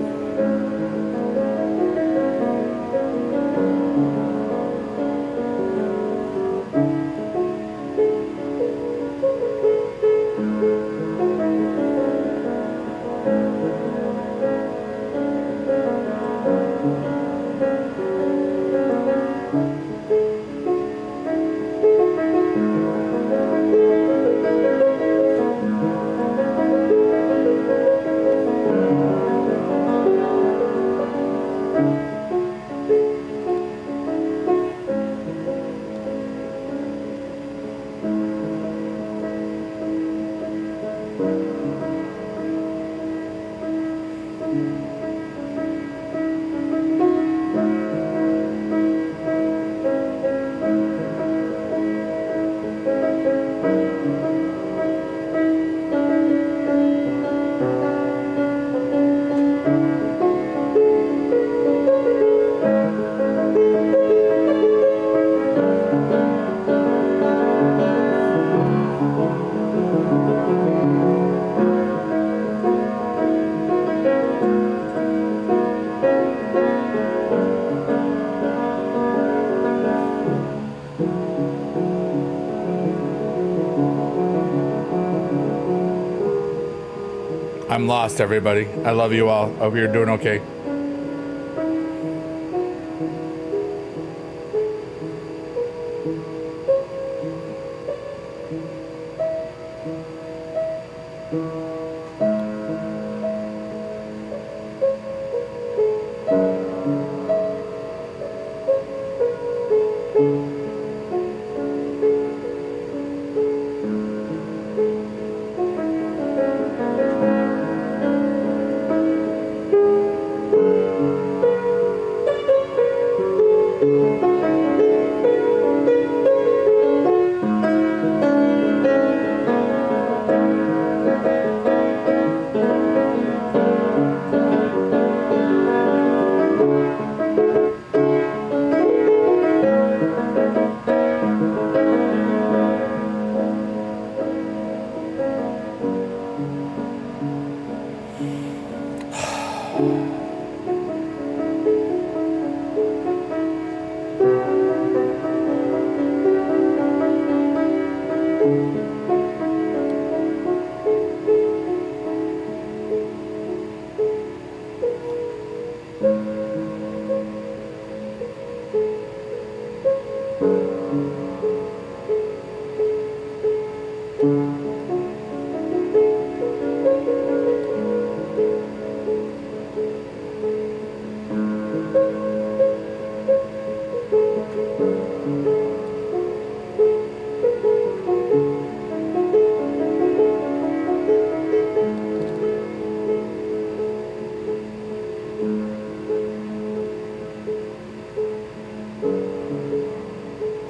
I'm lost, everybody. I love you all. Hope you're doing okay.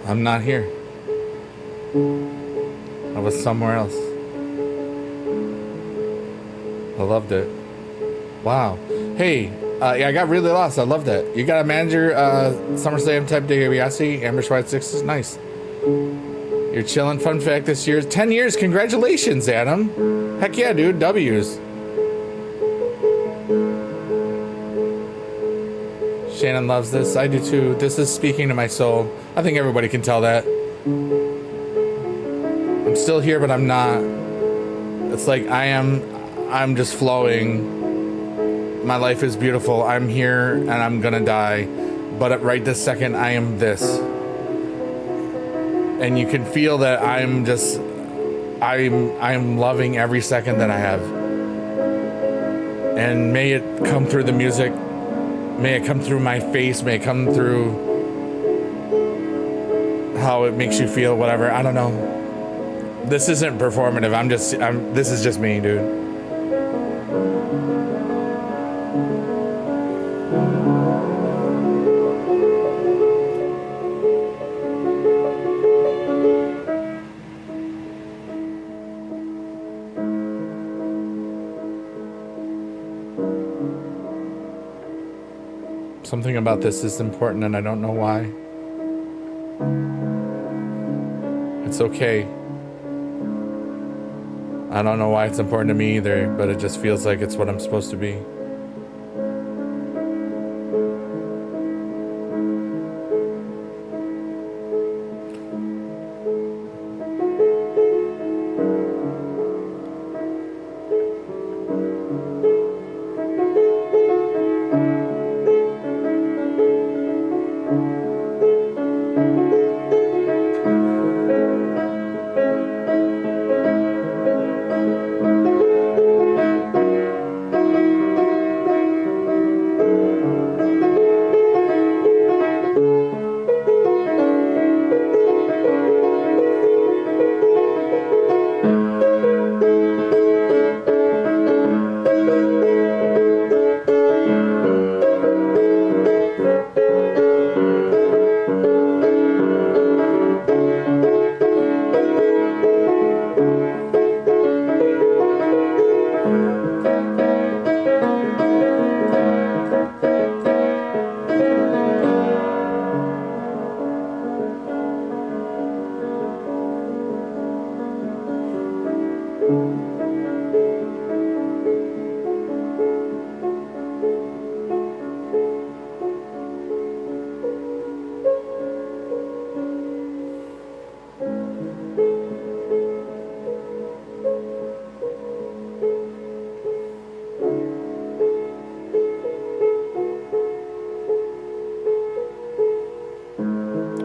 I'm not here. I was somewhere else. I loved it. Wow. Hey, yeah, I got really lost. I love that. You got a manager, SummerSlam type DiBiase, Amber White Sixes. Nice. You're chilling. Fun fact this year, 10 years. Congratulations, Adam. Heck yeah, dude. W's. Shannon loves this. I do too. This is speaking to my soul. I think everybody can tell that. I'm still here, but I'm not. It's like I'm just flowing. My life is beautiful. I'm here and I'm gonna die. But right this second, I am this. And you can feel that I'm loving every second that I have. And may it come through the music. May it come through my face. May it come through how it makes you feel, whatever. I don't know. This isn't performative. This is just me, dude. Something about this is important and I don't know why. It's okay. I don't know why it's important to me either, but it just feels like it's what I'm supposed to be.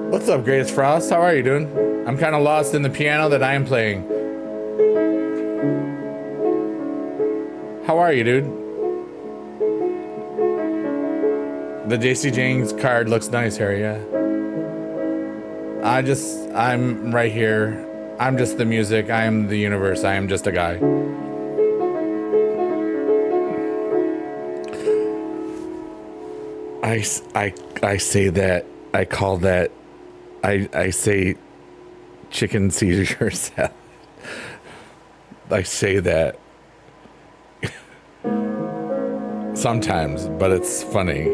What's up, Greatest Frost? How are you doing? I'm kind of lost in the piano that I am playing. How are you, dude? The JC James card looks nice, Harry, yeah. I'm right here. I'm just the music. I am the universe. I am just a guy. I say that. I call that. I say chicken Caesar salad. I say that sometimes, but it's funny.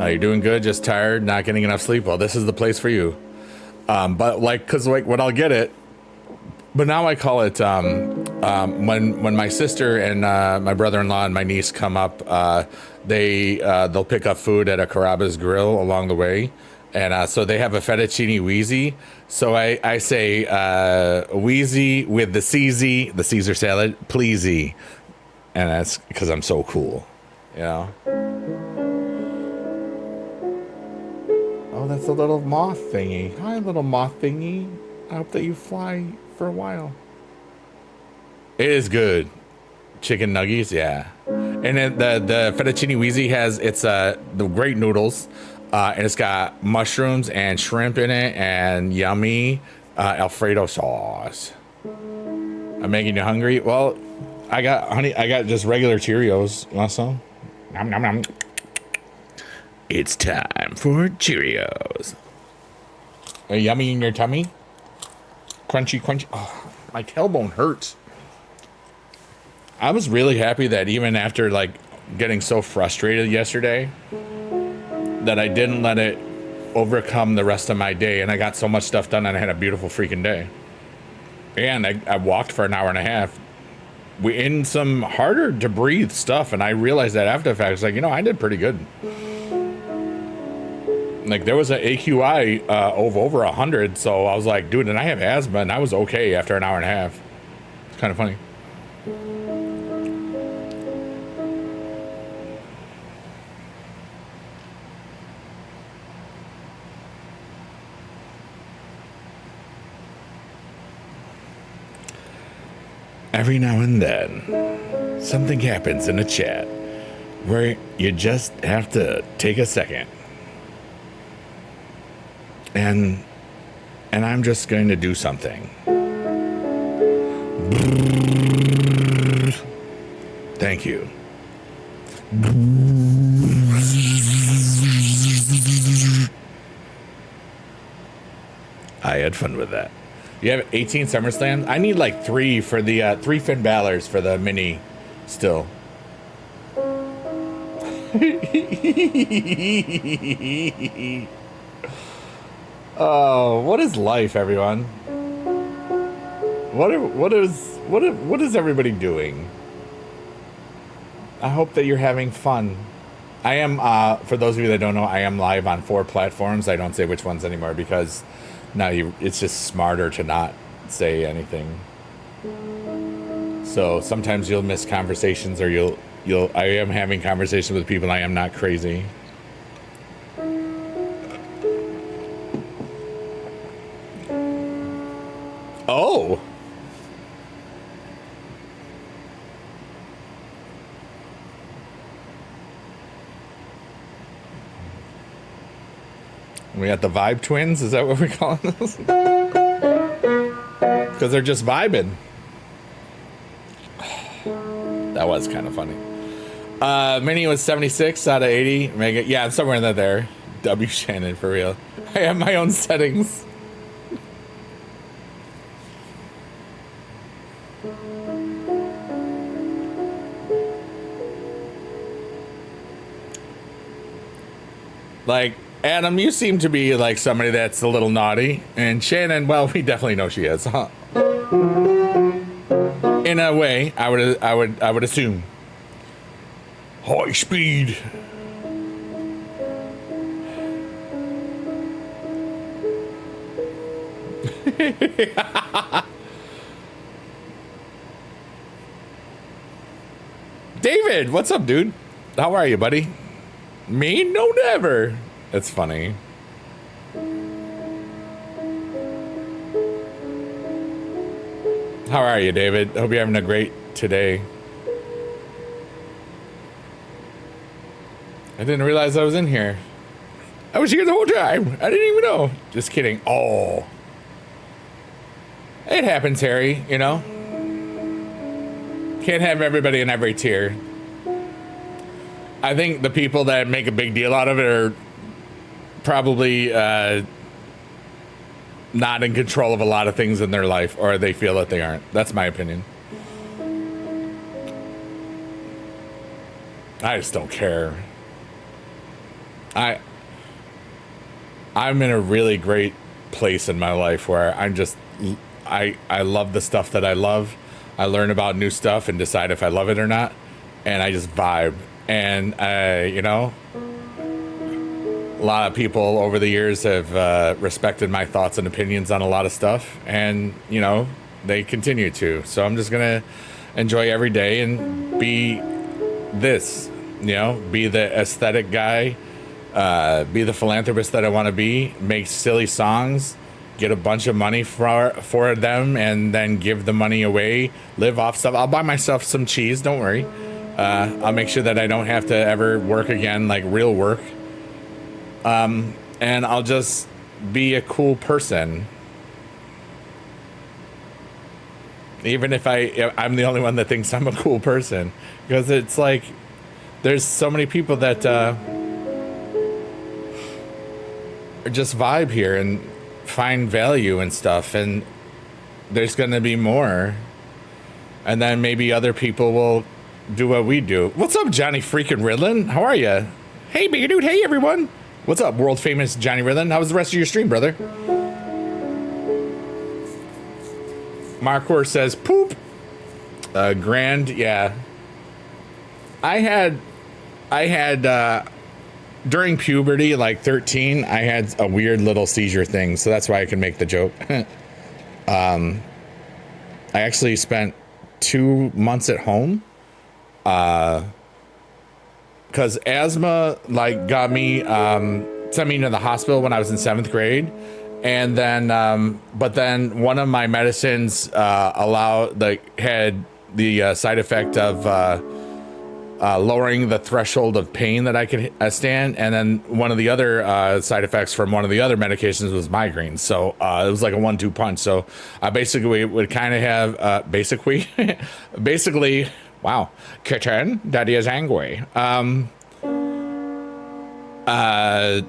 You're doing good, just tired, not getting enough sleep. Well, this is the place for you. But like, cause like when I'll get it, but now I call it, when my sister and, my brother-in-law and my niece come up, they'll pick up food at a Carrabba's grill along the way. And, so they have a fettuccine wheezy. So I say, wheezy with the Caesar salad, pleasey. And that's cause I'm so cool, you know? Oh, that's a little moth thingy. Hi, little moth thingy. I hope that you fly for a while. It is good. Chicken nuggets, yeah. And then the fettuccine wheezy has, it's the great noodles. And it's got mushrooms and shrimp in it and yummy Alfredo sauce. I'm making you hungry? Well, I got just regular Cheerios. You want some? Nom, nom, nom. It's time for Cheerios. Are you yummy in your tummy? Crunchy, crunchy. Oh, my tailbone hurts. I was really happy that even after like getting so frustrated yesterday, that I didn't let it overcome the rest of my day, and I got so much stuff done and I had a beautiful freaking day. And I walked for an hour and a half. We in some harder to breathe stuff, and I realized that after the fact, it's like, you know, I did pretty good. Like there was an AQI of over 100, so I was like, dude, and I have asthma, and I was okay after an hour and a half. It's kind of funny. Every now and then, something happens in a chat where you just have to take a second. And I'm just going to do something. Thank you. had fun with that. You have 18 SummerSlam? I need like 3 for the 3 Finn Balor's for the mini still. Oh, what is life, everyone? What is everybody doing? I hope that you're having fun. I am, for those of you that don't know, I am live on 4 platforms. I don't say which ones anymore because now it's just smarter to not say anything. So sometimes you'll miss conversations, or I am having conversations with people. I am not crazy. Oh. We got the vibe twins. Is that what we're calling those? Because they're just vibing. That was kind of funny. Mini was 76 out of 80. Mega, yeah, somewhere in there. W Shannon, for real. I have my own settings. Like, Adam, you seem to be like somebody that's a little naughty, and Shannon, well, we definitely know she is, huh? In a way, I would assume. High speed. David, what's up, dude? How are you, buddy? Me? No, never. That's funny. How are you, David? Hope you're having a great today. I didn't realize I was in here. I was here the whole time. I didn't even know. Just kidding. Oh. It happens, Harry, you know? Can't have everybody in every tier. I think the people that make a big deal out of it are probably not in control of a lot of things in their life, or they feel that they aren't. That's my opinion. I just don't care. I'm in a really great place in my life where I love the stuff that I love. I learn about new stuff and decide if I love it or not, and I just vibe. And you know, a lot of people over the years have respected my thoughts and opinions on a lot of stuff, and you know, they continue to. So I'm just gonna enjoy every day and be this, you know, be the aesthetic guy, be the philanthropist that I want to be, make silly songs, get a bunch of money for them, and then give the money away, live off stuff. I'll buy myself some cheese, don't worry. I'll make sure that I don't have to ever work again, like real work. And I'll just be a cool person. Even if I'm the only one that thinks I'm a cool person. Because it's like, there's so many people that just vibe here and find value and stuff. And there's going to be more. And then maybe other people will do what we do. What's up, Johnny freaking Ridlin? How are you? Hey, big dude. Hey, everyone. What's up, world famous Johnny Ridlin? How was the rest of your stream, brother? Markor says poop. Grand, yeah. I had during puberty, like 13, I had a weird little seizure thing, so that's why I can make the joke. I actually spent 2 months at home. Because asthma like got me sent me to the hospital when I was in 7th grade, and then but then one of my medicines had the side effect of lowering the threshold of pain that I could stand, and then one of the other side effects from one of the other medications was migraines. So it was like a 1-2 punch. So I basically would kind of have basically. Wow, kitten, daddy is angry. That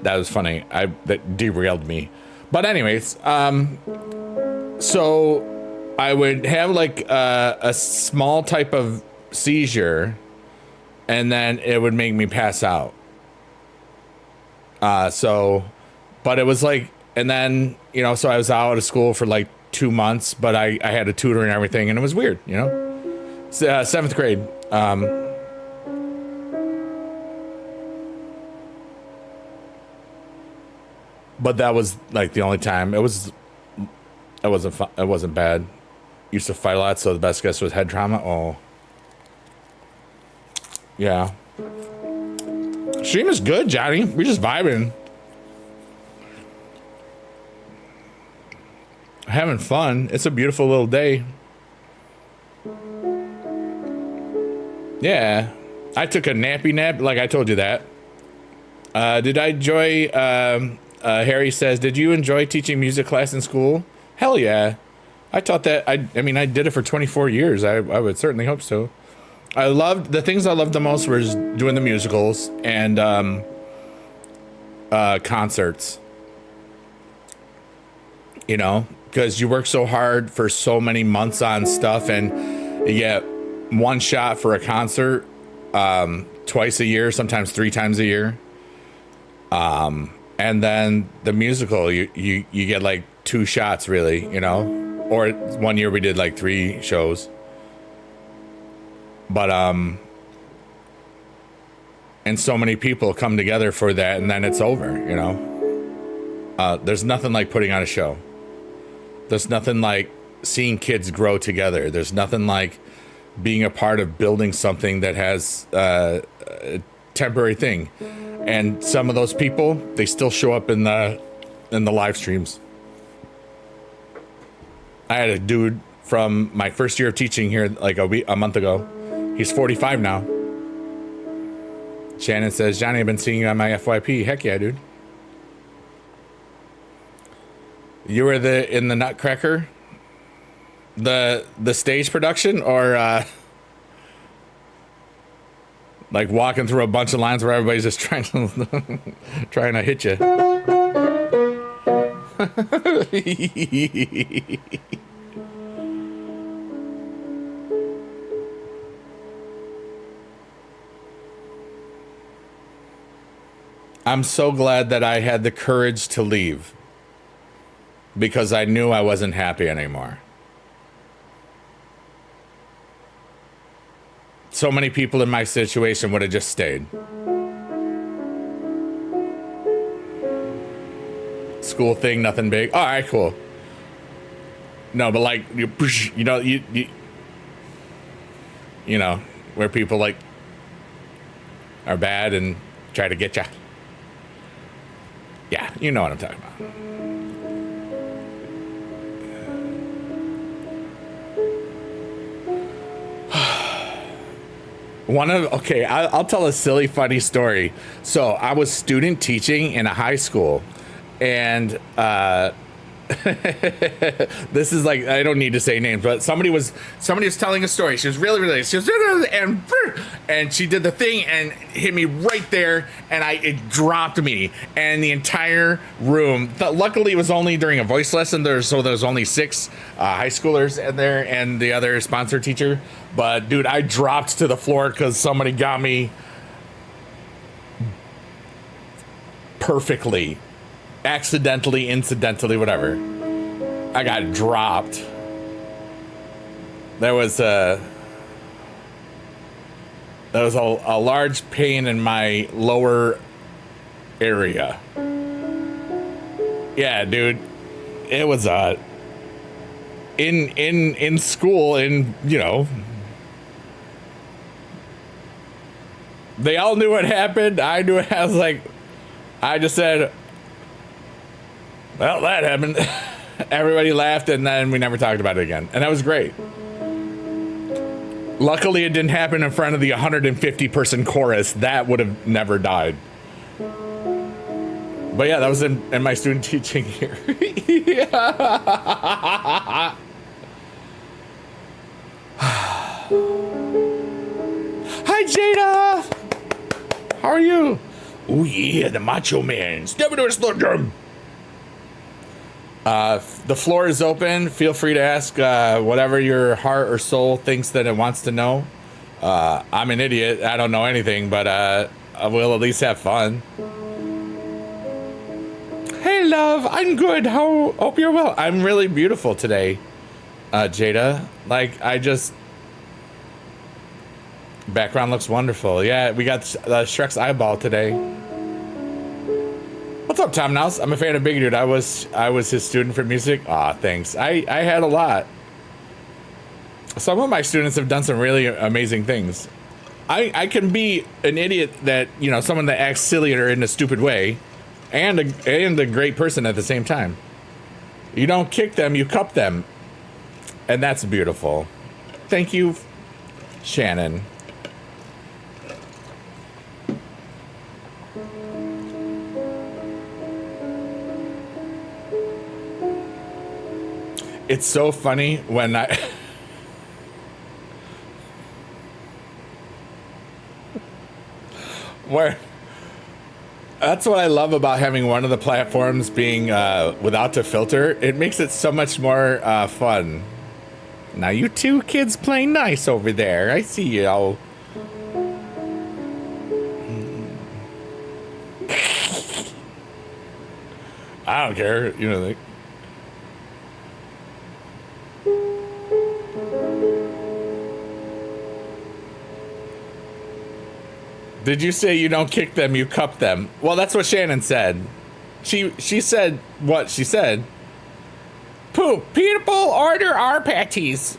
was funny. That derailed me. But anyways, so I would have like a small type of seizure, and then it would make me pass out. But it was like, and then, so I was out of school for like 2 months, but I had a tutor and everything, and it was weird, 7th grade. But that was like the only time. It wasn't bad. Used to fight a lot, so the best guess was head trauma. Oh. Yeah. Stream is good, Johnny. We're just vibing. Having fun. It's a beautiful little day. Yeah. I took a nappy nap, like I told you that. Did I enjoy, Harry says, did you enjoy teaching music class in school? Hell yeah. I taught that. I mean, I did it for 24 years. I would certainly hope so. The things I loved the most was doing the musicals and concerts. Because you work so hard for so many months on stuff, and you get one shot for a concert twice a year, sometimes 3 times a year. And then the musical, you get like 2 shots, really, Or one year we did like 3 shows. But and so many people come together for that, and then it's over, There's nothing like putting on a show. There's nothing like seeing kids grow together. There's nothing like being a part of building something that has a temporary thing. And some of those people, they still show up in the live streams. I had a dude from my first year of teaching here like a month ago. He's 45 now. Shannon says, Johnny, I've been seeing you on my FYP. Heck yeah, dude. You were in the Nutcracker? The stage production, or like walking through a bunch of lines where everybody's just trying to hit you? I'm so glad that I had the courage to leave, because I knew I wasn't happy anymore. So many people in my situation would have just stayed. School thing, nothing big. All right, cool. No, but like, where people like are bad and try to get you. Yeah, you know what I'm talking about. I'll tell a silly, funny story. So I was student teaching in a high school, and this is like, I don't need to say names, but somebody was telling a story. She was really, she was, and she did the thing and hit me right there, and it dropped me, and the entire room. Luckily, it was only during a voice lesson. There was only 6 high schoolers in there, and the other sponsor teacher. But dude, I dropped to the floor because somebody got me perfectly. Accidentally, incidentally, whatever. I got dropped. There was a large pain in my lower area. Yeah, dude. It was in school, and they all knew what happened. I knew it. I was like, I just said, well, that happened. Everybody laughed, and then we never talked about it again. And that was great. Luckily, it didn't happen in front of the 150-person chorus. That would have never died. But yeah, that was in my student teaching here. Yeah. Hi, Jada. How are you? Oh, yeah, the Macho Man. Step into a Slim Jim. The floor is open. Feel free to ask whatever your heart or soul thinks that it wants to know. I'm an idiot. I don't know anything, but I will at least have fun. Hey, love. I'm good. Hope you're well. I'm really beautiful today, Jada. Like, background looks wonderful. Yeah, we got Shrek's eyeball today. What's up, Tom Nouse? I'm a fan of Big Dude. I was his student for music. Aw, thanks. I had a lot. Some of my students have done some really amazing things. I can be an idiot that, you know, someone that acts silly or in a stupid way, and a great person at the same time. You don't kick them, you cup them. And that's beautiful. Thank you, Shannon. It's so funny when that's what I love about having one of the platforms being without the filter. It makes it so much more fun. Now you two kids playing nice over there. I see you all. I don't care, you know. Did you say you don't kick them, you cup them? Well, that's what Shannon said. She said what she said. Poop, people order our patties.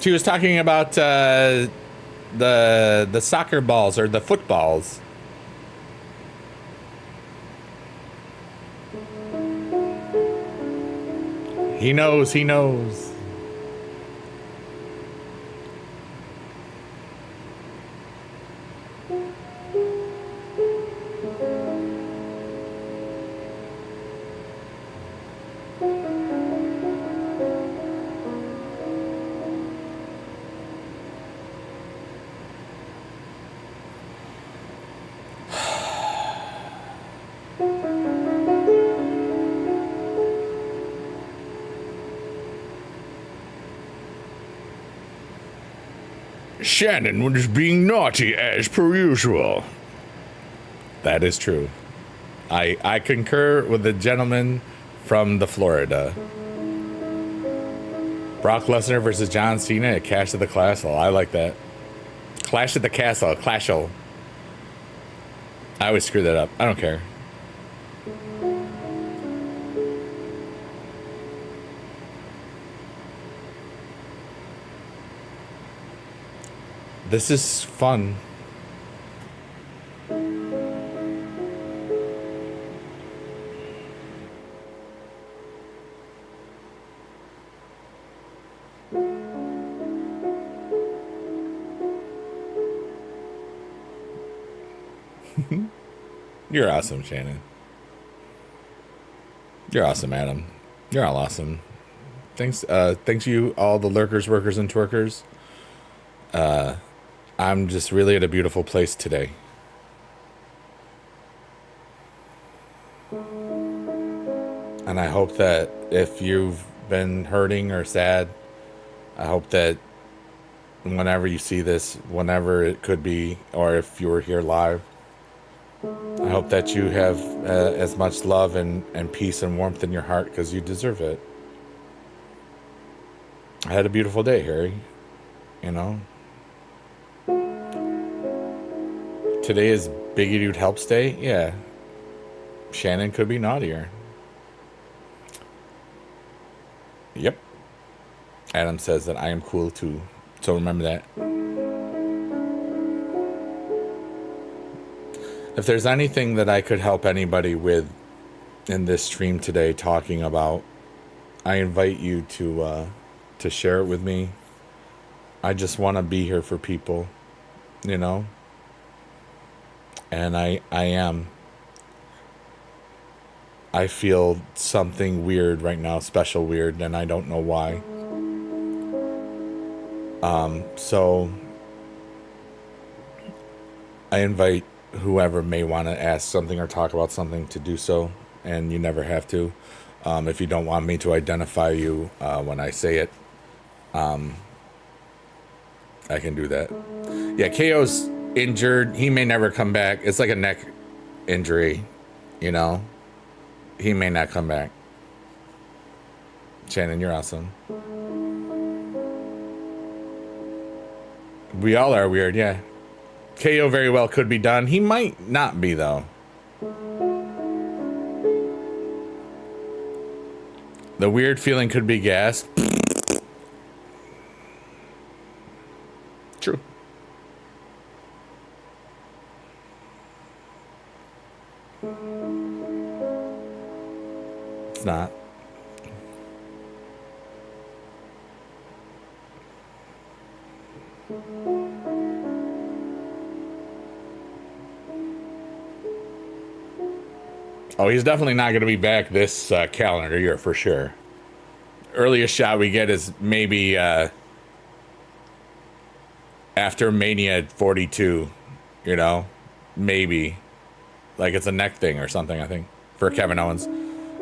She was talking about the soccer balls or the footballs. He knows, he knows. Shannon was being naughty as per usual. That is true. I concur with the gentleman from the Florida. Brock Lesnar versus John Cena at Clash of the Castle. I like that. Clash of the Castle. Clashel. I always screw that up. I don't care. This is fun. You're awesome, Shannon. You're awesome, Adam. You're all awesome. Thanks you, all the lurkers, workers, and twerkers. I'm just really at a beautiful place today. And I hope that if you've been hurting or sad, I hope that whenever you see this, whenever it could be, or if you were here live, I hope that you have as much love and peace and warmth in your heart, because you deserve it. I had a beautiful day, Harry. You know? Today is Biggie Dude Helps Day? Yeah. Shannon could be naughtier. Yep. Adam says that I am cool too. So remember that. If there's anything that I could help anybody with in this stream today talking about, I invite you to share it with me. I just want to be here for people, you know? And I am. I feel something weird right now, special weird, and I don't know why. So I invite whoever may want to ask something or talk about something to do so, and you never have to. If you don't want me to identify you when I say it, I can do that. Yeah, KO's injured. He may never come back. It's like a neck injury, you know? He may not come back. Shannon, you're awesome. We all are weird, yeah. KO very well could be done. He might not be, though. The weird feeling could be gas. True. It's not. Oh, he's definitely not going to be back this calendar year for sure. Earliest shot we get is maybe after Mania 42, you know? Maybe. Like it's a neck thing or something, I think, for Kevin Owens.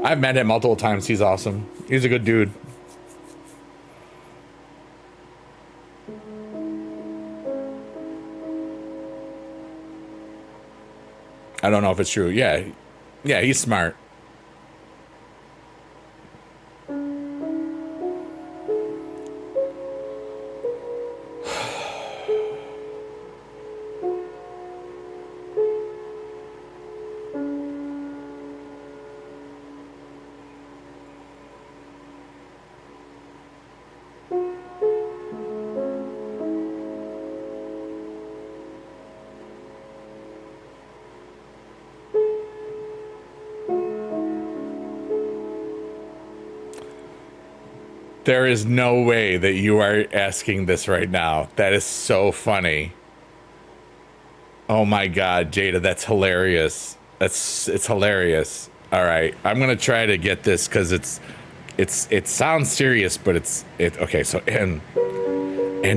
I've met him multiple times. He's awesome. He's a good dude. I don't know if it's true. Yeah. Yeah, he's smart. There is no way that you are asking this right now. That is so funny. Oh my God, Jada, that's hilarious. It's hilarious. All right, I'm gonna try to get this because it sounds serious, but okay. So and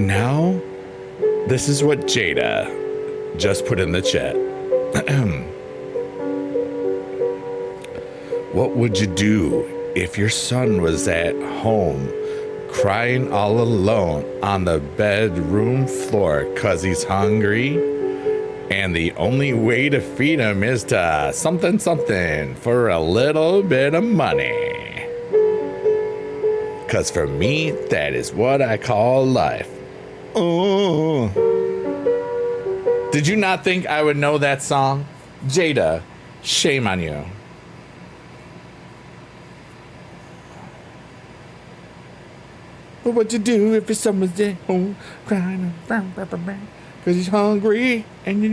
now, this is what Jada just put in the chat. What would you do if your son was at home crying all alone on the bedroom floor because he's hungry and the only way to feed him is to something for a little bit of money? Because for me, that is what I call life. Oh, did you not think I would know that song? Jada, shame on you. What would you do if your son was at home crying because he's hungry and you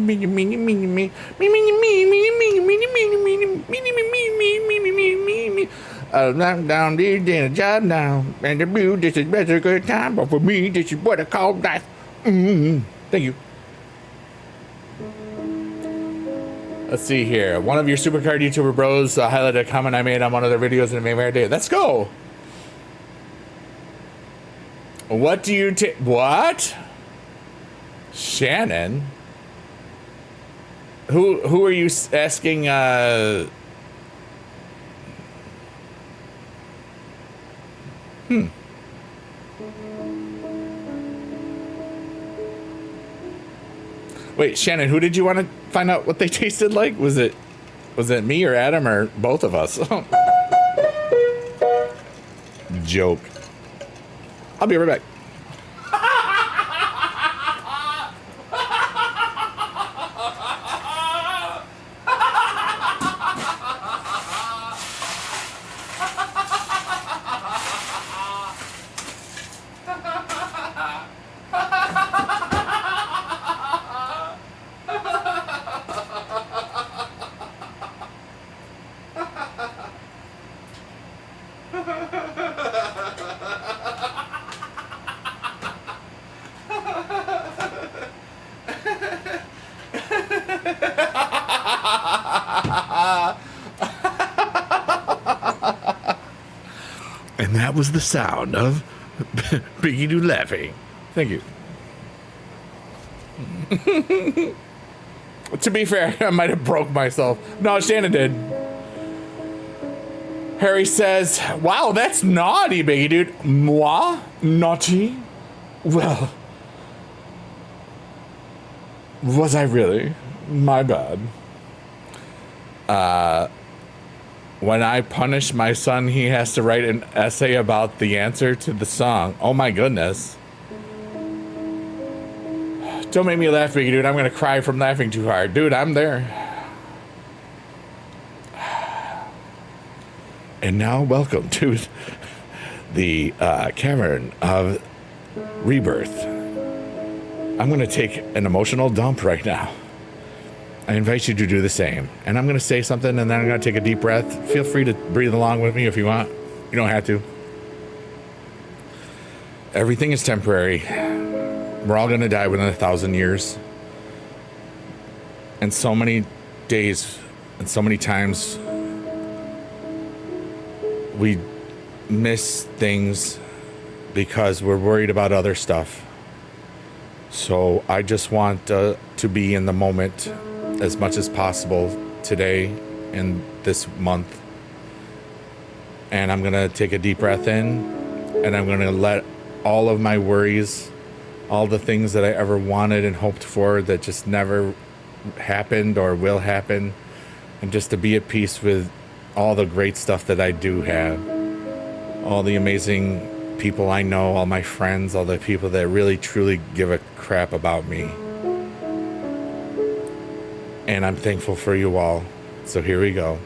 I'm down there doing a job now and the blue, this is better good time, but for me this is what I call life. Thank you. Let's see here. One of your Supercard YouTuber bros highlighted a comment I made on one of their videos and it made my day. Let's go. What do you take? What? Shannon? Who are you asking? Wait, Shannon, who did you want to find out what they tasted like? Was it me or Adam or both of us? Joke. I'll be right back. And that was the sound of Biggie Doo laughing. Thank you. To be fair, I might have broke myself. No, Shannon did. Harry says, wow, that's naughty, Biggie Dude. Moi? Naughty? Well, was I really? My bad. When I punish my son, he has to write an essay about the answer to the song. Oh my goodness. Don't make me laugh, Biggie Dude. I'm going to cry from laughing too hard. Dude, I'm there. And now, welcome to the cavern of rebirth. I'm going to take an emotional dump right now. I invite you to do the same. And I'm going to say something, and then I'm going to take a deep breath. Feel free to breathe along with me if you want. You don't have to. Everything is temporary. We're all going to die within 1,000 years. And so many days and so many times we miss things because we're worried about other stuff. So I just want to be in the moment as much as possible today and this month. And I'm going to take a deep breath in, and I'm going to let all of my worries, all the things that I ever wanted and hoped for that just never happened or will happen, and just to be at peace with all the great stuff that I do have, all the amazing people I know, all my friends, all the people that really truly give a crap about me. And I'm thankful for you all. So here we go.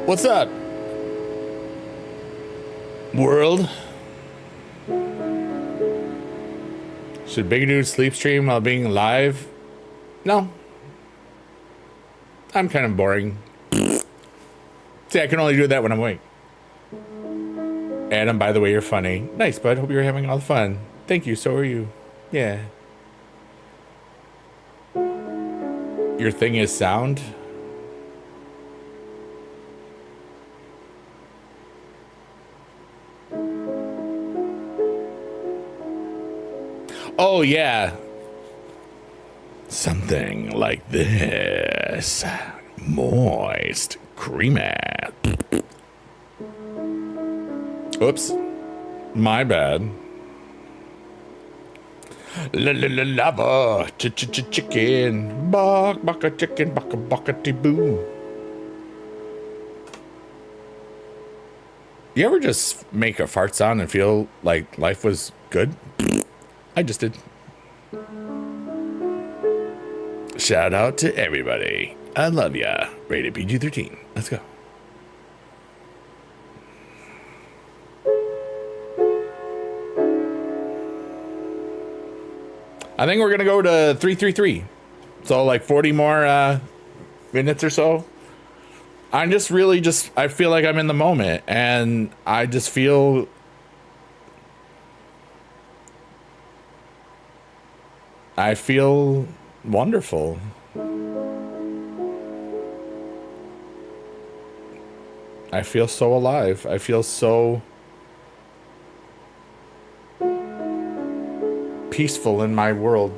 What's up, world? Should Big Dude sleep stream while being live? No. I'm kind of boring. See, I can only do that when I'm awake. Adam, by the way, you're funny. Nice, bud. Hope you're having all the fun. Thank you. So are you. Yeah. Your thing is sound? Oh, yeah. Something like this. Moist. Creamy. Oops. My bad. Lava. Chicken. Baka chicken. Baka boo. You ever just make a fart sound and feel like life was good? I just did. Shout out to everybody. I love ya. Rated PG-13. Let's go. I think we're going to go to 333. So like 40 more minutes or so. I'm just really I feel like I'm in the moment. And I just feel... I feel wonderful. I feel so alive. I feel so peaceful in my world.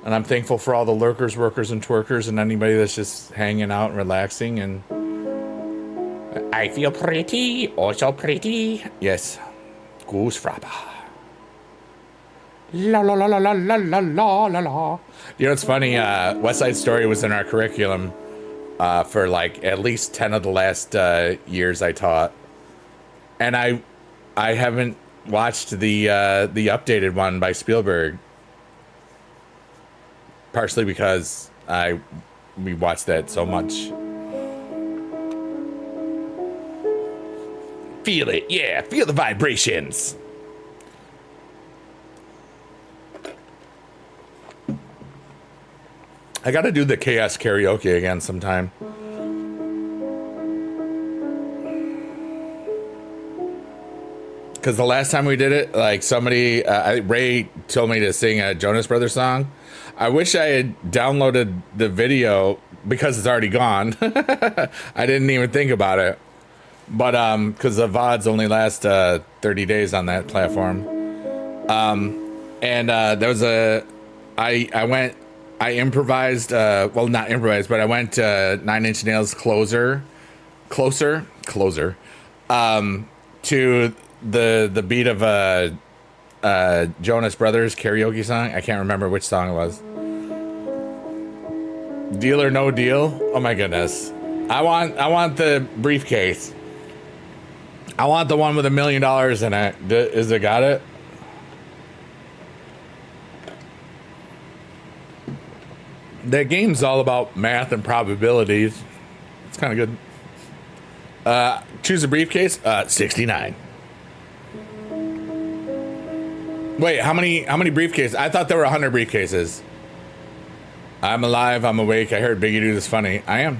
And I'm thankful for all the lurkers, workers, and twerkers, and anybody that's just hanging out and relaxing. And I feel pretty, oh so pretty. Yes, goose frappa. La la la la la la la la la la. You know, it's funny. West Side Story was in our curriculum for like at least 10 of the last years I taught, and I haven't watched the updated one by Spielberg. Partially because I We watched that so much. Feel it, yeah. Feel the vibrations. I gotta do the KS karaoke again sometime. Because the last time we did it, like somebody, Ray told me to sing a Jonas Brothers song. I wish I had downloaded the video because it's already gone. I didn't even think about it. But because the VODs only last 30 days on that platform. And there was I improvised, well, not improvised, but I went Nine Inch Nails Closer, to the beat of Jonas Brothers karaoke song. I can't remember which song it was. Deal or No Deal. Oh my goodness. I want the briefcase. I want the one with $1 million in it. Is it got it? That game's all about math and probabilities. It's kind of good. Choose a briefcase. 69. Wait, how many briefcases? I thought there were 100 briefcases. I'm alive. I'm awake. I heard Biggie do this funny. I am.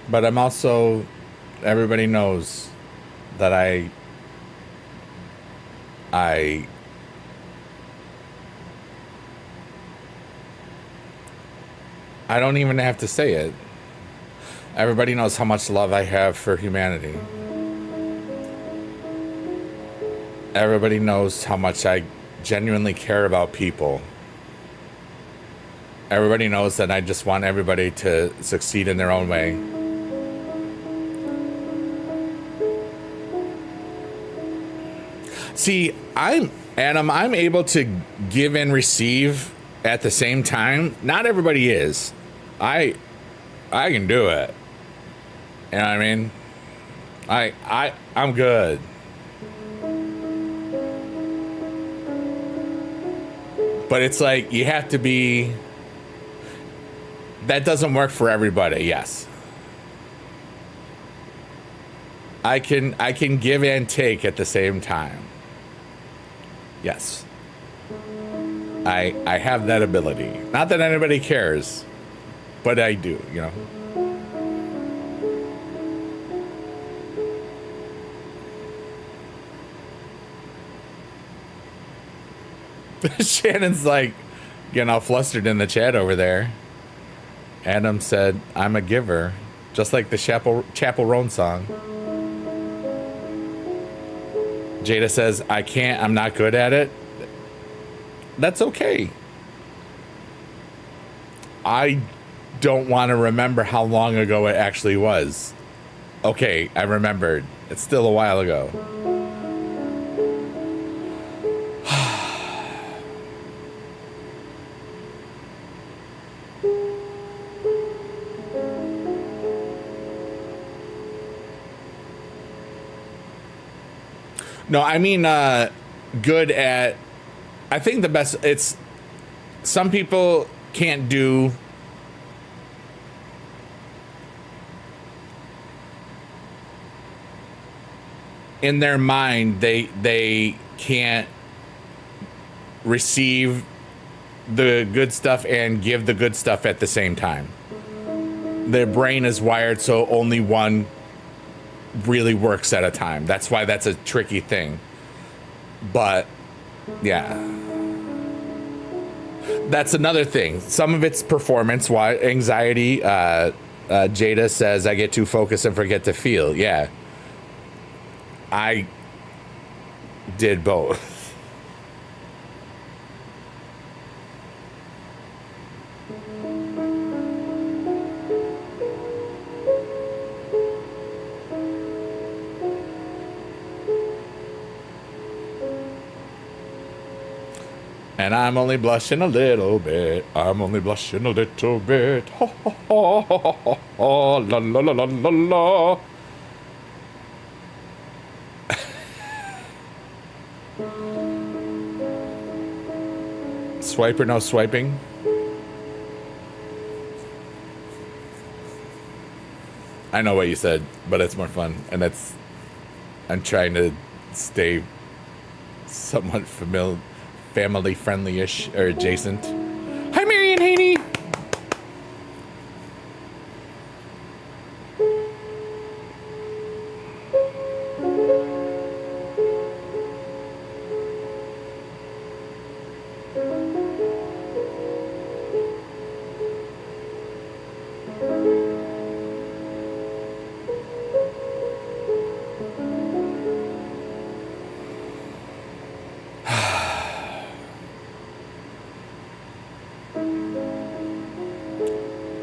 But I'm also. Everybody knows that I don't even have to say it. Everybody knows how much love I have for humanity. Everybody knows how much I genuinely care about people. Everybody knows that I just want everybody to succeed in their own way. See, I'm able to give and receive at the same time. Not everybody is. I can do it. You know what I mean? I'm good. But it's like you have to be. That doesn't work for everybody. Yes. I can give and take at the same time. Yes. I have that ability. Not that anybody cares, but I do, you know. Shannon's like getting all flustered in the chat over there. Adam said, I'm a giver, just like the Chapel Roan song. Jada says, I can't, I'm not good at it. That's okay. I don't want to remember how long ago it actually was. Okay, I remembered. It's still a while ago. No, I mean, good at, I think the best, it's, some people can't do, in their mind, they can't receive the good stuff and give the good stuff at the same time. Their brain is wired so only one really works at a time. That's why that's a tricky thing. But yeah, that's another thing. Some of it's performance, why anxiety. Jada says I get too focused and forget to feel. Yeah, I did both. And I'm only blushing a little bit. I'm only blushing a little bit. Ho, ho, ho, ho, ho, ho, la, la, la, la, la, la. Swipe or no swiping? I know what you said, but it's more fun, and I'm trying to stay somewhat family friendly-ish or adjacent. Hi, Marion Haney.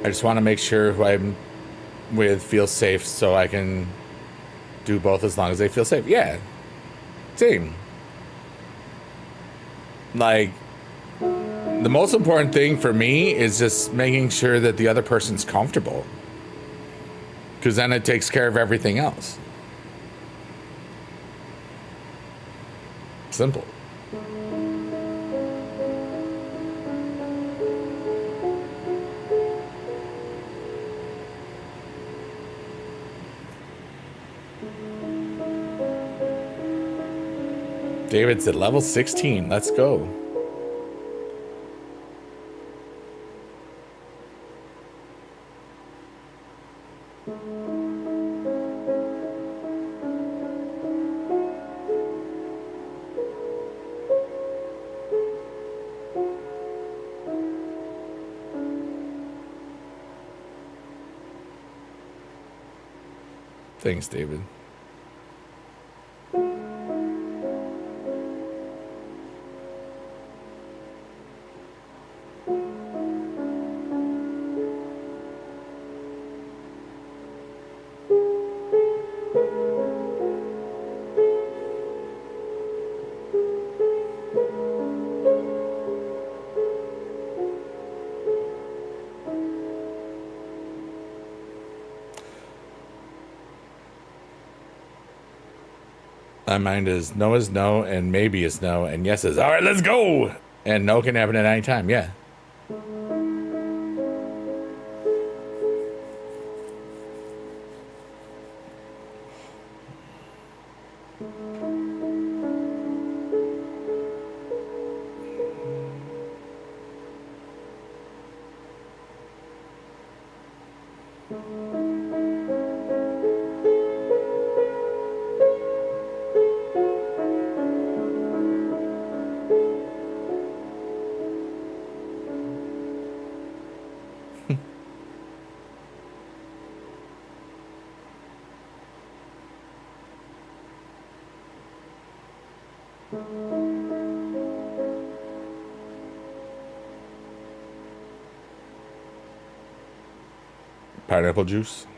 I just want to make sure who I'm with feels safe so I can do both as long as they feel safe. Yeah. Same. Like, the most important thing for me is just making sure that the other person's comfortable. Because then it takes care of everything else. Simple. David's at level 16. Let's go. Thanks, David. My mind is no is no, and maybe is no, and yes is all right. Let's go. And no can happen at any time. Yeah. Pineapple juice.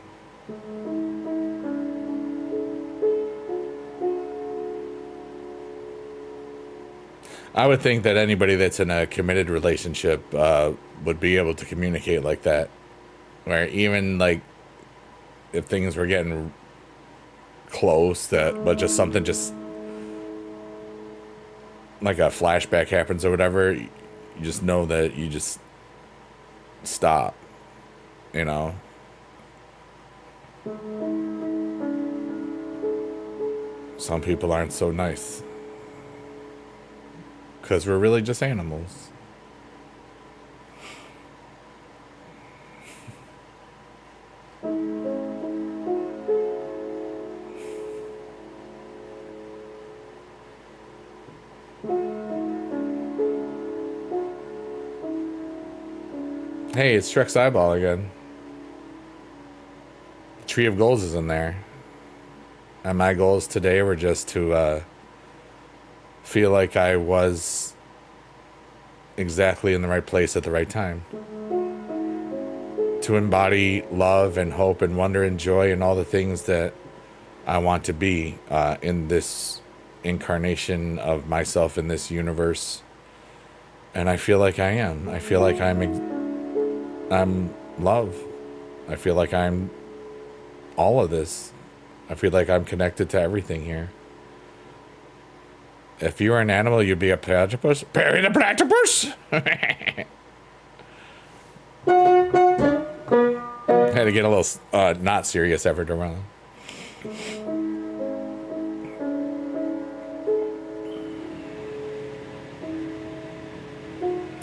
I would think that anybody that's in a committed relationship would be able to communicate like that. Where even like if things were getting close, but just something just like a flashback happens or whatever, you just know that you just stop, you know? Some people aren't so nice. Because we're really just animals. Hey, it's Shrek's eyeball again. Tree of Goals is in there. And my goals today were just to feel like I was exactly in the right place at the right time. To embody love and hope and wonder and joy and all the things that I want to be in this incarnation of myself in this universe. And I feel like I am. I feel like I'm love. I feel like I'm all of this. I feel like I'm connected to everything here. If you were an animal, you'd be a platypus. Perry the platypus. Had to get a little not serious effort around.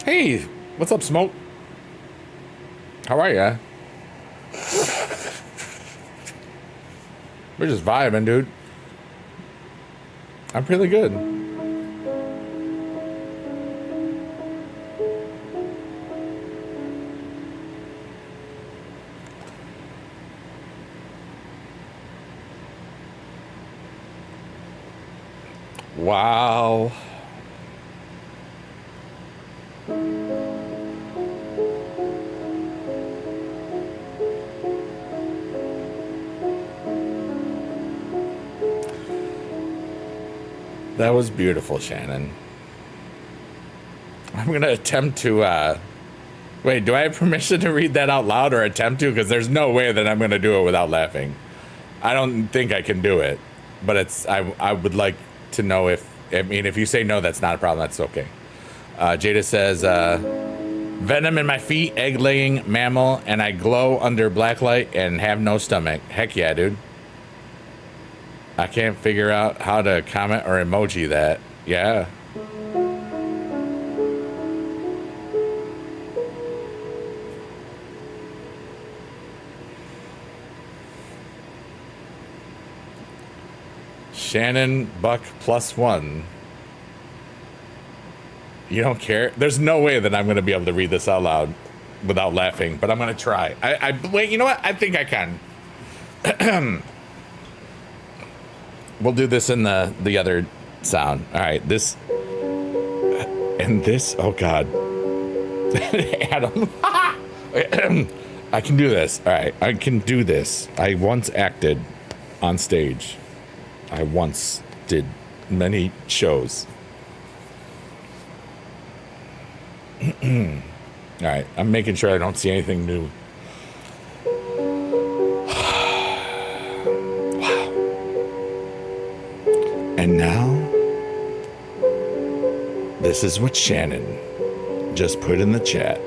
Hey, what's up, Smoke? How are ya? We're just vibing, dude. I'm pretty good. Wow. That was beautiful, Shannon. I'm going to attempt to, wait, do I have permission to read that out loud or attempt to? Because there's no way that I'm going to do it without laughing. I don't think I can do it, but I would like to know if you say no, that's not a problem. That's okay. Jada says, venom in my feet, egg-laying mammal, and I glow under black light and have no stomach. Heck yeah, dude. I can't figure out how to comment or emoji that. Yeah. Shannon Buck +1. You don't care? There's no way that I'm going to be able to read this out loud without laughing, but I'm going to try. Wait, you know what? I think I can. We'll do this in the other sound. All right, this and this. Oh God, Adam, I can do this. All right, I can do this. I once acted on stage. I once did many shows. All right, I'm making sure I don't see anything new. And now, this is what Shannon just put in the chat.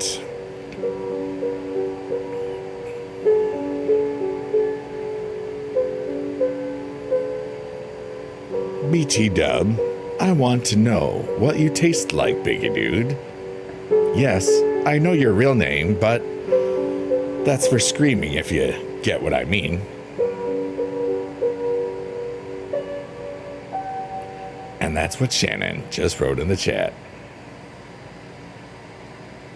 BT Dub, I want to know what you taste like, Biggie Dude. Yes, I know your real name, but that's for screaming if you get what I mean. And that's what Shannon just wrote in the chat.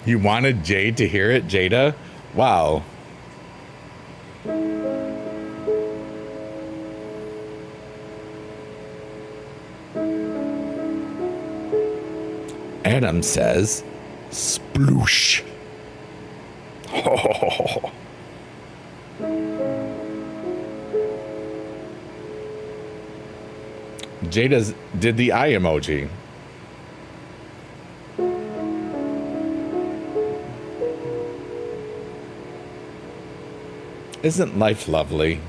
You wanted Jade to hear it, Jada? Wow. Adam says, sploosh. Oh. Jada's did the eye emoji. Isn't life lovely?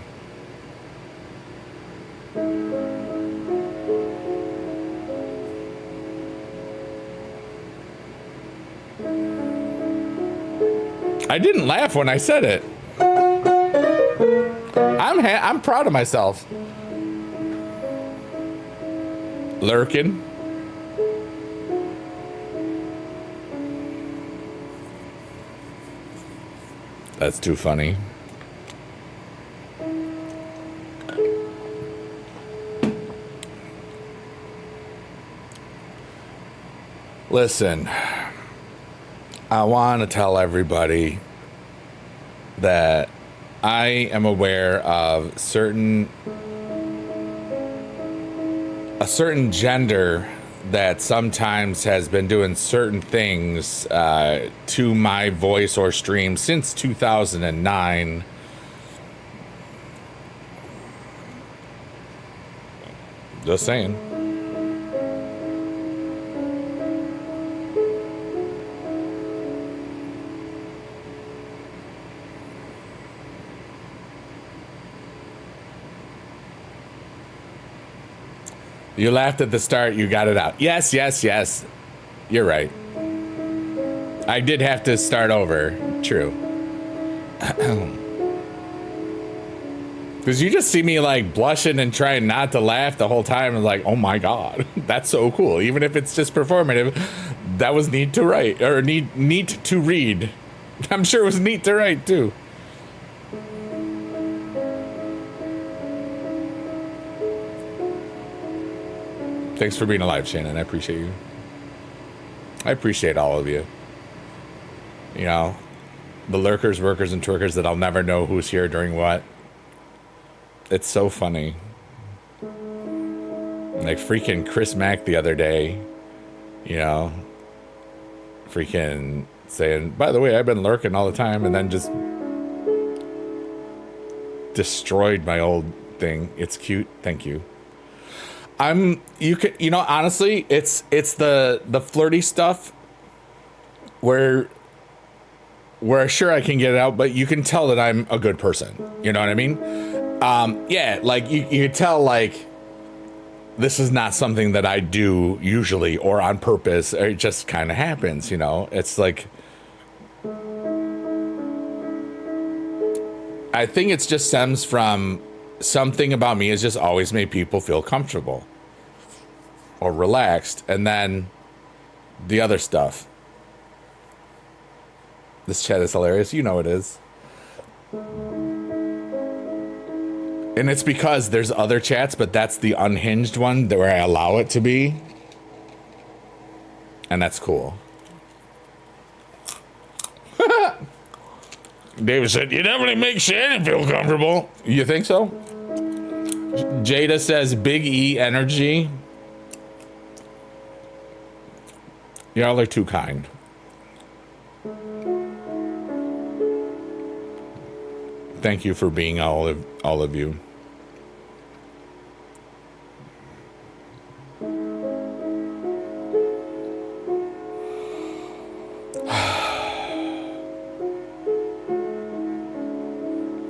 I didn't laugh when I said it. I'm proud of myself. Lurkin. That's too funny. Listen, I want to tell everybody that I am aware of a certain gender that sometimes has been doing certain things to my voice or stream since 2009. Just saying. You laughed at the start. You got it out. Yes, yes, yes. You're right. I did have to start over. True. Because you just see me like blushing and trying not to laugh the whole time. And like, oh my God, that's so cool. Even if it's just performative, that was neat to write or neat to read. I'm sure it was neat to write too. Thanks for being alive, Shannon. I appreciate you. I appreciate all of you. You know, the lurkers, workers, and twerkers that I'll never know who's here during what. It's so funny. Like freaking Chris Mack the other day, you know, freaking saying, by the way, I've been lurking all the time, and then just destroyed my old thing. It's cute. Thank you. You know, honestly, it's the flirty stuff where sure I can get it out, but you can tell that I'm a good person. You know what I mean? Yeah, like you can tell like this is not something that I do usually or on purpose. It just kind of happens, you know? It's like, I think it just stems from something about me has just always made people feel comfortable or relaxed. And then the other stuff. This chat is hilarious. You know it is. And it's because there's other chats, but that's the unhinged one where I allow it to be. And that's cool. David said, you definitely make Shannon feel comfortable. You think so? Jada says, Big E energy. Y'all are too kind. Thank you for being all of you.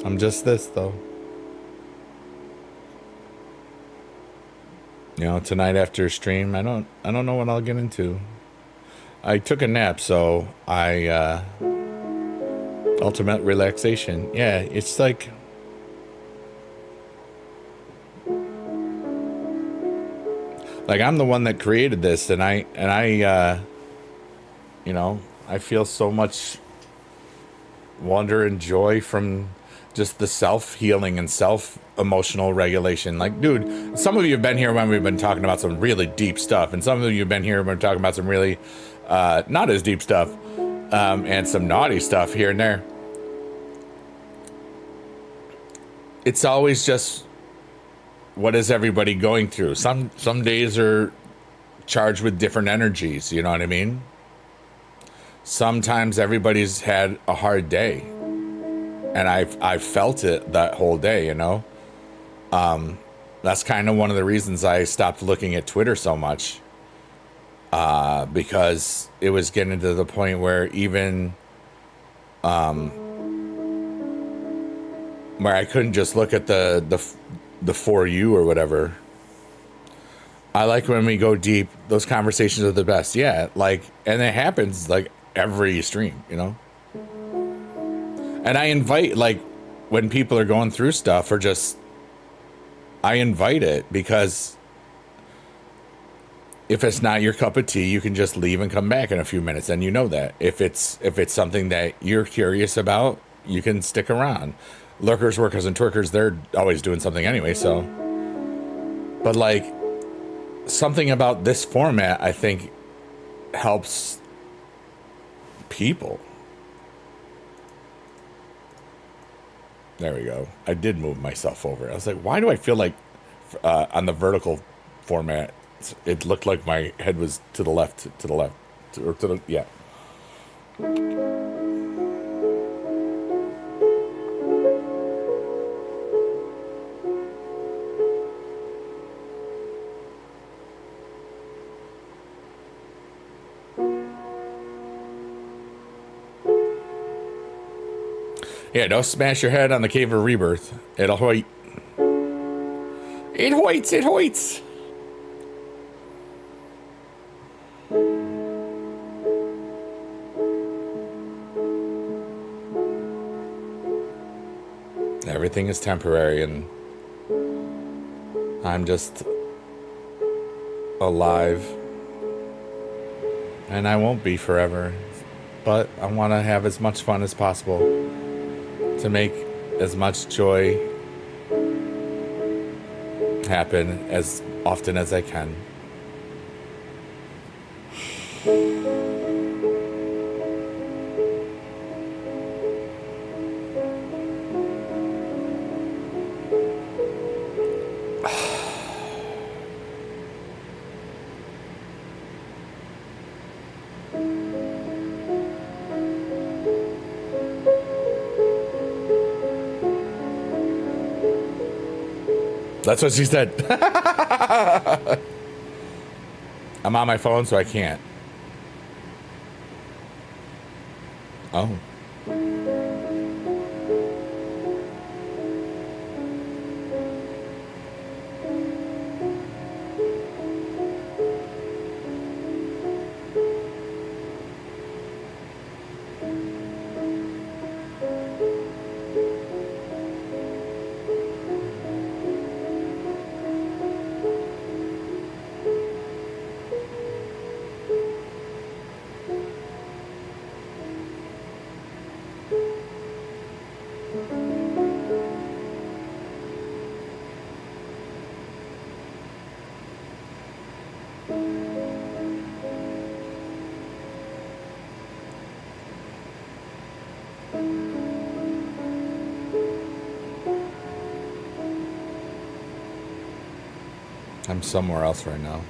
I'm just this though. You know, tonight after stream, I don't know what I'll get into. I took a nap, so I ultimate relaxation. Yeah, it's like I'm the one that created this, and I you know, I feel so much wonder and joy from just the self-healing and self-emotional regulation. Like, dude, some of you have been here when we've been talking about some really deep stuff, and some of you have been here when we're talking about some really not as deep stuff, and some naughty stuff here and there. It's always just, what is everybody going through? Some days are charged with different energies, you know what I mean? Sometimes everybody's had a hard day, and I've felt it that whole day, you know? That's kind of one of the reasons I stopped looking at Twitter so much, because it was getting to the point where even where I couldn't just look at the For You or whatever. I like when we go deep. Those conversations are the best. Yeah, like, and it happens like every stream, you know? And I invite, like, when people are going through stuff, or just, I invite it, because if it's not your cup of tea, you can just leave and come back in a few minutes, and you know that. If it's something that you're curious about, you can stick around. Lurkers, workers, and twerkers, they're always doing something anyway, so. But, like, something about this format, I think, helps people. There we go. I did move myself over. I was like, why do I feel like on the vertical format, it looked like my head was to the left, yeah. Yeah, don't smash your head on the Cave of Rebirth. It'll hoit. It hoits, it hoits. Everything is temporary, and I'm just alive. And I won't be forever. But I want to have as much fun as possible to make as much joy happen as often as I can. That's what she said. I'm on my phone, so I can't. Oh. I'm somewhere else right now.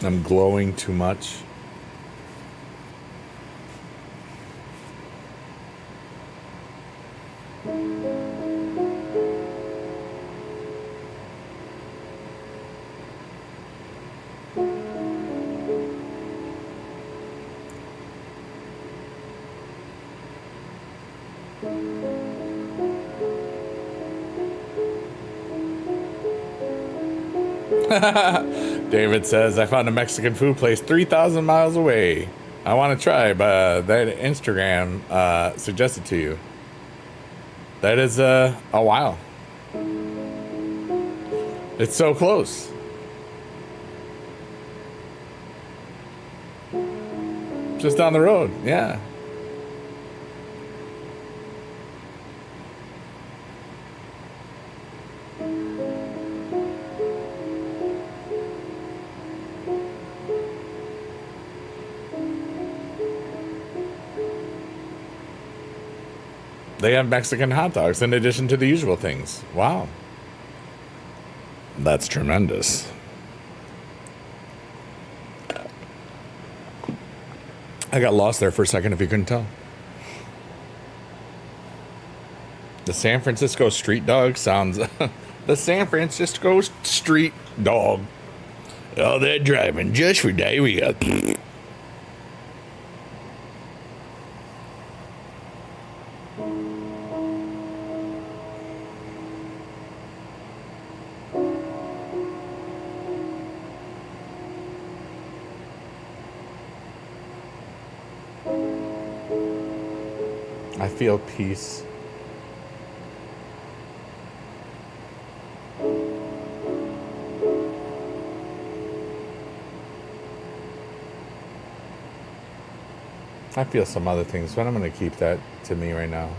I'm glowing too much. David says, I found a Mexican food place 3,000 miles away. I want to try, but that Instagram suggested to you. That is a while. It's so close. Just down the road, yeah. They have Mexican hot dogs in addition to the usual things. Wow. That's tremendous. I got lost there for a second if you couldn't tell. The San Francisco street dog sounds... the San Francisco street dog. All that driving just for diarrhea. I feel peace. I feel some other things, but I'm going to keep that to me right now.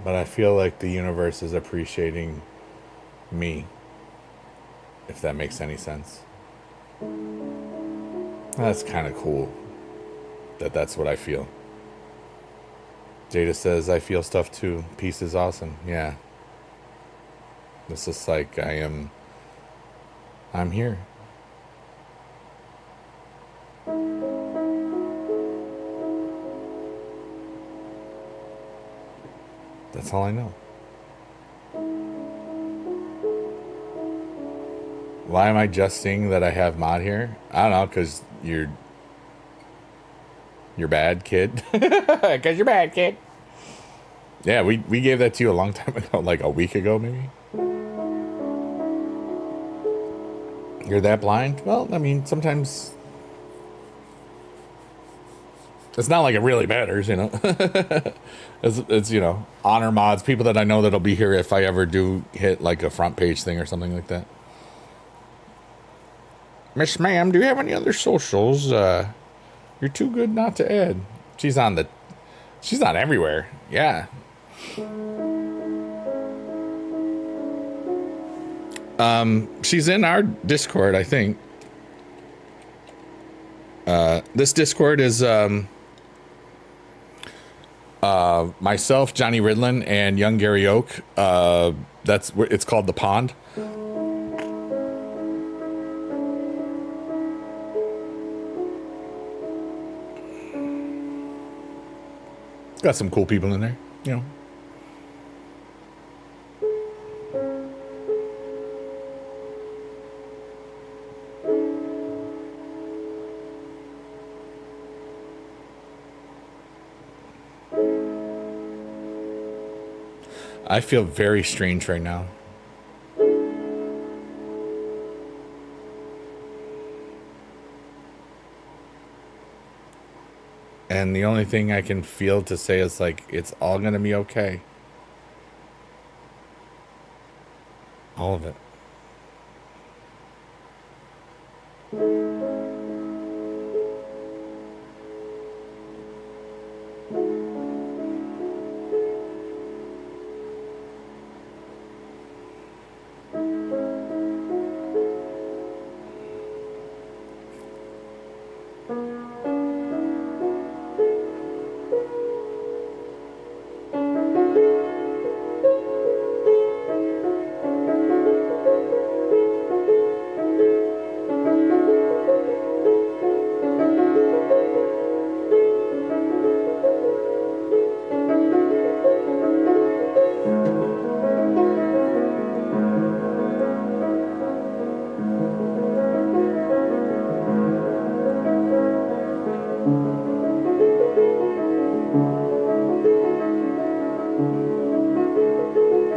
But I feel like the universe is appreciating me, if that makes any sense. That's kind of cool that that's what I feel. Jada says, I feel stuff too. Peace is awesome. Yeah. It's just like I'm here. That's all I know. Why am I just seeing that I have mod here? I don't know, because you're bad, kid. Because you're bad, kid. Yeah, we gave that to you a long time ago, like a week ago, maybe. You're that blind? Well, I mean, sometimes it's not like it really matters, you know. it's you know, honor mods, people that I know that'll be here if I ever do hit like a front page thing or something like that. Miss Ma'am, do you have any other socials? You're too good not to add. She's on everywhere. Yeah. She's in our Discord, I think. This Discord is myself, Johnny Ridlin, and young Gary Oak. It's called The Pond. Got some cool people in there, you know. I feel very strange right now. And the only thing I can feel to say is like, it's all gonna be okay. All of it.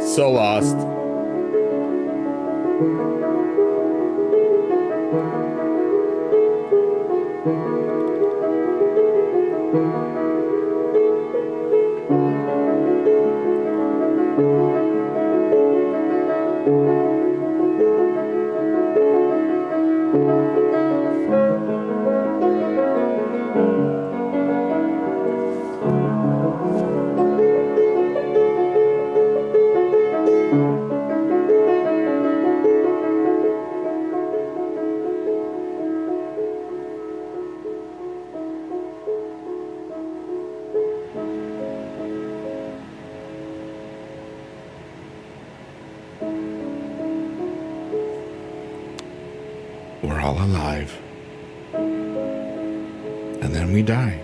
So lost. We're all alive. And then we die.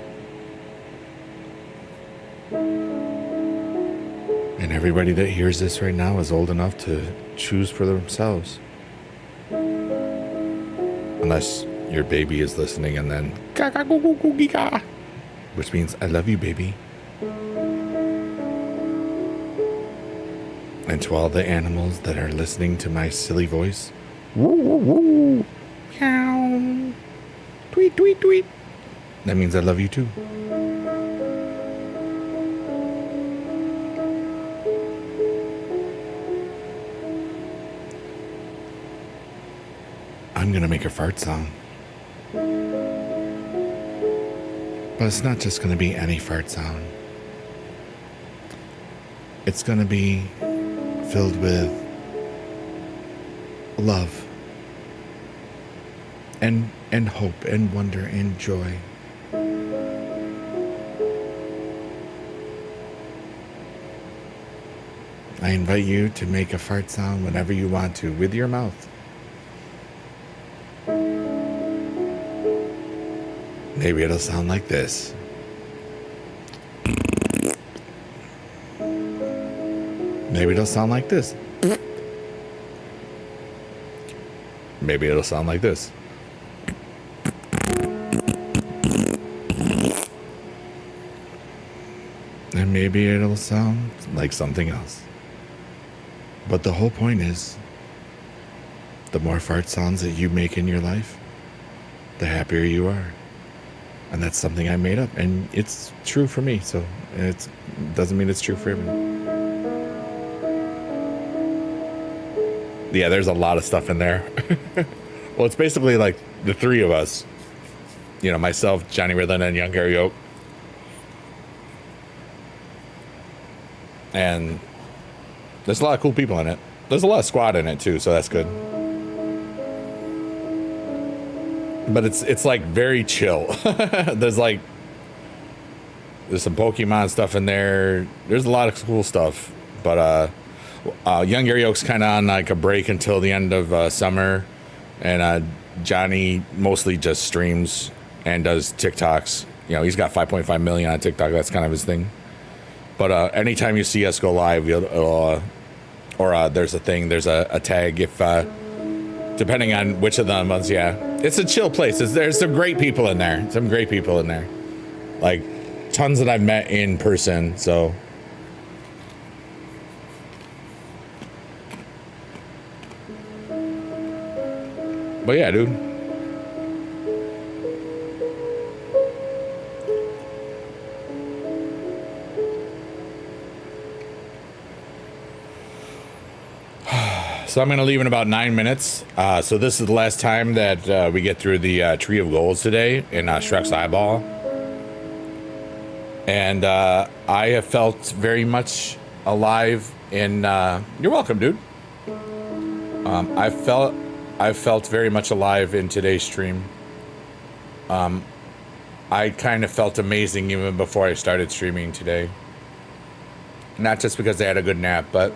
And everybody that hears this right now is old enough to choose for themselves. Unless your baby is listening, and then which means I love you, baby. And to all the animals that are listening to my silly voice, woo, woo, woo, meow, tweet, tweet, tweet. That means I love you too. I'm gonna make a fart sound. But it's not just gonna be any fart sound. It's gonna be filled with love and hope and wonder and joy. I invite you to make a fart sound whenever you want to with your mouth. Maybe it'll sound like this. Maybe it'll sound like this. Maybe it'll sound like this. And maybe it'll sound like something else. But the whole point is, the more fart sounds that you make in your life, the happier you are. And that's something I made up, and it's true for me, so it doesn't mean it's true for everyone. Yeah, there's a lot of stuff in there. Well, it's basically like the three of us. You know, myself, Johnny Riddlin, and Young Gary Oak. And there's a lot of cool people in it. There's a lot of squad in it, too, so that's good. But it's like very chill. There's some Pokemon stuff in there. There's a lot of cool stuff. But Young Gary Oak's kind of on like a break until the end of summer, and Johnny mostly just streams and does TikToks. You know, he's got 5.5 million on TikTok. That's kind of his thing. But anytime you see us go live, there's a thing, there's a tag if depending on which of the months. Yeah, it's a chill place. There's some great people in there. Like tons that I've met in person. So. But yeah, dude. So I'm going to leave in about 9 minutes. So this is the last time that we get through the Tree of Goals today in Shrek's eyeball. And I have felt very much alive in... you're welcome, dude. I felt very much alive in today's stream. I kind of felt amazing even before I started streaming today. Not just because I had a good nap, but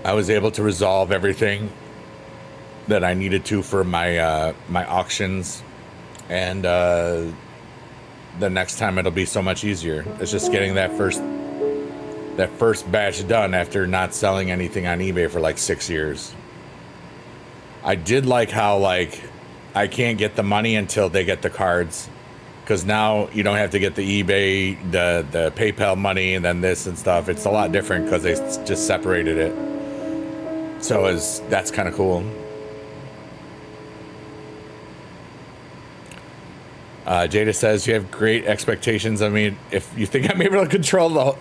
I was able to resolve everything that I needed to for my my auctions, and the next time it'll be so much easier. It's just getting that first batch done after not selling anything on eBay for like 6 years. I did like how like I can't get the money until they get the cards, because now you don't have to get the eBay, the PayPal money, and then this and stuff. It's a lot different because they just separated it. So that's kind of cool. Jada says you have great expectations. I mean, if you think I'm able to control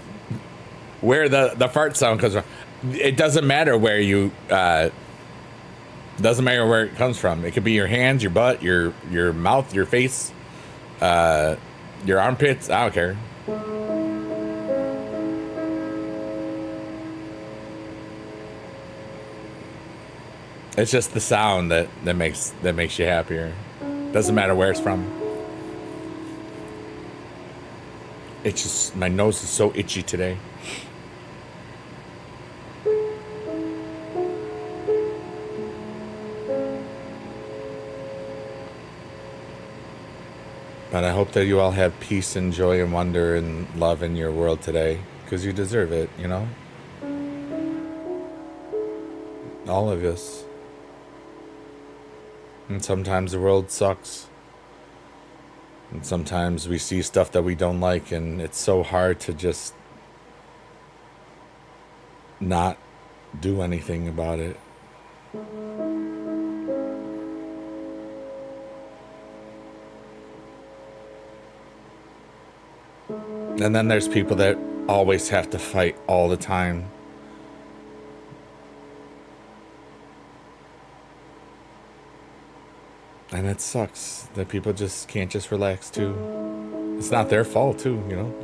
where the fart sound comes from, it doesn't matter where you doesn't matter where it comes from. It could be your hands, your butt, your mouth, your face, your armpits. I don't care. It's just the sound that makes you happier. Doesn't matter where it's from. It's just, my nose is so itchy today. But I hope that you all have peace and joy and wonder and love in your world today, because you deserve it, you know? All of us. And sometimes the world sucks. And sometimes we see stuff that we don't like, and it's so hard to just not do anything about it. And then there's people that always have to fight all the time. And it sucks that people just can't just relax too. It's not their fault too, you know.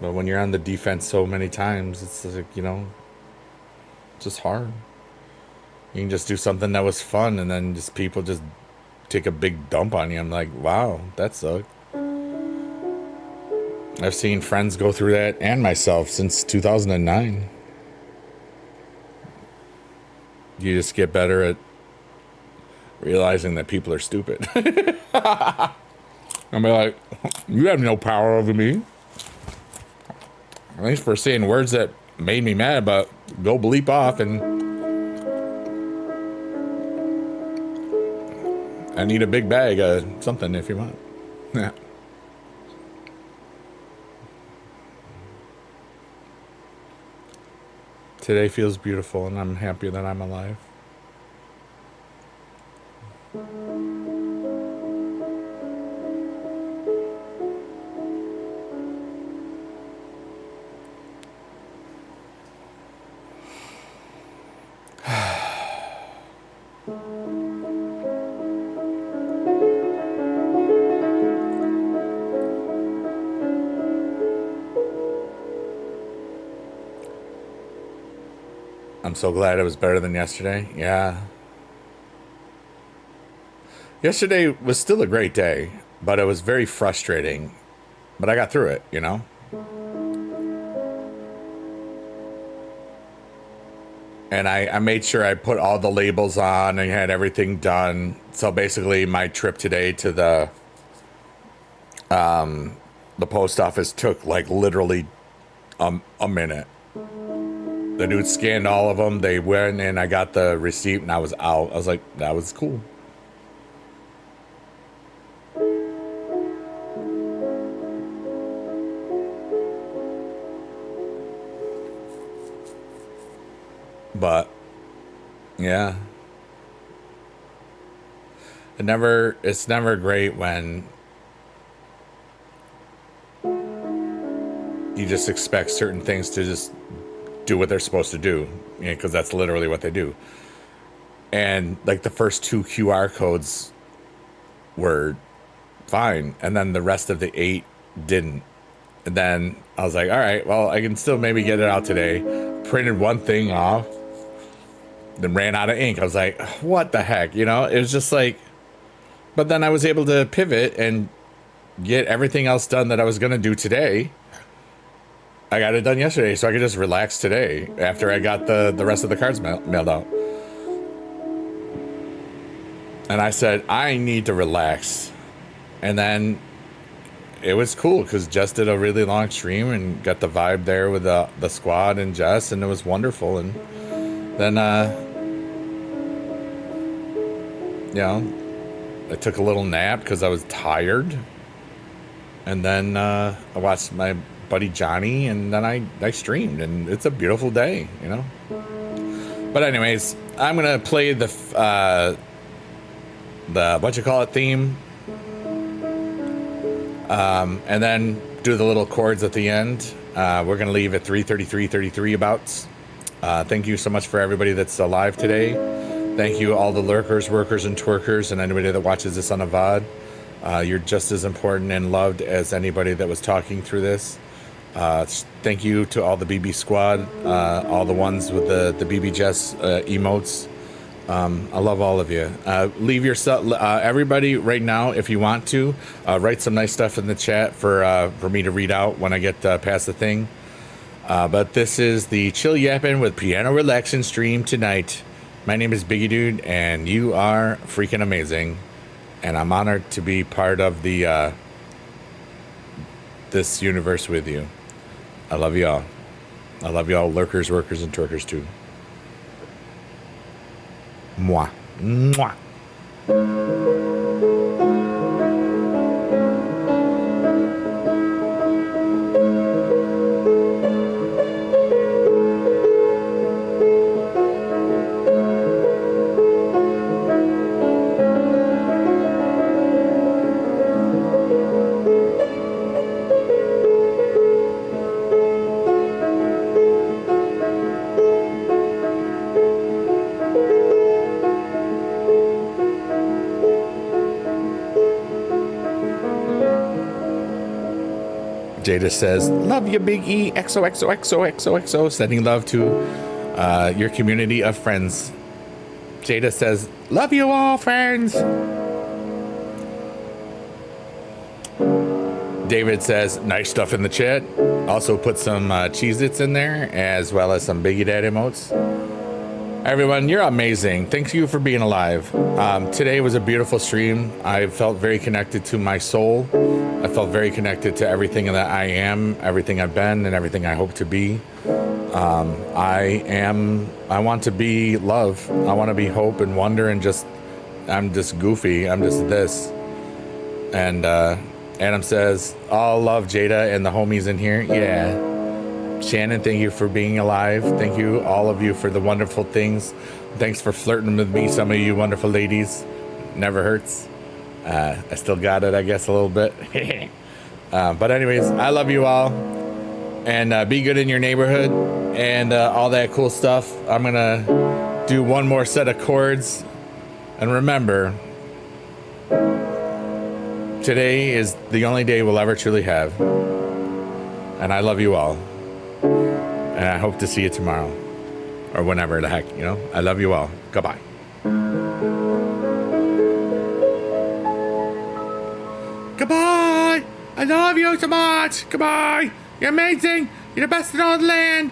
But when you're on the defense so many times, it's like, you know, just hard. You can just do something that was fun, and then just people just take a big dump on you. I'm like, wow, that sucked. I've seen friends go through that, and myself, since 2009. You just get better at realizing that people are stupid. I'm like, you have no power over me. At least for saying words that made me mad, but go bleep off, and I need a big bag of something if you want. Yeah. Today feels beautiful, and I'm happy that I'm alive. I'm so glad it was better than yesterday. Yeah. Yesterday was still a great day, but it was very frustrating. But I got through it, you know? And I made sure I put all the labels on and had everything done. So basically my trip today to the post office took like literally a minute. The dude scanned all of them. They went and I got the receipt and I was out. I was like, that was cool. But yeah, it's never great when you just expect certain things to just do what they're supposed to do, you know, because that's literally what they do. And like the first two QR codes were fine, and then the rest of the 8 didn't. And then I was like, all right, well, I can still maybe get it out today. Printed one thing off, then ran out of ink. I was like, what the heck, you know? It was just like, but then I was able to pivot and get everything else done that I was going to do today. I got it done yesterday, so I could just relax today after I got the rest of the cards mailed out. And I said, I need to relax. And then it was cool because Jess did a really long stream and got the vibe there with the squad and Jess, and it was wonderful. And then, you know, I took a little nap because I was tired. And then I watched my buddy Johnny, and then I streamed, and it's a beautiful day, you know. But anyways, I'm gonna play the what you call it theme, and then do the little chords at the end. We're gonna leave at 3:33 about. Thank you so much for everybody that's alive today. Thank you all the lurkers, workers, and twerkers, and anybody that watches this on a VOD. You're just as important and loved as anybody that was talking through this. Thank you to all the BB squad, all the ones with the BB Jess emotes. I love all of you. Leave yourself, everybody right now, if you want to, write some nice stuff in the chat for me to read out when I get past the thing. But this is the Chill Yappin' with Piano Relaxin' stream tonight. My name is Biggie Dude, and you are freaking amazing. And I'm honored to be part of the this universe with you. I love y'all. I love y'all, lurkers, workers, and twerkers too. Mwah. Mwah. Jada says, love you, Big E, XOXOXOXOXO, sending love to your community of friends. Jada says, love you all, friends. David says, nice stuff in the chat. Also put some Cheez-Its in there, as well as some Biggie Dad emotes. Everyone, you're amazing. Thank you for being alive. Today was a beautiful stream. I felt very connected to my soul. I felt very connected to everything that I am, everything I've been, and everything I hope to be. I want to be love. I want to be hope and wonder, and I'm just goofy. I'm just this. And Adam says, all love Jada and the homies in here. Yeah. Shannon, thank you for being alive. Thank you, all of you, for the wonderful things. Thanks for flirting with me, some of you wonderful ladies. Never hurts. I still got it, I guess, a little bit. But anyways, I love you all. And be good in your neighborhood and all that cool stuff. I'm going to do one more set of chords. And remember, today is the only day we'll ever truly have. And I love you all. And I hope to see you tomorrow. Or whenever the heck, you know. I love you all. Goodbye. Goodbye. I love you so much. Goodbye. You're amazing. You're the best in all the land.